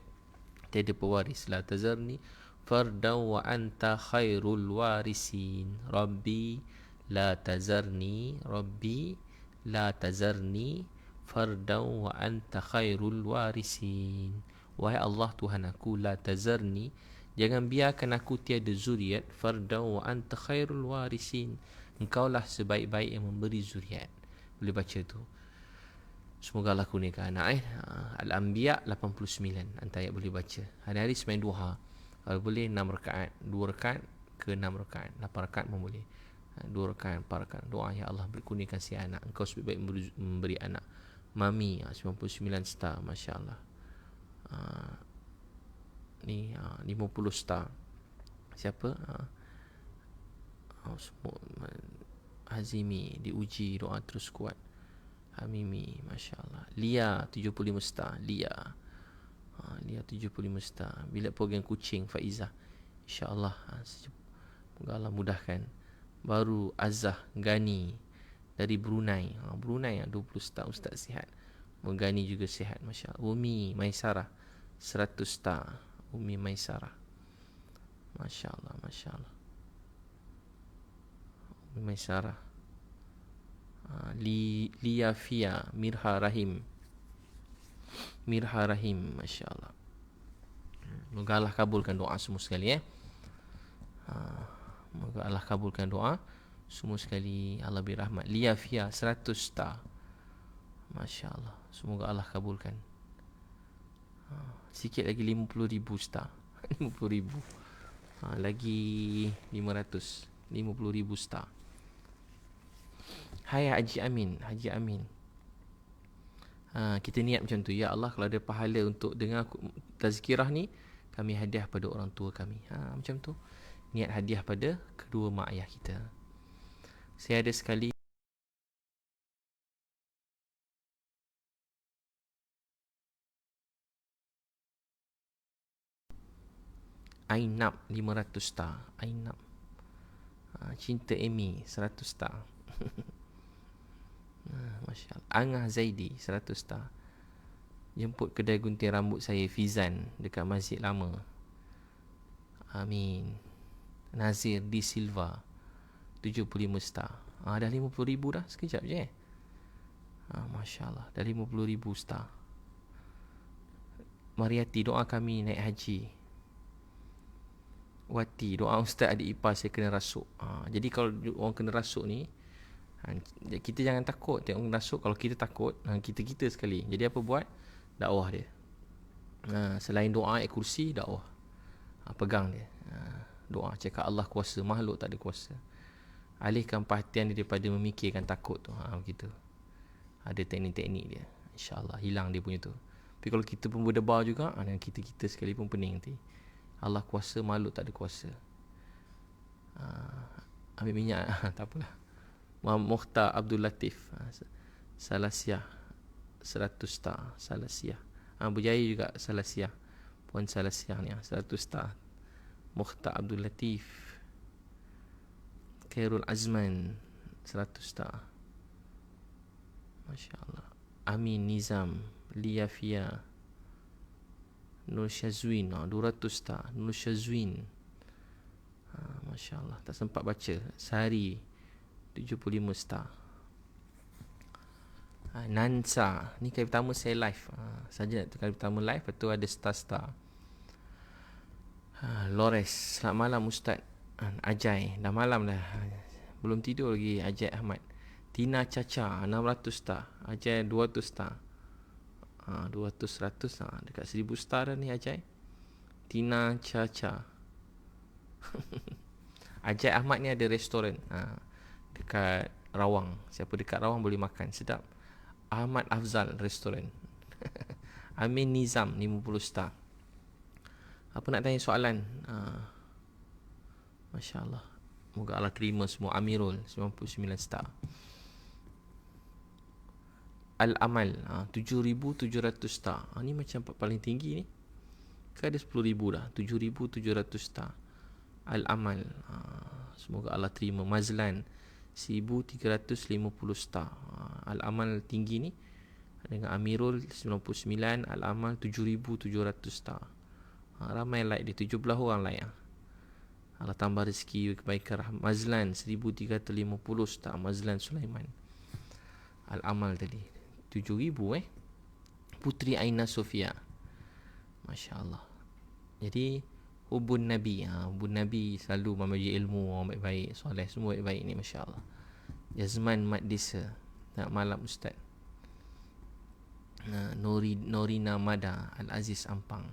tiada pewaris. La tazarni fardan wa anta khairul warisin. Rabbi la tazarni, Rabbi la tazarni fardan wa anta khairul warisin. Wahai Allah, Tuhan aku, la tazarni, jangan biarkan aku tiada zuriat, fardan wa anta khairul warisin, engkaulah sebaik-baik yang memberi zuriat. Boleh baca tu. Semoga Allah kurniakan anak. Al-Anbiya 89 antara ayat boleh baca. Hari-hari semain duha. Kalau boleh 6 rakaat, 2 rakaat ke 6 rakaat, 8 rakaat pun boleh. 2 rakaat, 4 rakaat. Doa, ya Allah, kurniakan si anak, engkau sebaik-baik memberi anak. Mami 99 star, Masya Allah. Ni 50 star. Siapa? Hazimi, diuji, doa terus kuat. Hamimi, Masya Allah. Lia 75 star. Lia Lia 75 star. Bilik program Kuching Faizah. InsyaAllah. Semoga Allah mudahkan. Baru Azah Gani dari Brunei. Brunei 20 star. Ustaz sihat. Gani juga sihat, Masya Allah. Umi Maisarah 100 star. Umi Maisarah, Masya Allah, Masya Allah. Umi Maisarah. Lia Fia Mirha Rahim. Mirha Rahim, Masya Allah. Moga Allah kabulkan doa semua sekali. Moga Allah kabulkan doa semua sekali. Allah beri rahmat. Lia Fia 100 star. Masya Allah. Semoga Allah kabulkan. Sikit lagi 50,000 star. 50,000. Lagi 500. 50,000 star. Hai Haji Amin. Haji Amin. Kita niat macam tu. Ya Allah, kalau ada pahala untuk dengar tazkirah ni, kami hadiah pada orang tua kami. Macam tu. Niat hadiah pada kedua mak ayah kita. Saya ada sekali Ainab 500 star. Ainab. Cinta Amy 100 star. Masya Allah. Angah Zaidi 100 star. Jemput kedai gunting rambut saya Fizan dekat Masjid Lama. Amin. Nazir D Silva 75 star. Dah 50,000 dah. Sekejap je. Masya Allah. Dah 50,000 star. Mariati, doa kami naik haji. Wati, doa ustaz adik ipar saya kena rasuk. Jadi kalau orang kena rasuk ni, kita jangan takut tengok orang rasuk. Kalau kita takut, kita sekali. Jadi apa buat? Dakwah dia. Selain doa ayat kursi, dakwah. Pegang dia. Doa, cakap Allah kuasa, makhluk tak ada kuasa. Alihkan perhatian dia daripada memikirkan takut tu. Begitu. Ada teknik-teknik dia. InsyaAllah hilang dia punya tu. Tapi kalau kita pun berdebar juga, dengan kita sekali pun pening nanti. Allah kuasa, makhluk tak ada kuasa. Ambil minyak. Tak apalah. Mukhtar Abdul Latif Salasiah 100 star. Salasiah. Berjaya juga Salasiah. Puan Salasiah ni 100 star. Mukhtar Abdul Latif. Khairul Azman 100 star. Masya Allah. Amin Nizam Liafia Nur Syazwin 200 star. Nur Syazwin, Masya Allah, tak sempat baca. Sehari 75 star. Nansa, ni kali pertama saya live. Saja kali pertama live. Lepas tu ada star-star. Lores, selamat malam Ustaz. Ajai, dah malam dah. Belum tidur lagi Ajai Ahmad. Tina Caca 600 star. Ajai 200 star. 200, 100 dekat 1000 star dah ni Ajai. Tina Caca. Ajai Ahmad ni ada restoran dekat Rawang. Siapa dekat Rawang boleh makan, sedap. Ahmad Afzal restoran. Amin Nizam 50 star. Apa nak tanya soalan? Masya Allah. Moga Allah terima semua. Amirul 99 star. Al-Amal 7,700 star. Ni macam paling tinggi ni. Ke ada 10,000 dah. 7,700 star. Al-Amal, semoga Allah terima. Mazlan 1,350 star. Al-Amal tinggi ni. Dengan Amirul 99. Al-Amal 7,700 star. Ramai like dia. 17 orang like. Allah tambah rezeki, kebaikan. Mazlan 1,350 star. Mazlan Sulaiman. Al-Amal tadi 7,000 Putri Aina Sofia, Masya Allah. Jadi hubun Nabi. Hubun Nabi selalu membagi ilmu. Orang baik-baik, soleh, semua baik-baik ni, Masya Allah. Jazman Mat Desa, nak malam Ustaz. Norina Mada Al-Aziz Ampang.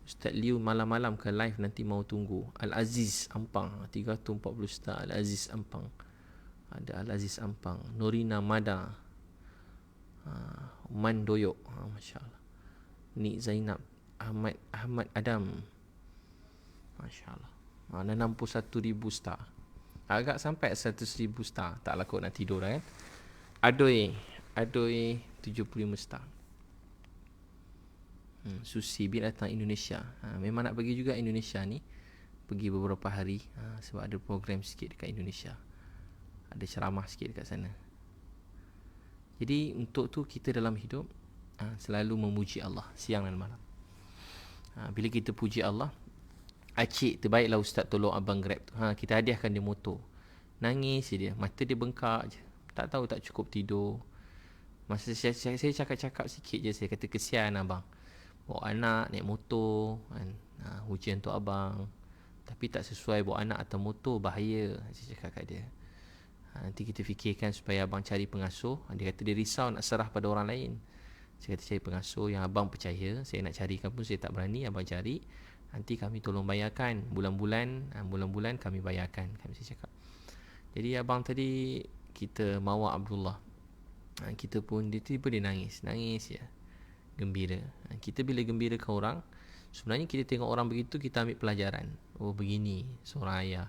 Ustaz Liu malam-malam ke live nanti mau tunggu. Al-Aziz Ampang 340 star. Al-Aziz Ampang. Ada Al-Aziz Ampang. Norina Mada, Man Doyok, Masya Allah. Nik Zainab. Ahmad Adam, Masya Allah. Ada 61,000 star. Agak sampai 100,000 star. Tak lah kot nak tidur dah kan. Adoy 75 star. Susi bila datang Indonesia. Memang nak pergi juga Indonesia ni. Pergi beberapa hari sebab ada program sikit dekat Indonesia. Ada ceramah sikit dekat sana. Jadi untuk tu kita dalam hidup selalu memuji Allah siang dan malam. Bila kita puji Allah, acik terbaiklah ustaz tolong abang Grab tu. Kita hadiahkan dia motor. Nangis dia, mata dia bengkak je. Tak tahu tak cukup tidur. Masa saya cakap-cakap sikit je, saya kata kesian abang. Bawa anak naik motor kan. Hujan untuk abang. Tapi tak sesuai bawa anak atau motor, bahaya. Saya cakap kat dia. Nanti kita fikirkan supaya abang cari pengasuh. Dia kata dia risau nak serah pada orang lain. Saya kata cari pengasuh yang abang percaya. Saya nak carikan pun saya tak berani. Abang cari, nanti kami tolong bayarkan. Bulan-bulan kami bayarkan, kami saya cakap. Jadi abang tadi kita mawa Abdullah. Kita pun dia tiba dia nangis ya. Gembira. Kita bila gembirakan orang, sebenarnya kita tengok orang begitu, kita ambil pelajaran. Oh begini seorang ayah.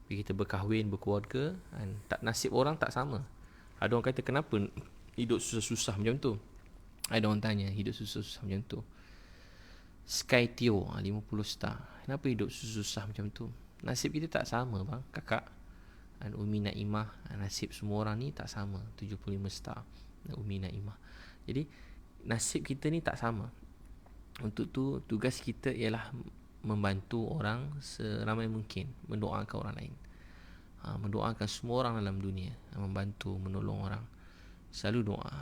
Bila kita berkahwin, berkeluarga, tak nasib orang tak sama. Ada orang kata kenapa hidup susah-susah macam tu. Ada orang tanya hidup susah-susah macam tu. Sky Tio 50 star. Kenapa hidup susah-susah macam tu? Nasib kita tak sama bang, kakak. Umi Naimah, nasib semua orang ni tak sama. 75 star Umi Naimah. Jadi nasib kita ni tak sama. Untuk tu tugas kita ialah membantu orang seramai mungkin, mendoakan orang lain, mendoakan semua orang dalam dunia, membantu, menolong orang. Selalu doa.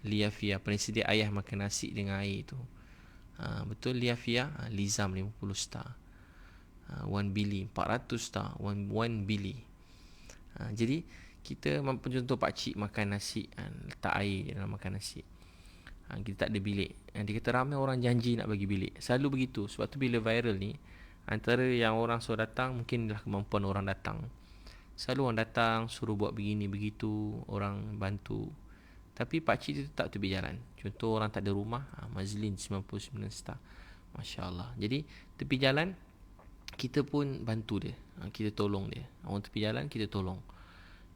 Liafia, pensedia ayah makan nasi dengan air tu. Betul Liafia. Lizam 50 star. 1 Billy 400 star. 1 Billy. Jadi kita contoh pakcik makan nasi, letak air dalam makan nasi. Kita tak ada bilik. Dia kata ramai orang janji nak bagi bilik. Selalu begitu. Sebab tu bila viral ni, antara yang orang suruh datang, mungkinlah kemampuan orang datang. Selalu orang datang suruh buat begini begitu, orang bantu. Tapi pakcik tu tak tepi jalan. Contoh orang tak ada rumah, Mazlin 99 star. Masya Allah. Jadi tepi jalan, kita pun bantu dia. Kita tolong dia. Orang tepi jalan kita tolong.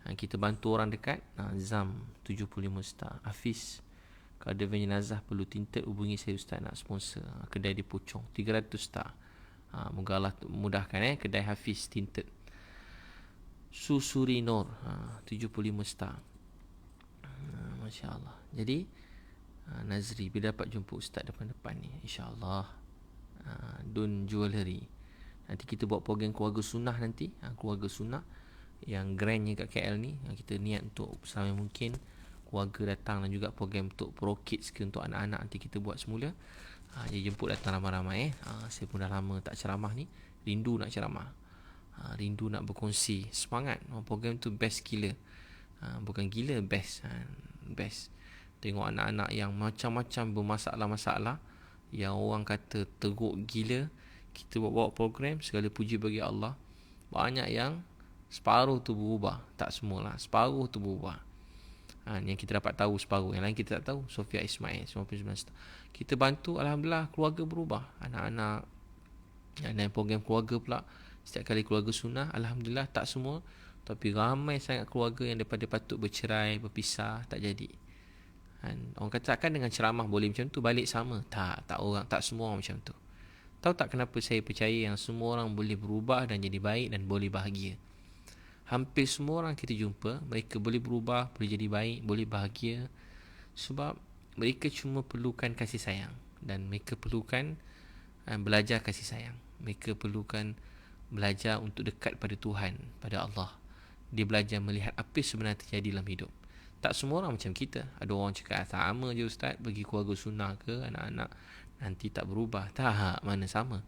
Kita bantu orang dekat. Zam 75 star. Hafiz, kalau ada jenazah perlu tinted, hubungi saya ustaz nak sponsor. Kedai di Puchong 300 star. Moga Allah mudahkan kedai Hafiz tinted. Susuri Nur 75 star. Masya Allah. Jadi Nazri, bila dapat jumpa ustaz depan-depan ni, insya-Allah. Dun Jewellery. Nanti kita buat program keluarga sunnah nanti. Keluarga sunnah yang grandnya kat KL ni. Kita niat untuk selama mungkin keluarga datang, dan juga program untuk Pro Kids ke, untuk anak-anak nanti kita buat semula. Dia jemput datang ramai-ramai. Saya pun dah lama tak ceramah ni. Rindu nak ceramah. Rindu nak berkongsi. Semangat. Program tu best gila. Bukan gila, best. Best. Tengok anak-anak yang macam-macam bermasalah-masalah, yang orang kata teruk gila, kita buat program. Segala puji bagi Allah. Banyak yang separuh tu berubah. Tak semualah, separuh tu berubah. Yang kita dapat tahu separuh, yang lain kita tak tahu. Sofia Ismail 99. Kita bantu, alhamdulillah keluarga berubah. Anak-anak. Dan program keluarga pula, setiap kali keluarga sunnah, alhamdulillah tak semua, tapi ramai sangat keluarga yang daripada patut bercerai, berpisah, tak jadi. Orang katakan dengan ceramah boleh macam tu, balik sama. Tak semua orang macam tu. Tahu tak kenapa saya percaya yang semua orang boleh berubah dan jadi baik dan boleh bahagia? Hampir semua orang kita jumpa, mereka boleh berubah, boleh jadi baik, boleh bahagia, sebab mereka cuma perlukan kasih sayang. Dan mereka perlukan belajar kasih sayang. Mereka perlukan belajar untuk dekat pada Tuhan, pada Allah. Dia belajar melihat apa sebenarnya terjadi dalam hidup. Tak semua orang macam kita. Ada orang cakap sama je ustaz, bagi keluarga sunnah ke anak-anak nanti tak berubah. Tak, mana sama.